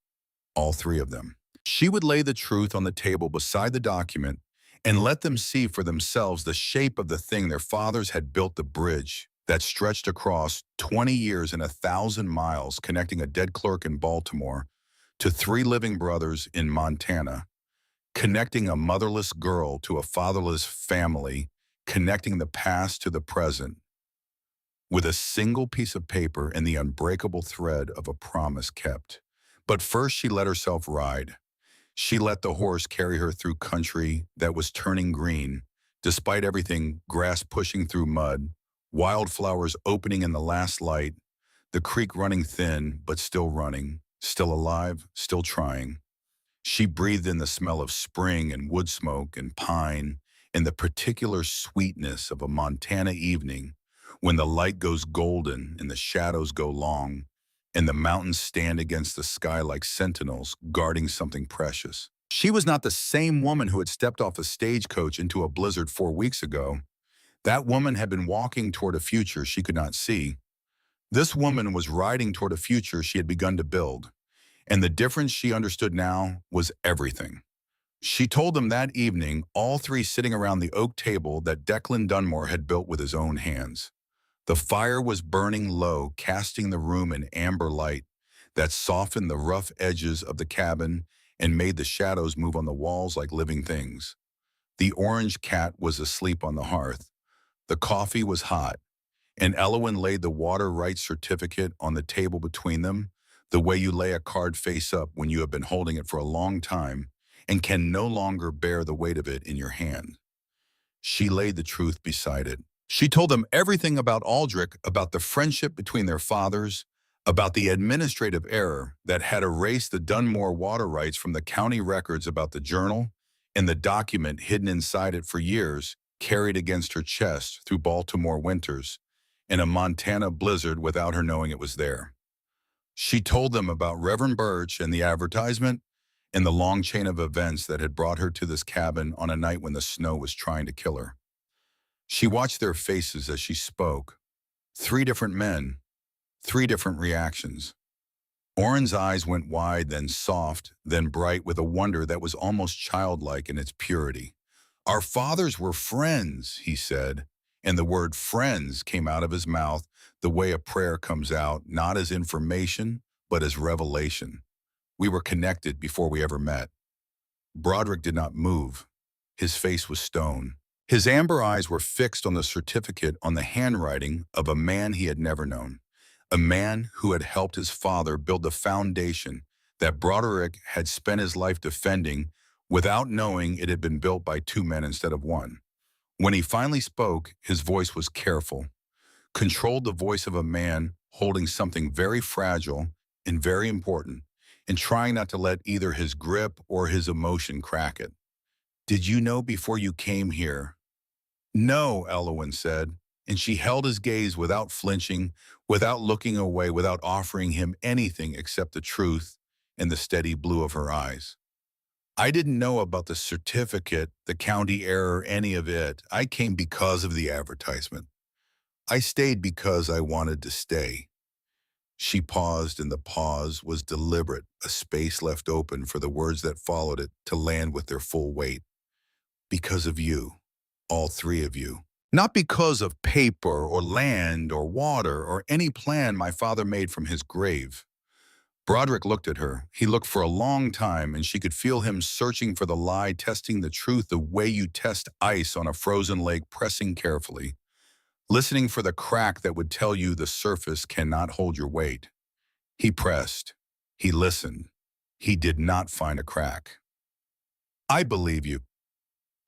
all three of them. She would lay the truth on the table beside the document and let them see for themselves the shape of the thing their fathers had built, the bridge that stretched across 20 years and 1,000 miles, connecting a dead clerk in Baltimore to 3 living brothers in Montana, connecting a motherless girl to a fatherless family, connecting the past to the present, with a single piece of paper and the unbreakable thread of a promise kept. But first she let herself ride. She let the horse carry her through country that was turning green, despite everything, grass pushing through mud, wildflowers opening in the last light, the creek running thin but still running, still alive, still trying. She breathed in the smell of spring and wood smoke and pine and the particular sweetness of a Montana evening when the light goes golden and the shadows go long and the mountains stand against the sky like sentinels guarding something precious. She was not the same woman who had stepped off a stagecoach into a blizzard 4 weeks ago. That woman had been walking toward a future she could not see. This woman was riding toward a future she had begun to build. And the difference she understood now was everything. She told them that evening, all three sitting around the oak table that Declan Dunmore had built with his own hands. The fire was burning low, casting the room in amber light that softened the rough edges of the cabin and made the shadows move on the walls like living things. The orange cat was asleep on the hearth. The coffee was hot, and Elowen laid the water rights certificate on the table between them, the way you lay a card face up when you have been holding it for a long time and can no longer bear the weight of it in your hand. She laid the truth beside it. She told them everything about Aldrich, about the friendship between their fathers, about the administrative error that had erased the Dunmore water rights from the county records, about the journal and the document hidden inside it for years, carried against her chest through Baltimore winters, in a Montana blizzard without her knowing it was there. She told them about Reverend Birch and the advertisement and the long chain of events that had brought her to this cabin on a night when the snow was trying to kill her. She watched their faces as she spoke. 3 different men, 3 different reactions. Orrin's eyes went wide, then soft, then bright with a wonder that was almost childlike in its purity. "Our fathers were friends," he said, and the word friends came out of his mouth the way a prayer comes out, not as information, but as revelation. "We were connected before we ever met." Broderick did not move. His face was stone. His amber eyes were fixed on the certificate on the handwriting of a man he had never known, a man who had helped his father build the foundation that Broderick had spent his life defending without knowing it had been built by 2 men instead of 1. When he finally spoke, his voice was careful, controlled, the voice of a man holding something very fragile and very important, and trying not to let either his grip or his emotion crack it. "Did you know before you came here?" "No," Elowin said, and she held his gaze without flinching, without looking away, without offering him anything except the truth and the steady blue of her eyes. "I didn't know about the certificate, the county error, any of it. I came because of the advertisement. I stayed because I wanted to stay." She paused, and the pause was deliberate, a space left open for the words that followed it to land with their full weight. "Because of you, all 3 of you. Not because of paper or land or water or any plan my father made from his grave." Broderick looked at her. He looked for a long time, and she could feel him searching for the lie, testing the truth the way you test ice on a frozen lake, pressing carefully, listening for the crack that would tell you the surface cannot hold your weight. He pressed. He listened. He did not find a crack. "I believe you,"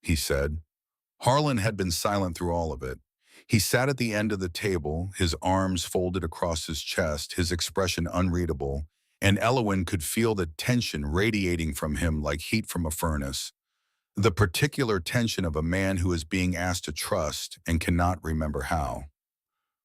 he said. Harlan had been silent through all of it. He sat at the end of the table, his arms folded across his chest, his expression unreadable, and Elowin could feel the tension radiating from him like heat from a furnace. The particular tension of a man who is being asked to trust and cannot remember how.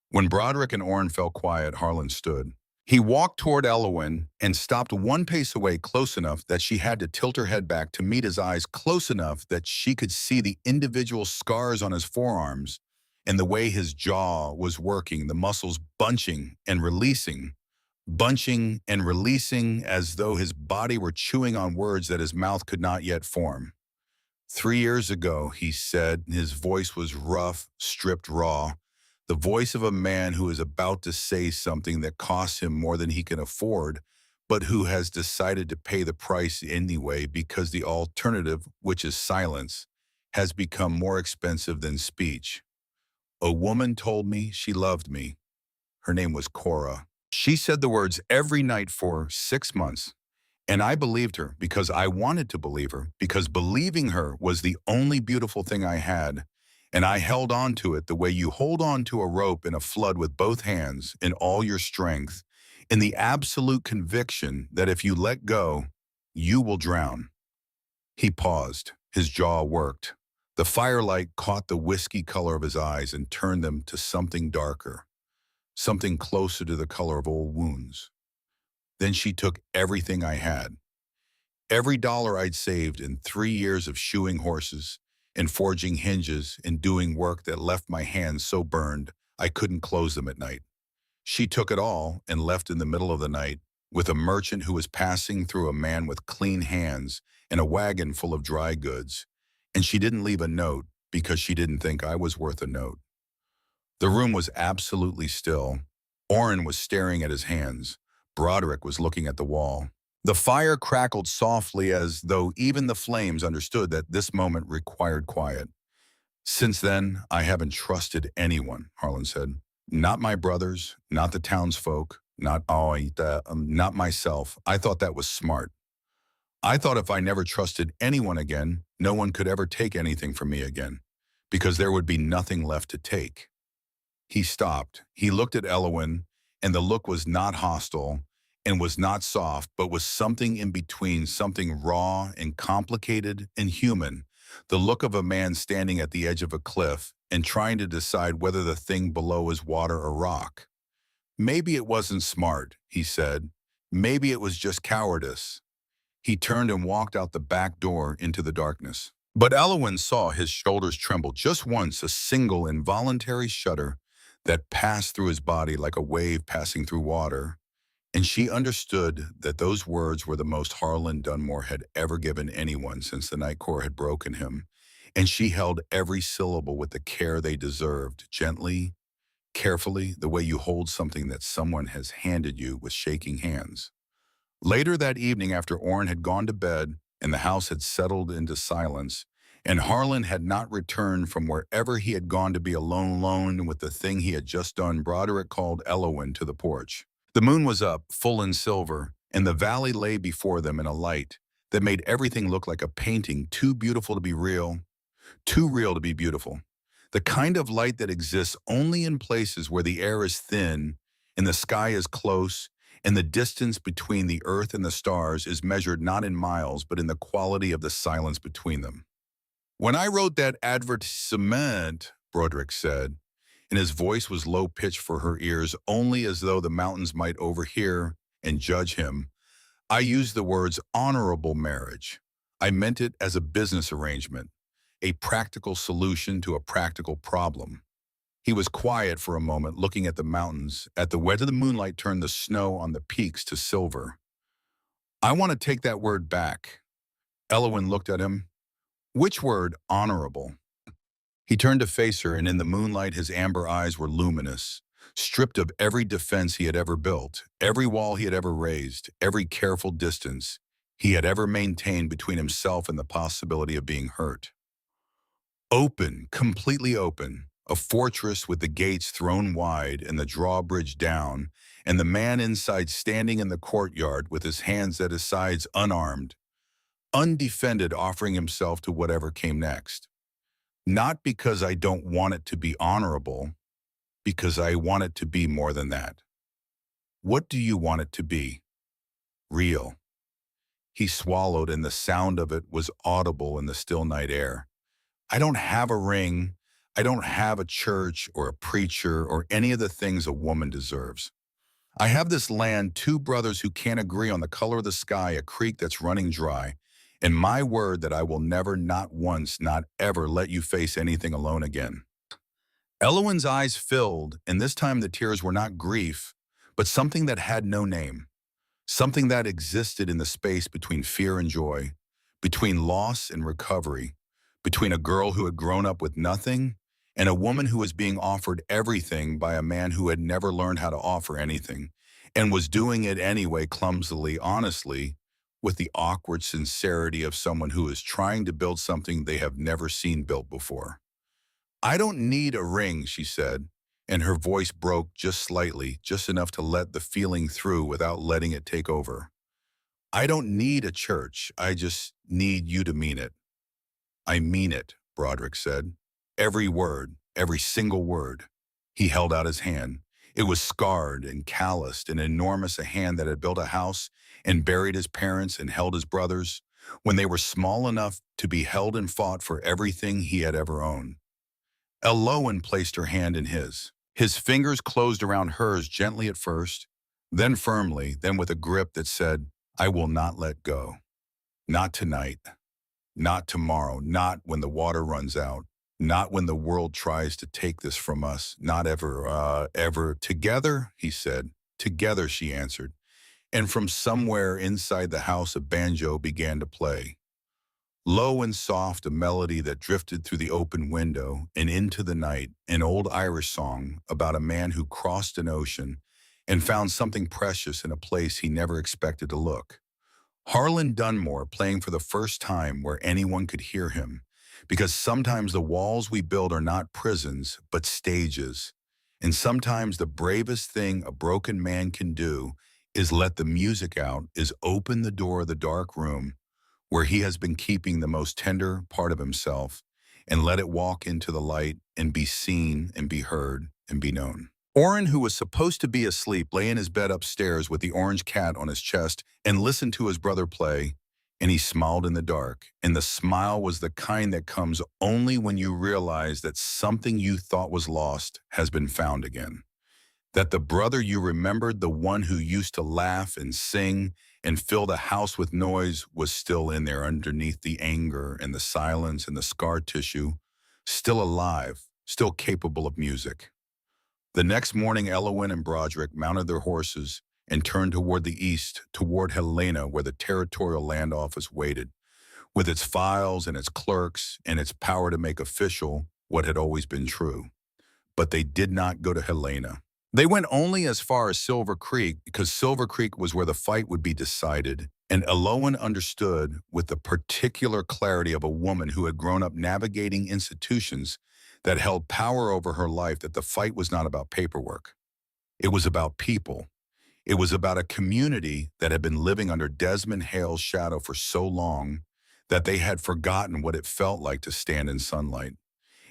When Broderick and Orrin fell quiet, Harlan stood. He walked toward Elowin and stopped 1 pace away, close enough that she had to tilt her head back to meet his eyes, close enough that she could see the individual scars on his forearms and the way his jaw was working, the muscles bunching and releasing as though his body were chewing on words that his mouth could not yet form. "3 years ago," he said, his voice was rough, stripped raw, the voice of a man who is about to say something that costs him more than he can afford, but who has decided to pay the price anyway because the alternative, which is silence, has become more expensive than speech. "A woman told me she loved me. Her name was Cora. She said the words every night for 6 months. And I believed her because I wanted to believe her, because believing her was the only beautiful thing I had. And I held on to it the way you hold on to a rope in a flood with both hands, in all your strength, in the absolute conviction that if you let go, you will drown." He paused. His jaw worked. The firelight caught the whiskey color of his eyes and turned them to something darker, something closer to the color of old wounds. "Then she took everything I had. Every dollar I'd saved in 3 years of shoeing horses and forging hinges and doing work that left my hands so burned I couldn't close them at night. She took it all and left in the middle of the night with a merchant who was passing through a man with clean hands and a wagon full of dry goods. And she didn't leave a note because she didn't think I was worth a note." The room was absolutely still. Orrin was staring at his hands. Broderick was looking at the wall. The fire crackled softly as though even the flames understood that this moment required quiet. "Since then, I haven't trusted anyone," Harlan said. "Not my brothers, not the townsfolk, not myself. I thought that was smart. I thought if I never trusted anyone again, no one could ever take anything from me again, because there would be nothing left to take." He stopped. He looked at Elowin, and the look was not hostile and was not soft, but was something in between, something raw and complicated and human, the look of a man standing at the edge of a cliff and trying to decide whether the thing below is water or rock. Maybe it wasn't smart, he said. Maybe it was just cowardice. He turned and walked out the back door into the darkness. But Elowen saw his shoulders tremble just once, a single involuntary shudder that passed through his body like a wave passing through water, and she understood that those words were the most Harlan Dunmore had ever given anyone since the Night Court had broken him, and she held every syllable with the care they deserved, gently, carefully, the way you hold something that someone has handed you with shaking hands. Later that evening, after Orrin had gone to bed and the house had settled into silence, and Harlan had not returned from wherever he had gone to be alone with the thing he had just done, Broderick called Elowen to the porch. The moon was up, full and silver, and the valley lay before them in a light that made everything look like a painting too beautiful to be real, too real to be beautiful. The kind of light that exists only in places where the air is thin and the sky is close and the distance between the earth and the stars is measured not in miles but in the quality of the silence between them. "When I wrote that advertisement," Broderick said, and his voice was low-pitched for her ears only as though the mountains might overhear and judge him, "I used the words honorable marriage. I meant it as a business arrangement, a practical solution to a practical problem." He was quiet for a moment, looking at the mountains, at the way the moonlight turned the snow on the peaks to silver. "I want to take that word back." Elowen looked at him. "Which word, honorable?" He turned to face her, and in the moonlight his amber eyes were luminous, stripped of every defense he had ever built, every wall he had ever raised, every careful distance he had ever maintained between himself and the possibility of being hurt. Open, completely open, a fortress with the gates thrown wide and the drawbridge down, and the man inside standing in the courtyard with his hands at his sides unarmed, undefended, offering himself to whatever came next. "Not because I don't want it to be honorable, because I want it to be more than that." "What do you want it to be?" "Real." He swallowed, and the sound of it was audible in the still night air. "I don't have a ring. I don't have a church or a preacher or any of the things a woman deserves. I have this land, two brothers who can't agree on the color of the sky, a creek that's running dry, and my word that I will never, not once, not ever let you face anything alone again." Elowen's eyes filled, and this time the tears were not grief, but something that had no name, something that existed in the space between fear and joy, between loss and recovery, between a girl who had grown up with nothing and a woman who was being offered everything by a man who had never learned how to offer anything and was doing it anyway, clumsily, honestly, with the awkward sincerity of someone who is trying to build something they have never seen built before. "I don't need a ring," she said, and her voice broke just slightly, just enough to let the feeling through without letting it take over. "I don't need a church. I just need you to mean it." "I mean it," Broderick said. "Every word, every single word." He held out his hand. It was scarred and calloused and enormous, a hand that had built a house and buried his parents and held his brothers when they were small enough to be held and fought for everything he had ever owned. Elowen placed her hand in his. His fingers closed around hers gently at first, then firmly, then with a grip that said, "I will not let go. Not tonight. Not tomorrow. Not when the water runs out. Not when the world tries to take this from us. Not ever, ever." "Together," he said. "Together," she answered. And from somewhere inside the house a banjo began to play. Low and soft, a melody that drifted through the open window and into the night, an old Irish song about a man who crossed an ocean and found something precious in a place he never expected to look. Harlan Dunmore playing for the first time where anyone could hear him, because sometimes the walls we build are not prisons, but stages. And sometimes the bravest thing a broken man can do is let the music out, is open the door of the dark room where he has been keeping the most tender part of himself, and let it walk into the light and be seen and be heard and be known. Orrin, who was supposed to be asleep, lay in his bed upstairs with the orange cat on his chest and listened to his brother play. And he smiled in the dark, and the smile was the kind that comes only when you realize that something you thought was lost has been found again. That the brother you remembered, the one who used to laugh and sing and fill the house with noise, was still in there underneath the anger and the silence and the scar tissue, still alive, still capable of music. The next morning, Elowin and Broderick mounted their horses and turned toward the east, toward Helena, where the territorial land office waited, with its files and its clerks and its power to make official what had always been true. But they did not go to Helena. They went only as far as Silver Creek, because Silver Creek was where the fight would be decided, and Elowin understood with the particular clarity of a woman who had grown up navigating institutions that held power over her life that the fight was not about paperwork. It was about people. It was about a community that had been living under Desmond Hale's shadow for so long that they had forgotten what it felt like to stand in sunlight.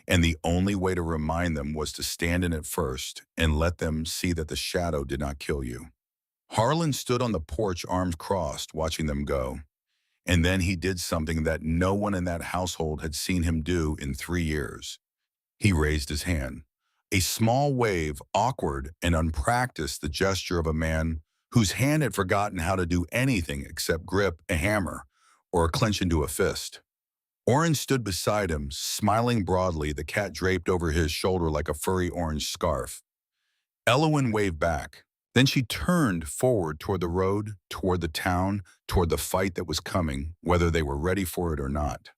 And the only way to remind them was to stand in it first and let them see that the shadow did not kill you. Harlan stood on the porch, arms crossed, watching them go. And then he did something that no one in that household had seen him do in 3 years. He raised his hand. A small wave, awkward and unpracticed, the gesture of a man whose hand had forgotten how to do anything except grip a hammer or clench into a fist. Oren stood beside him, smiling broadly, the cat draped over his shoulder like a furry orange scarf. Elowin waved back. Then she turned forward toward the road, toward the town, toward the fight that was coming, whether they were ready for it or not.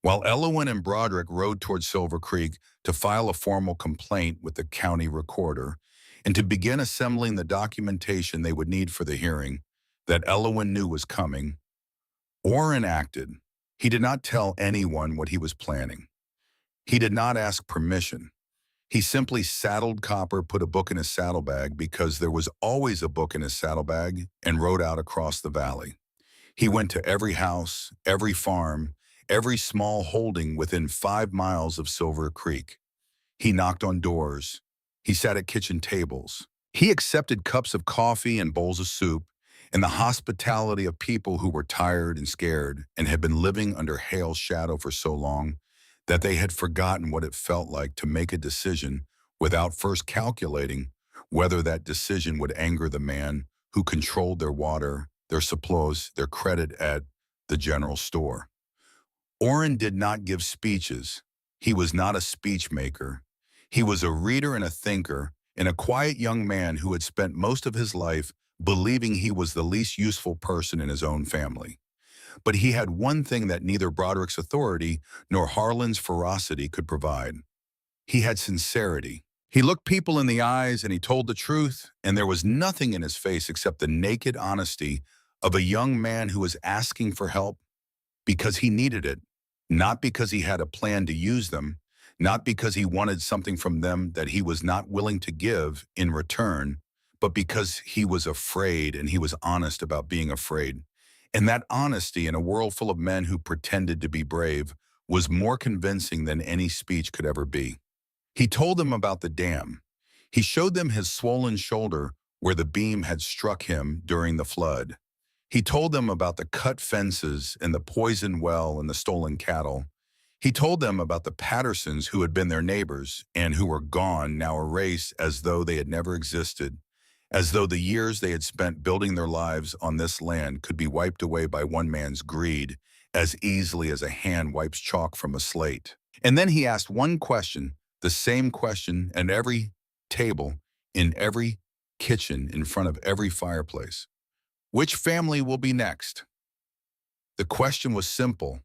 While Elowin and Broderick rode toward Silver Creek to file a formal complaint with the county recorder and to begin assembling the documentation they would need for the hearing that Elowin knew was coming, Oren acted. He did not tell anyone what he was planning. He did not ask permission. He simply saddled Copper, put a book in his saddlebag because there was always a book in his saddlebag, and rode out across the valley. He went to every house, every farm, every small holding within 5 miles of Silver Creek. He knocked on doors. He sat at kitchen tables. He accepted cups of coffee and bowls of soup and the hospitality of people who were tired and scared and had been living under Hale's shadow for so long that they had forgotten what it felt like to make a decision without first calculating whether that decision would anger the man who controlled their water, their supplies, their credit at the general store. Oren did not give speeches. He was not a speech maker. He was a reader and a thinker, and a quiet young man who had spent most of his life believing he was the least useful person in his own family. But he had one thing that neither Broderick's authority nor Harlan's ferocity could provide. He had sincerity. He looked people in the eyes and he told the truth, and there was nothing in his face except the naked honesty of a young man who was asking for help because he needed it, not because he had a plan to use them, not because he wanted something from them that he was not willing to give in return, but because he was afraid and he was honest about being afraid. And that honesty in a world full of men who pretended to be brave was more convincing than any speech could ever be. He told them about the dam. He showed them his swollen shoulder where the beam had struck him during the flood. He told them about the cut fences and the poisoned well and the stolen cattle. He told them about the Pattersons who had been their neighbors and who were gone, now erased as though they had never existed, as though the years they had spent building their lives on this land could be wiped away by one man's greed as easily as a hand wipes chalk from a slate. And then he asked one question, the same question at every table, in every kitchen, in front of every fireplace. Which family will be next? The question was simple.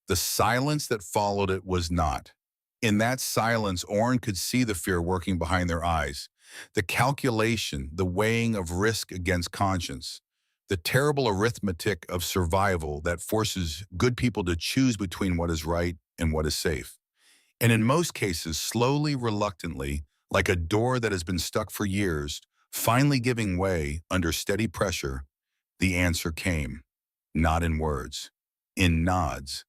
The silence that followed it was not. In that silence, Oren could see the fear working behind their eyes, the calculation, the weighing of risk against conscience, the terrible arithmetic of survival that forces good people to choose between what is right and what is safe. And in most cases, slowly, reluctantly, like a door that has been stuck for years, finally giving way under steady pressure, the answer came, not in words, in nods,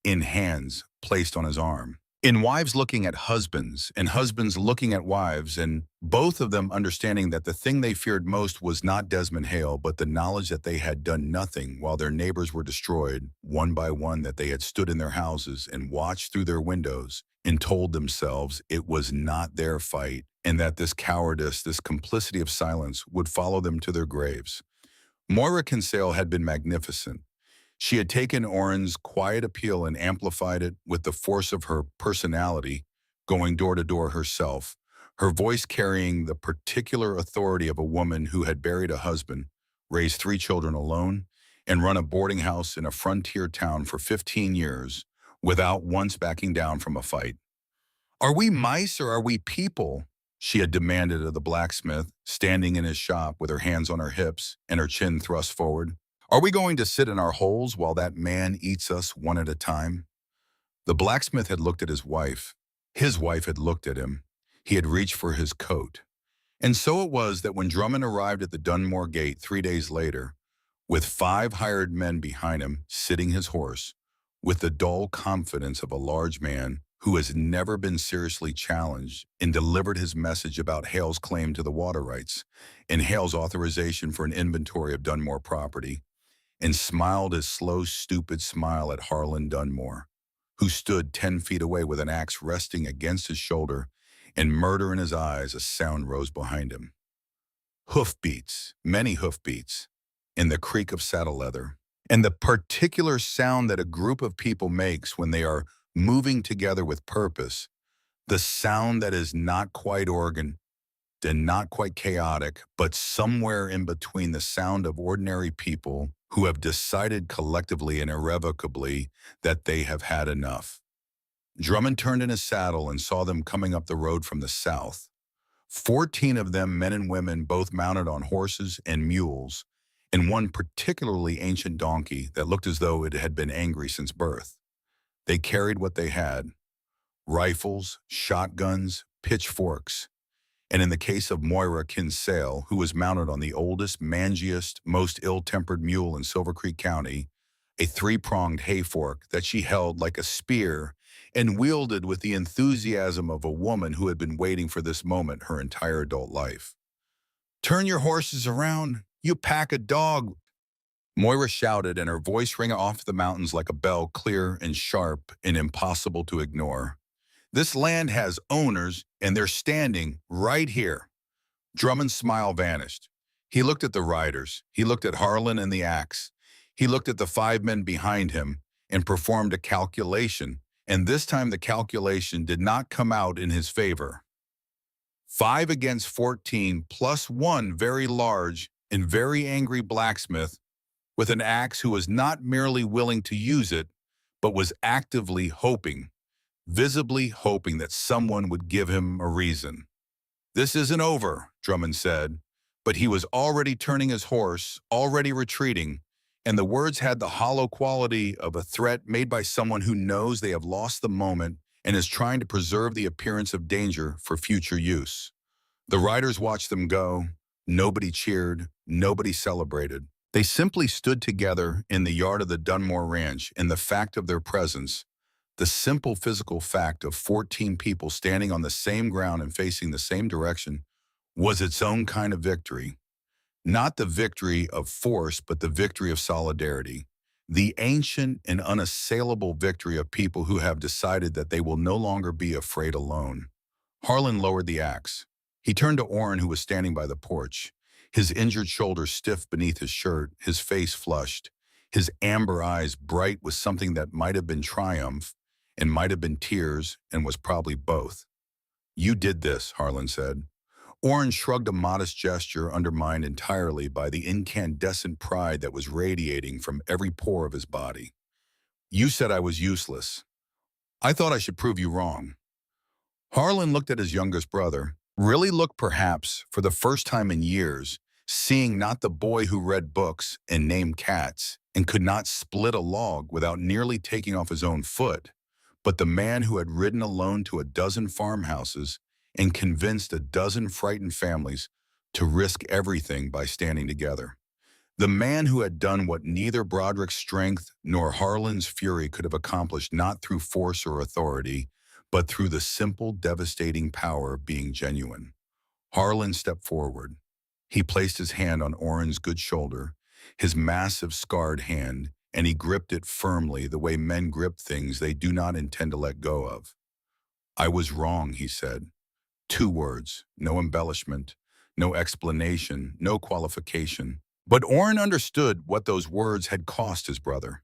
in hands placed on his arm. In wives looking at husbands and husbands looking at wives, and both of them understanding that the thing they feared most was not Desmond Hale, but the knowledge that they had done nothing while their neighbors were destroyed, one by one, that they had stood in their houses and watched through their windows and told themselves it was not their fight, and that this cowardice, this complicity of silence would follow them to their graves. Moira Kinsale had been magnificent. She had taken Oren's quiet appeal and amplified it with the force of her personality, going door to door herself, her voice carrying the particular authority of a woman who had buried a husband, raised 3 children alone, and run a boarding house in a frontier town for 15 years without once backing down from a fight. "Are we mice or are we people?" she had demanded of the blacksmith, standing in his shop with her hands on her hips and her chin thrust forward. "Are we going to sit in our holes while that man eats us one at a time?" The blacksmith had looked at his wife. His wife had looked at him. He had reached for his coat. And so it was that when Drummond arrived at the Dunmore gate 3 days later, with 5 hired men behind him, sitting his horse, with the dull confidence of a large man who has never been seriously challenged, and delivered his message about Hale's claim to the water rights and Hale's authorization for an inventory of Dunmore property, and smiled his slow, stupid smile at Harlan Dunmore, who stood 10 feet away with an axe resting against his shoulder and murder in his eyes. A sound rose behind him. Hoofbeats, many hoofbeats, and the creak of saddle leather, and the particular sound that a group of people makes when they are moving together with purpose, the sound that is not quite organ and not quite chaotic, but somewhere in between the sound of ordinary people who have decided collectively and irrevocably that they have had enough. Drummond turned in his saddle and saw them coming up the road from the south. 14 of them, men and women, both mounted on horses and mules, and one particularly ancient donkey that looked as though it had been angry since birth. They carried what they had: rifles, shotguns, pitchforks, and in the case of Moira Kinsale, who was mounted on the oldest, mangiest, most ill-tempered mule in Silver Creek County, a 3-pronged hay fork that she held like a spear and wielded with the enthusiasm of a woman who had been waiting for this moment her entire adult life. "Turn your horses around, you pack of dog!" Moira shouted, and her voice rang off the mountains like a bell, clear and sharp and impossible to ignore. "This land has owners, and they're standing right here." Drummond's smile vanished. He looked at the riders. He looked at Harlan and the axe. He looked at the 5 men behind him and performed a calculation, and this time the calculation did not come out in his favor. 5 against 14, plus one very large and very angry blacksmith with an axe who was not merely willing to use it, but was actively hoping, visibly hoping, that someone would give him a reason. "This isn't over," Drummond said, but he was already turning his horse, already retreating, and the words had the hollow quality of a threat made by someone who knows they have lost the moment and is trying to preserve the appearance of danger for future use. The riders watched them go. Nobody cheered, nobody celebrated. They simply stood together in the yard of the Dunmore Ranch, and the fact of their presence, the simple physical fact of 14 people standing on the same ground and facing the same direction, was its own kind of victory. Not the victory of force, but the victory of solidarity. The ancient and unassailable victory of people who have decided that they will no longer be afraid alone. Harlan lowered the axe. He turned to Oren, who was standing by the porch, his injured shoulder stiff beneath his shirt, his face flushed, his amber eyes bright with something that might have been triumph and might have been tears and was probably both. "You did this," Harlan said. Oren shrugged, a modest gesture undermined entirely by the incandescent pride that was radiating from every pore of his body. "You said I was useless. I thought I should prove you wrong." Harlan looked at his youngest brother, really looked perhaps for the first time in years, seeing not the boy who read books and named cats and could not split a log without nearly taking off his own foot, but the man who had ridden alone to a dozen farmhouses and convinced a dozen frightened families to risk everything by standing together. The man who had done what neither Broderick's strength nor Harlan's fury could have accomplished, not through force or authority, but through the simple, devastating power of being genuine. Harlan stepped forward. He placed his hand on Oren's good shoulder, his massive scarred hand, and he gripped it firmly the way men grip things they do not intend to let go of. "I was wrong," he said. 2 words, no embellishment, no explanation, no qualification. But Oren understood what those words had cost his brother.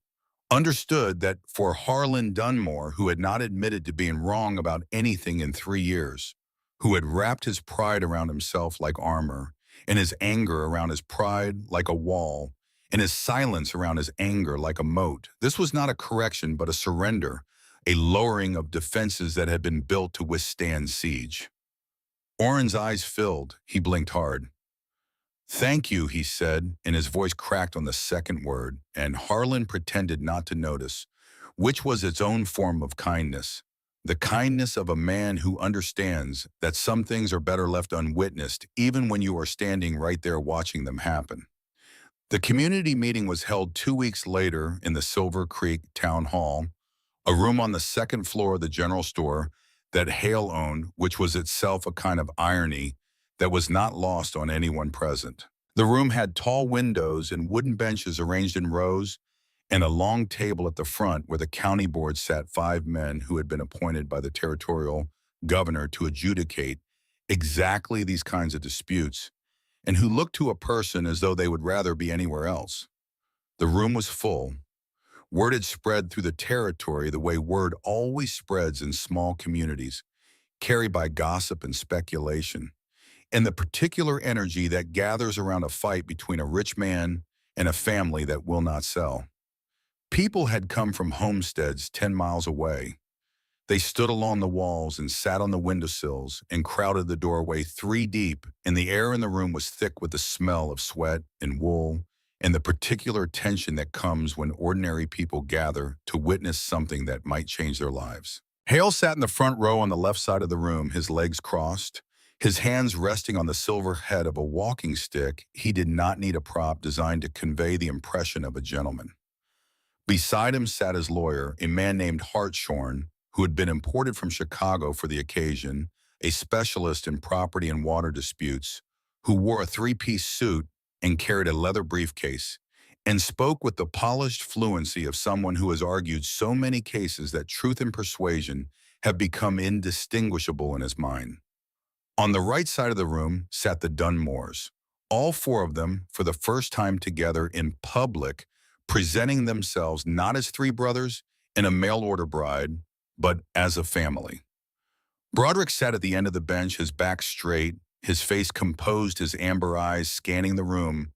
Understood that for Harlan Dunmore, who had not admitted to being wrong about anything in 3 years, who had wrapped his pride around himself like armor, and his anger around his pride like a wall, and his silence around his anger like a moat, this was not a correction but a surrender, a lowering of defenses that had been built to withstand siege. Oren's eyes filled. He blinked hard. "Thank you," he said, and his voice cracked on the second word, and Harlan pretended not to notice, which was its own form of kindness. The kindness of a man who understands that some things are better left unwitnessed, even when you are standing right there watching them happen. The community meeting was held 2 weeks later in the Silver Creek Town Hall, a room on the second floor of the general store that Hale owned, which was itself a kind of irony that was not lost on anyone present. The room had tall windows and wooden benches arranged in rows, and a long table at the front where the county board sat 5 men who had been appointed by the territorial governor to adjudicate exactly these kinds of disputes, and who looked to a person as though they would rather be anywhere else. The room was full. Word had spread through the territory the way word always spreads in small communities, carried by gossip and speculation, and the particular energy that gathers around a fight between a rich man and a family that will not sell. People had come from homesteads 10 miles away. They stood along the walls and sat on the windowsills and crowded the doorway 3 deep, and the air in the room was thick with the smell of sweat and wool and the particular tension that comes when ordinary people gather to witness something that might change their lives. Hale sat in the front row on the left side of the room, his legs crossed, his hands resting on the silver head of a walking stick. He did not need a prop designed to convey the impression of a gentleman. Beside him sat his lawyer, a man named Hartshorn, who had been imported from Chicago for the occasion, a specialist in property and water disputes, who wore a 3-piece suit and carried a leather briefcase, and spoke with the polished fluency of someone who has argued so many cases that truth and persuasion have become indistinguishable in his mind. On the right side of the room sat the Dunmores, all 4 of them for the first time together in public, presenting themselves not as 3 brothers and a mail-order bride, but as a family. Broderick sat at the end of the bench, his back straight, his face composed, his amber eyes scanning the room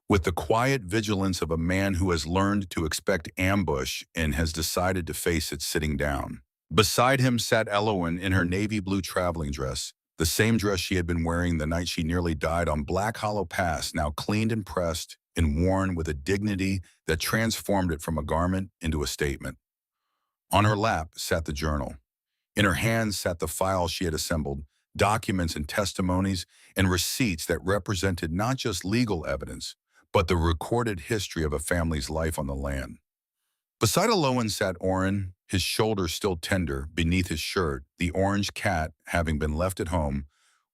with the quiet vigilance of a man who has learned to expect ambush and has decided to face it sitting down. Beside him sat Elowen in her navy blue traveling dress, the same dress she had been wearing the night she nearly died on Black Hollow Pass, now cleaned and pressed and worn with a dignity that transformed it from a garment into a statement. On her lap sat the journal. In her hands sat the files she had assembled, documents and testimonies and receipts that represented not just legal evidence, but the recorded history of a family's life on the land. Beside Elowen sat Oren, his shoulders still tender beneath his shirt, the orange cat having been left at home,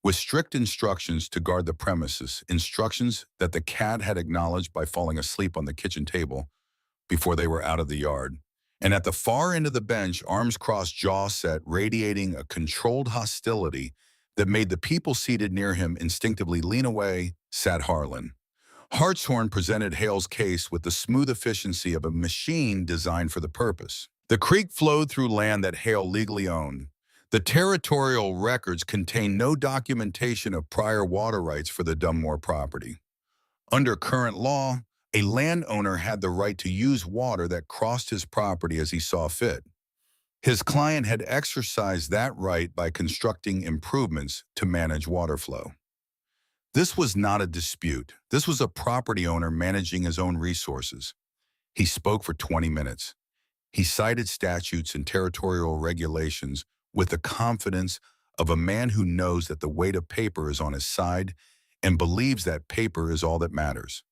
with strict instructions to guard the premises, instructions that the cat had acknowledged by falling asleep on the kitchen table before they were out of the yard. And at the far end of the bench, arms crossed, jaw set, radiating a controlled hostility that made the people seated near him instinctively lean away, sat Harlan. Hartshorn presented Hale's case with the smooth efficiency of a machine designed for the purpose. The creek flowed through land that Hale legally owned. The territorial records contained no documentation of prior water rights for the Dunmore property. Under current law, a landowner had the right to use water that crossed his property as he saw fit. His client had exercised that right by constructing improvements to manage water flow. This was not a dispute. This was a property owner managing his own resources. He spoke for 20 minutes. He cited statutes and territorial regulations with the confidence of a man who knows that the weight of paper is on his side and believes that paper is all that matters.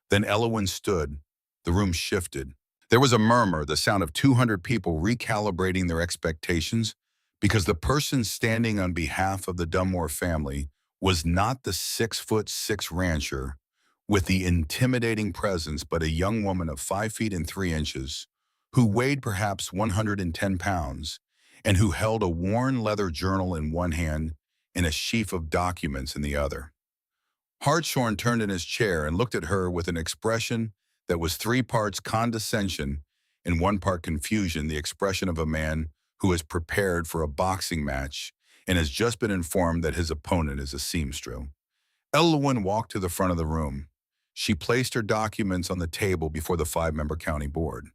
Then Elowen stood. The room shifted. There was a murmur, the sound of 200 people recalibrating their expectations, because the person standing on behalf of the Dunmore family was not the 6'6" rancher with the intimidating presence, but a young woman of 5 feet and 3 inches, who weighed perhaps 110 pounds, and who held a worn leather journal in one hand and a sheaf of documents in the other. Hartshorn turned in his chair and looked at her with an expression that was 3 parts condescension and 1 part confusion, the expression of a man who is prepared for a boxing match and has just been informed that his opponent is a seamstress. Elwyn walked to the front of the room. She placed her documents on the table before the 5-member county board.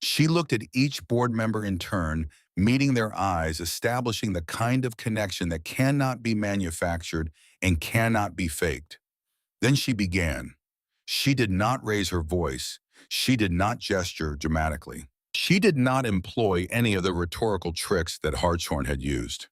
She looked at each board member in turn, meeting their eyes, establishing the kind of connection that cannot be manufactured and cannot be faked. Then she began. She did not raise her voice. She did not gesture dramatically. She did not employ any of the rhetorical tricks that Hartshorn had used.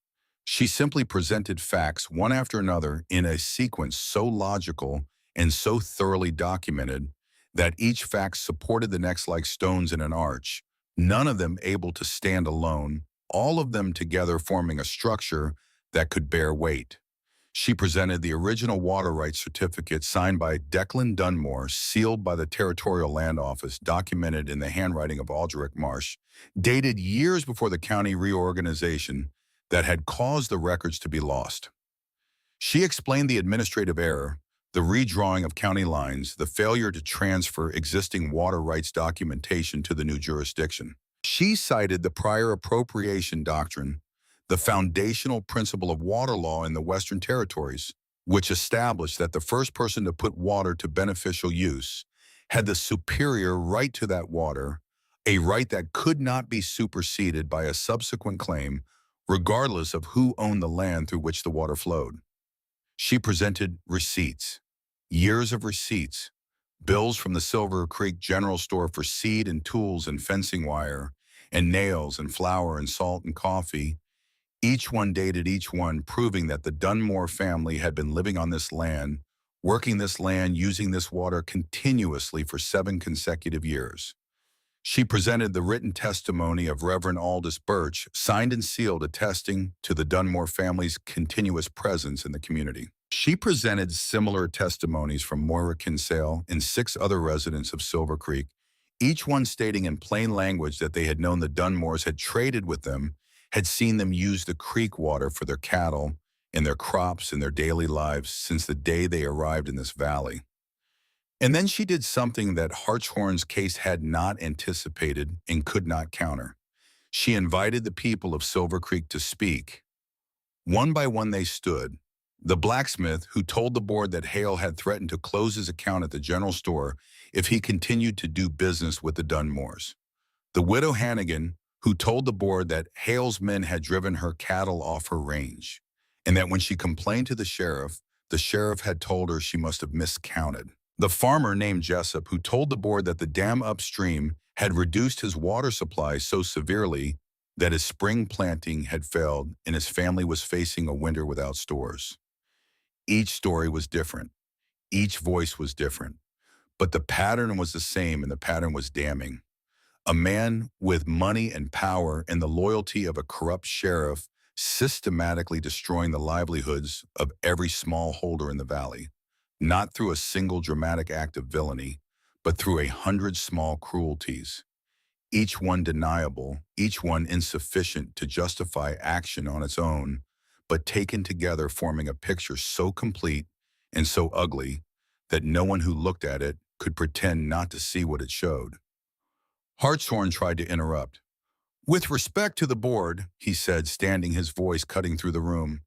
She simply presented facts one after another in a sequence so logical and so thoroughly documented that each fact supported the next like stones in an arch, none of them able to stand alone, all of them together forming a structure that could bear weight. She presented the original water rights certificate signed by Declan Dunmore, sealed by the Territorial Land Office, documented in the handwriting of Aldrich Marsh, dated years before the county reorganization that had caused the records to be lost. She explained the administrative error, the redrawing of county lines, the failure to transfer existing water rights documentation to the new jurisdiction. She cited the prior appropriation doctrine, the foundational principle of water law in the Western Territories, which established that the first person to put water to beneficial use had the superior right to that water, a right that could not be superseded by a subsequent claim, regardless of who owned the land through which the water flowed. She presented receipts, years of receipts, bills from the Silver Creek General Store for seed and tools and fencing wire, and nails and flour and salt and coffee, each one dated, each one proving that the Dunmore family had been living on this land, working this land, using this water continuously for 7 consecutive years. She presented the written testimony of Reverend Aldous Birch, signed and sealed, attesting to the Dunmore family's continuous presence in the community. She presented similar testimonies from Moira Kinsale and 6 other residents of Silver Creek, each one stating in plain language that they had known the Dunmores, had traded with them, had seen them use the creek water for their cattle and their crops in their daily lives since the day they arrived in this valley. And then she did something that Hartshorn's case had not anticipated and could not counter. She invited the people of Silver Creek to speak. One by one they stood. The blacksmith, who told the board that Hale had threatened to close his account at the general store if he continued to do business with the Dunmores. The widow Hannigan, who told the board that Hale's men had driven her cattle off her range, and that when she complained to the sheriff had told her she must have miscounted. The farmer named Jessup, who told the board that the dam upstream had reduced his water supply so severely that his spring planting had failed and his family was facing a winter without stores. Each story was different. Each voice was different. But the pattern was the same, and the pattern was damning. A man with money and power and the loyalty of a corrupt sheriff systematically destroying the livelihoods of every smallholder in the valley, not through a single dramatic act of villainy, but through 100 small cruelties, each one deniable, each one insufficient to justify action on its own, but taken together forming a picture so complete and so ugly that no one who looked at it could pretend not to see what it showed. Hartshorn tried to interrupt. "With respect to the board," he said, standing, his voice cutting through the room,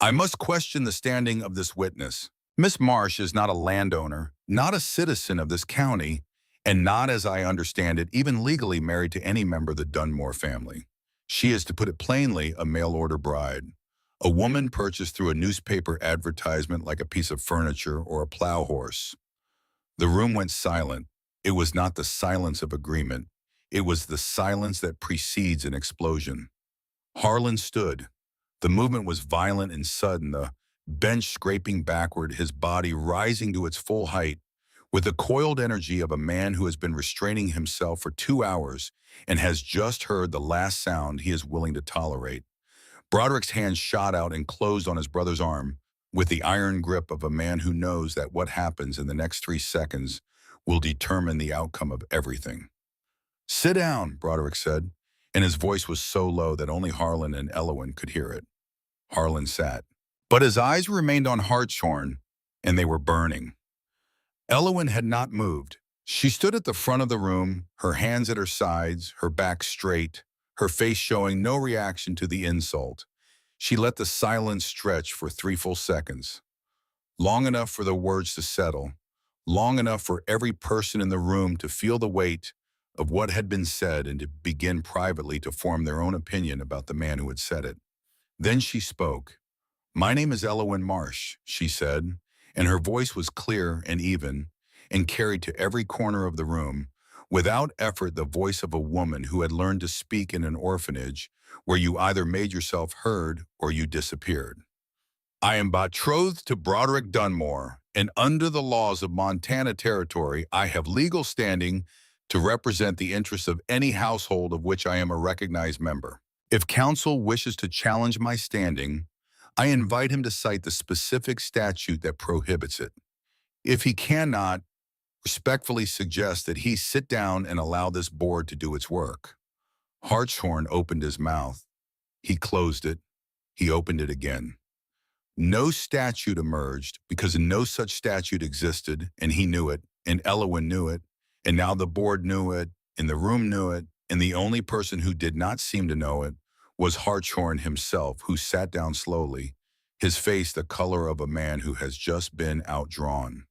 "I must question the standing of this witness. Miss Marsh is not a landowner, not a citizen of this county, and not, as I understand it, even legally married to any member of the Dunmore family. She is, to put it plainly, a mail-order bride, a woman purchased through a newspaper advertisement like a piece of furniture or a plow horse." The room went silent. It was not the silence of agreement. It was the silence that precedes an explosion. Harlan stood. The movement was violent and sudden, the bench scraping backward, his body rising to its full height, with the coiled energy of a man who has been restraining himself for 2 hours and has just heard the last sound he is willing to tolerate. Broderick's hand shot out and closed on his brother's arm with the iron grip of a man who knows that what happens in the next 3 seconds will determine the outcome of everything. "Sit down," Broderick said, and his voice was so low that only Harlan and Elowen could hear it. Harlan sat. But his eyes remained on Hartshorn, and they were burning. Elowen had not moved. She stood at the front of the room, her hands at her sides, her back straight, her face showing no reaction to the insult. She let the silence stretch for 3 full seconds, long enough for the words to settle, long enough for every person in the room to feel the weight of what had been said and to begin privately to form their own opinion about the man who had said it. Then she spoke. "My name is Elowen Marsh," she said, and her voice was clear and even, and carried to every corner of the room, without effort the voice of a woman who had learned to speak in an orphanage where you either made yourself heard or you disappeared. "I am betrothed to Broderick Dunmore, and under the laws of Montana Territory, I have legal standing to represent the interests of any household of which I am a recognized member. If counsel wishes to challenge my standing, I invite him to cite the specific statute that prohibits it. If he cannot, respectfully suggest that he sit down and allow this board to do its work." Hartshorn opened his mouth. He closed it. He opened it again. No statute emerged because no such statute existed, and he knew it, and Elowen knew it, and now the board knew it, and the room knew it, and the only person who did not seem to know it was Hartshorn himself, who sat down slowly, his face the color of a man who has just been outdrawn.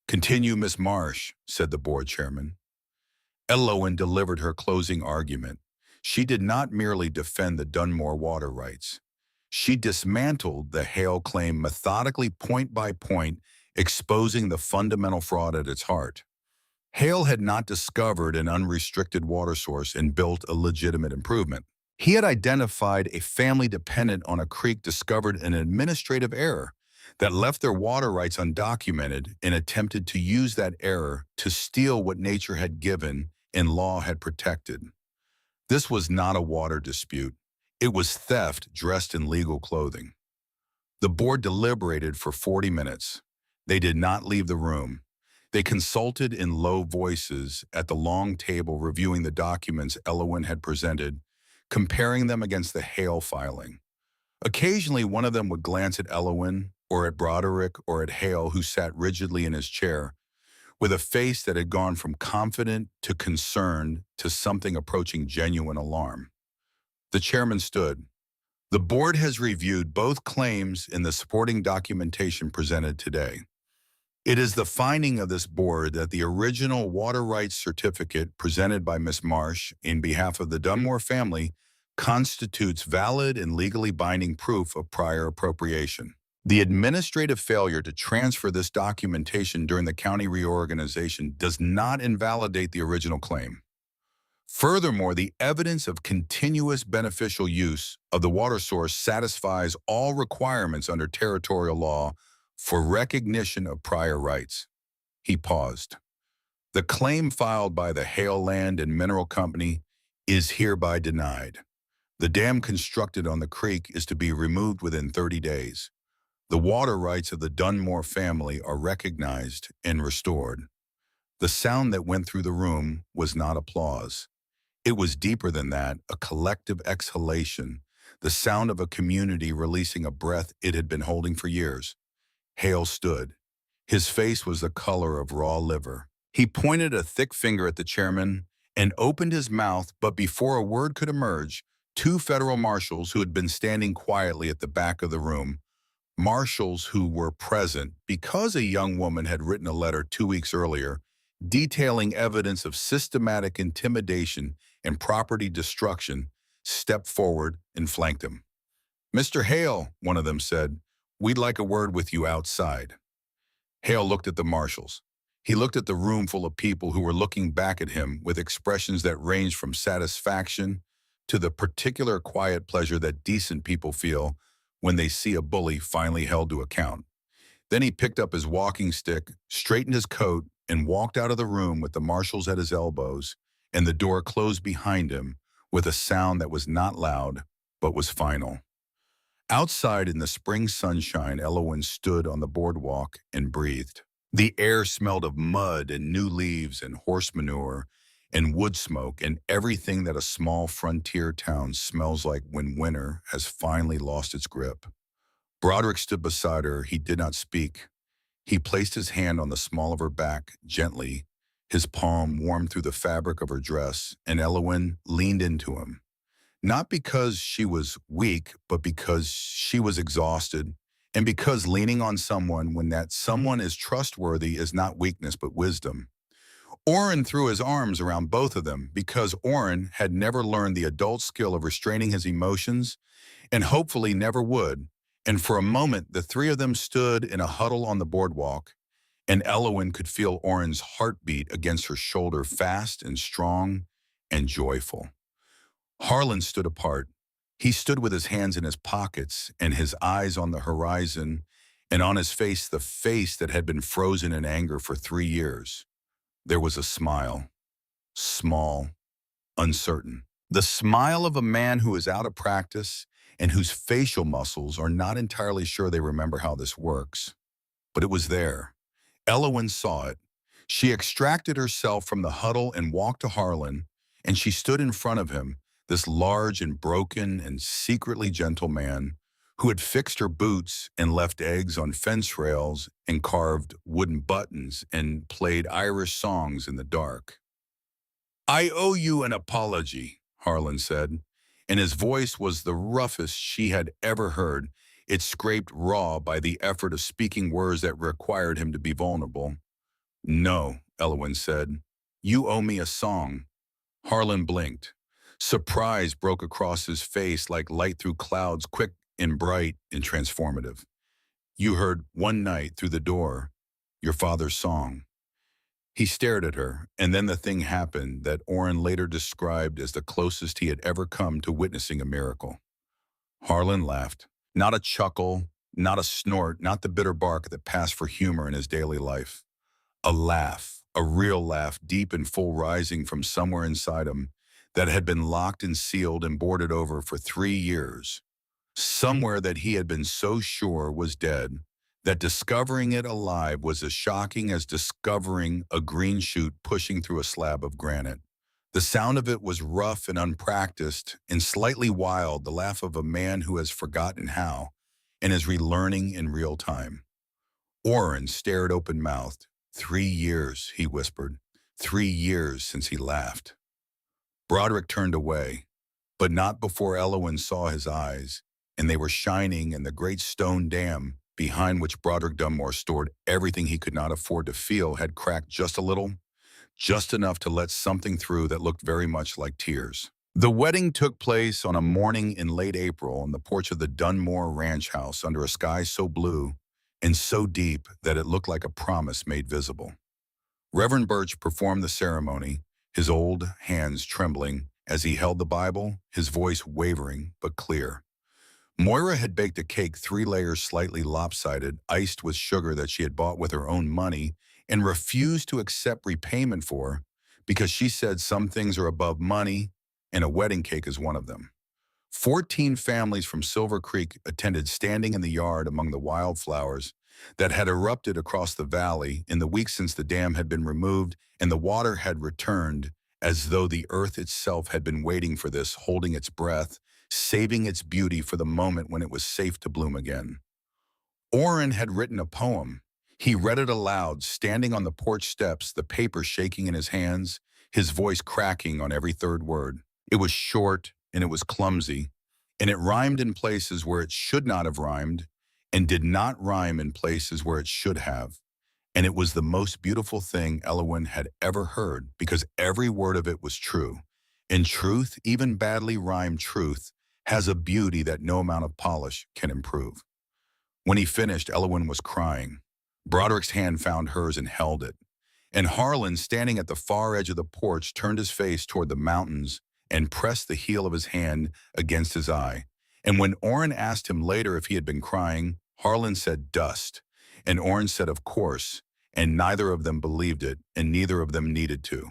"Continue, Miss Marsh," said the board chairman. Elowen delivered her closing argument. She did not merely defend the Dunmore water rights. She dismantled the Hale claim methodically, point by point, exposing the fundamental fraud at its heart. Hale had not discovered an unrestricted water source and built a legitimate improvement. He had identified a family dependent on a creek, discovered an administrative error that left their water rights undocumented, and attempted to use that error to steal what nature had given and law had protected. This was not a water dispute. It was theft dressed in legal clothing. The board deliberated for 40 minutes. They did not leave the room. They consulted in low voices at the long table, reviewing the documents Elowen had presented, comparing them against the Hale filing. Occasionally, one of them would glance at Elowen, or at Broderick, or at Hale, who sat rigidly in his chair, with a face that had gone from confident to concerned to something approaching genuine alarm. The chairman stood. "The board has reviewed both claims in the supporting documentation presented today. It is the finding of this board that the original water rights certificate presented by Miss Marsh in behalf of the Dunmore family constitutes valid and legally binding proof of prior appropriation. The administrative failure to transfer this documentation during the county reorganization does not invalidate the original claim. Furthermore, the evidence of continuous beneficial use of the water source satisfies all requirements under territorial law for recognition of prior rights." He paused. "The claim filed by the Hale Land and Mineral Company is hereby denied. The dam constructed on the creek is to be removed within 30 days. The water rights of the Dunmore family are recognized and restored." The sound that went through the room was not applause. It was deeper than that, a collective exhalation, the sound of a community releasing a breath it had been holding for years. Hale stood. His face was the color of raw liver. He pointed a thick finger at the chairman and opened his mouth, but before a word could emerge, two federal marshals who had been standing quietly at the back of the room, marshals who were present because a young woman had written a letter 2 weeks earlier detailing evidence of systematic intimidation and property destruction, stepped forward and flanked him. "Mr. Hale," one of them said, "we'd like a word with you outside." Hale looked at the marshals. He looked at the room full of people who were looking back at him with expressions that ranged from satisfaction to the particular quiet pleasure that decent people feel when they see a bully finally held to account. Then he picked up his walking stick, straightened his coat, and walked out of the room with the marshals at his elbows, and the door closed behind him with a sound that was not loud, but was final. Outside in the spring sunshine, Elowen stood on the boardwalk and breathed. The air smelled of mud and new leaves and horse manure and wood smoke and everything that a small frontier town smells like when winter has finally lost its grip. Broderick stood beside her. He did not speak. He placed his hand on the small of her back, gently. His palm warmed through the fabric of her dress, and Elowen leaned into him. Not because she was weak, but because she was exhausted, and because leaning on someone when that someone is trustworthy is not weakness but wisdom. Orrin threw his arms around both of them because Orrin had never learned the adult skill of restraining his emotions and hopefully never would. And for a moment, the three of them stood in a huddle on the boardwalk, and Elowen could feel Orrin's heartbeat against her shoulder, fast and strong and joyful. Harlan stood apart. He stood with his hands in his pockets and his eyes on the horizon, and on his face the face that had been frozen in anger for 3 years. There was a smile, small, uncertain. The smile of a man who is out of practice and whose facial muscles are not entirely sure they remember how this works. But it was there. Elowen saw it. She extracted herself from the huddle and walked to Harlan, and she stood in front of him, this large and broken and secretly gentle man who had fixed her boots and left eggs on fence rails and carved wooden buttons and played Irish songs in the dark. "I owe you an apology," Harlan said, and his voice was the roughest she had ever heard. It scraped raw by the effort of speaking words that required him to be vulnerable. "No," Elowen said. "You owe me a song." Harlan blinked. Surprise broke across his face like light through clouds, quick and bright and transformative. "You heard one night through the door, your father's song." He stared at her, and then the thing happened that Orrin later described as the closest he had ever come to witnessing a miracle. Harlan laughed. Not a chuckle, not a snort, not the bitter bark that passed for humor in his daily life. A laugh, a real laugh, deep and full, rising from somewhere inside him that had been locked and sealed and boarded over for 3 years. Somewhere that he had been so sure was dead, that discovering it alive was as shocking as discovering a green shoot pushing through a slab of granite. The sound of it was rough and unpracticed and slightly wild, the laugh of a man who has forgotten how and is relearning in real time. Orrin stared open-mouthed. 3 years, he whispered. 3 years since he laughed. Broderick turned away, but not before Elowen saw his eyes, and they were shining in the great stone dam behind which Broderick Dunmore stored everything he could not afford to feel had cracked just a little, just enough to let something through that looked very much like tears. The wedding took place on a morning in late April on the porch of the Dunmore Ranch House under a sky so blue and so deep that it looked like a promise made visible. Reverend Birch performed the ceremony, his old hands trembling as he held the Bible, his voice wavering but clear. Moira had baked a cake 3 layers slightly lopsided, iced with sugar that she had bought with her own money and refused to accept repayment for because she said some things are above money and a wedding cake is one of them. 14 families from Silver Creek attended, standing in the yard among the wildflowers that had erupted across the valley in the weeks since the dam had been removed and the water had returned, as though the earth itself had been waiting for this, holding its breath, saving its beauty for the moment when it was safe to bloom again. Orrin had written a poem. He read it aloud, standing on the porch steps, the paper shaking in his hands, his voice cracking on every third word. It was short and it was clumsy, and it rhymed in places where it should not have rhymed, and did not rhyme in places where it should have. And it was the most beautiful thing Elowen had ever heard, because every word of it was true. And truth, even badly rhymed truth, has a beauty that no amount of polish can improve. When he finished, Elowen was crying. Broderick's hand found hers and held it. And Harlan, standing at the far edge of the porch, turned his face toward the mountains and pressed the heel of his hand against his eye. And when Orrin asked him later if he had been crying, Harlan said dust. And Orrin said of course, and neither of them believed it, and neither of them needed to.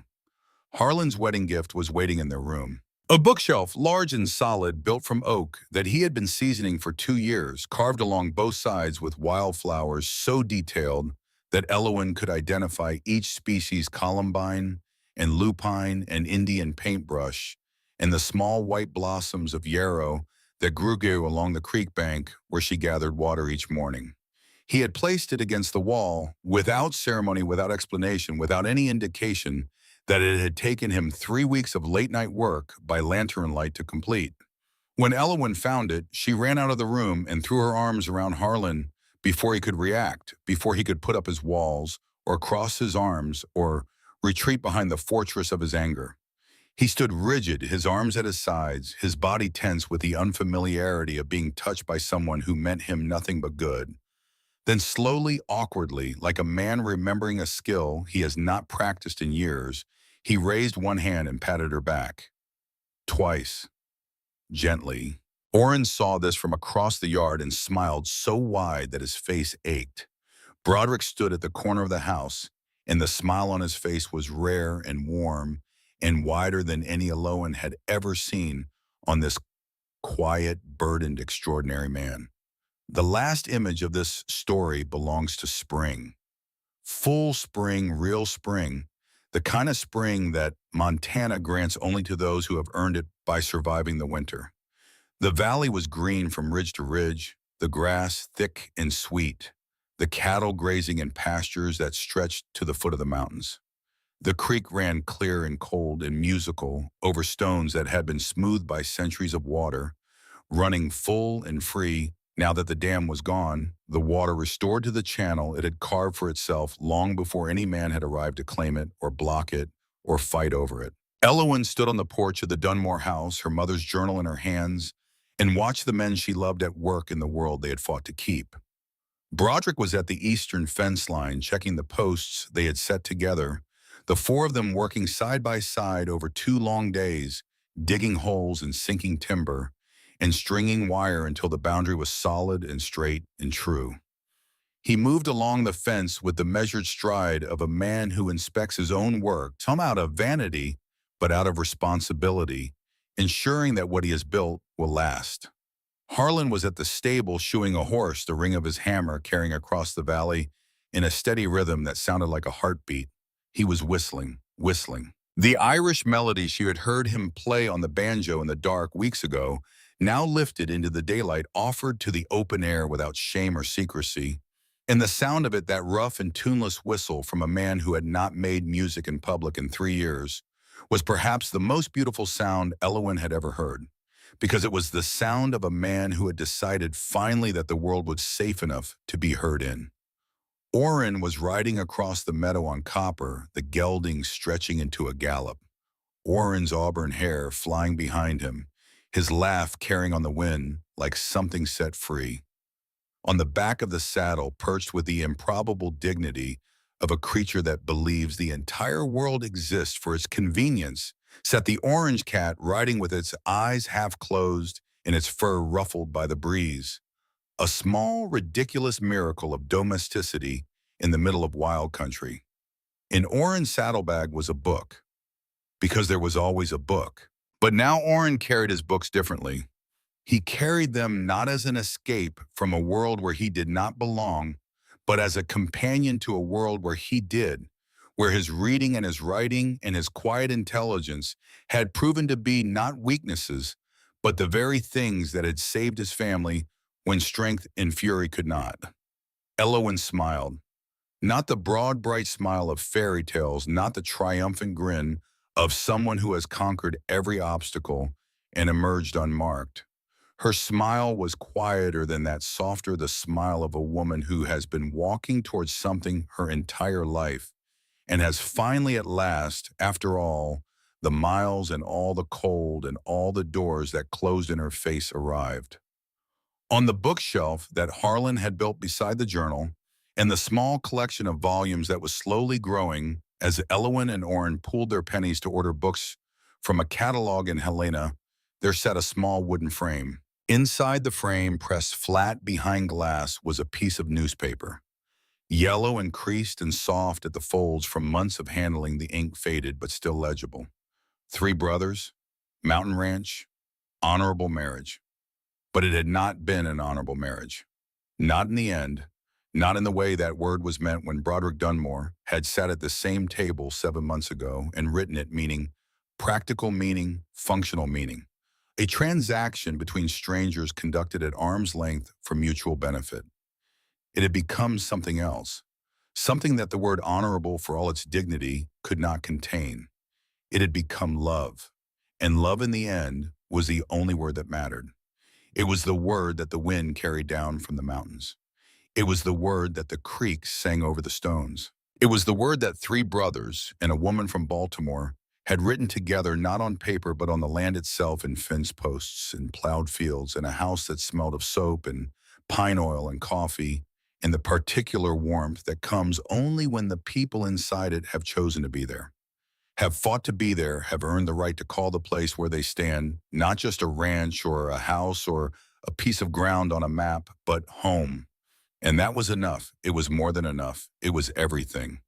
Harlan's wedding gift was waiting in their room. A bookshelf, large and solid, built from oak that he had been seasoning for 2 years, carved along both sides with wildflowers so detailed that Elowen could identify each species columbine and lupine and Indian paintbrush, and the small white blossoms of yarrow that grew along the creek bank where she gathered water each morning. He had placed it against the wall, without ceremony, without explanation, without any indication that it had taken him 3 weeks of late-night work by lantern light to complete. When Elowen found it, she ran out of the room and threw her arms around Harlan before he could react, before he could put up his walls, or cross his arms, or retreat behind the fortress of his anger. He stood rigid, his arms at his sides, his body tense with the unfamiliarity of being touched by someone who meant him nothing but good. Then slowly, awkwardly, like a man remembering a skill he has not practiced in years, he raised one hand and patted her back. Twice, gently. Oren saw this from across the yard and smiled so wide that his face ached. Broderick stood at the corner of the house, and the smile on his face was rare and warm and wider than any Aloan had ever seen on this quiet, burdened, extraordinary man. The last image of this story belongs to spring. Full spring, real spring, the kind of spring that Montana grants only to those who have earned it by surviving the winter. The valley was green from ridge to ridge, the grass thick and sweet, the cattle grazing in pastures that stretched to the foot of the mountains. The creek ran clear and cold and musical over stones that had been smoothed by centuries of water, running full and free. Now that the dam was gone, the water restored to the channel it had carved for itself long before any man had arrived to claim it or block it or fight over it. Elowen stood on the porch of the Dunmore house, her mother's journal in her hands, and watched the men she loved at work in the world they had fought to keep. Broderick was at the eastern fence line checking the posts they had set together, the four of them working side by side over 2 long days, digging holes and sinking timber, and stringing wire until the boundary was solid and straight and true. He moved along the fence with the measured stride of a man who inspects his own work, some out of vanity, but out of responsibility, ensuring that what he has built will last. Harlan was at the stable shoeing a horse, the ring of his hammer carrying across the valley in a steady rhythm that sounded like a heartbeat. He was whistling, whistling. The Irish melody she had heard him play on the banjo in the dark weeks ago, now lifted into the daylight, offered to the open air without shame or secrecy, and the sound of it, that rough and tuneless whistle from a man who had not made music in public in 3 years, was perhaps the most beautiful sound Elowen had ever heard, because it was the sound of a man who had decided finally that the world was safe enough to be heard in. Oren was riding across the meadow on Copper, the gelding stretching into a gallop, Oren's auburn hair flying behind him, his laugh carrying on the wind like something set free. On the back of the saddle, perched with the improbable dignity of a creature that believes the entire world exists for its convenience, sat the orange cat riding with its eyes half closed and its fur ruffled by the breeze. A small, ridiculous miracle of domesticity in the middle of wild country. In Oren's saddlebag was a book, because there was always a book. But now Oren carried his books differently. He carried them not as an escape from a world where he did not belong, but as a companion to a world where he did, where his reading and his writing and his quiet intelligence had proven to be not weaknesses, but the very things that had saved his family when strength and fury could not. Elowen smiled. Not the broad, bright smile of fairy tales, not the triumphant grin of someone who has conquered every obstacle and emerged unmarked. Her smile was quieter than that, softer, the smile of a woman who has been walking towards something her entire life and has finally at last, after all, the miles and all the cold and all the doors that closed in her face arrived. On the bookshelf that Harlan had built beside the journal, and the small collection of volumes that was slowly growing as Elowen and Oren pooled their pennies to order books from a catalog in Helena, there sat a small wooden frame. Inside the frame, pressed flat behind glass, was a piece of newspaper. Yellow and creased and soft at the folds from months of handling, the ink faded but still legible. 3 brothers, mountain ranch, honorable marriage. But it had not been an honorable marriage. Not in the end, not in the way that word was meant when Broderick Dunmore had sat at the same table 7 months ago and written it, meaning practical meaning, functional meaning. A transaction between strangers conducted at arm's length for mutual benefit. It had become something else, something that the word honorable, for all its dignity, could not contain. It had become love. And love in the end was the only word that mattered. It was the word that the wind carried down from the mountains. It was the word that the creeks sang over the stones. It was the word that three brothers and a woman from Baltimore had written together, not on paper but on the land itself, in fence posts and plowed fields, in a house that smelled of soap and pine oil and coffee, and the particular warmth that comes only when the people inside it have chosen to be there, have fought to be there, have earned the right to call the place where they stand, not just a ranch or a house or a piece of ground on a map, but home. And that was enough. It was more than enough. It was everything.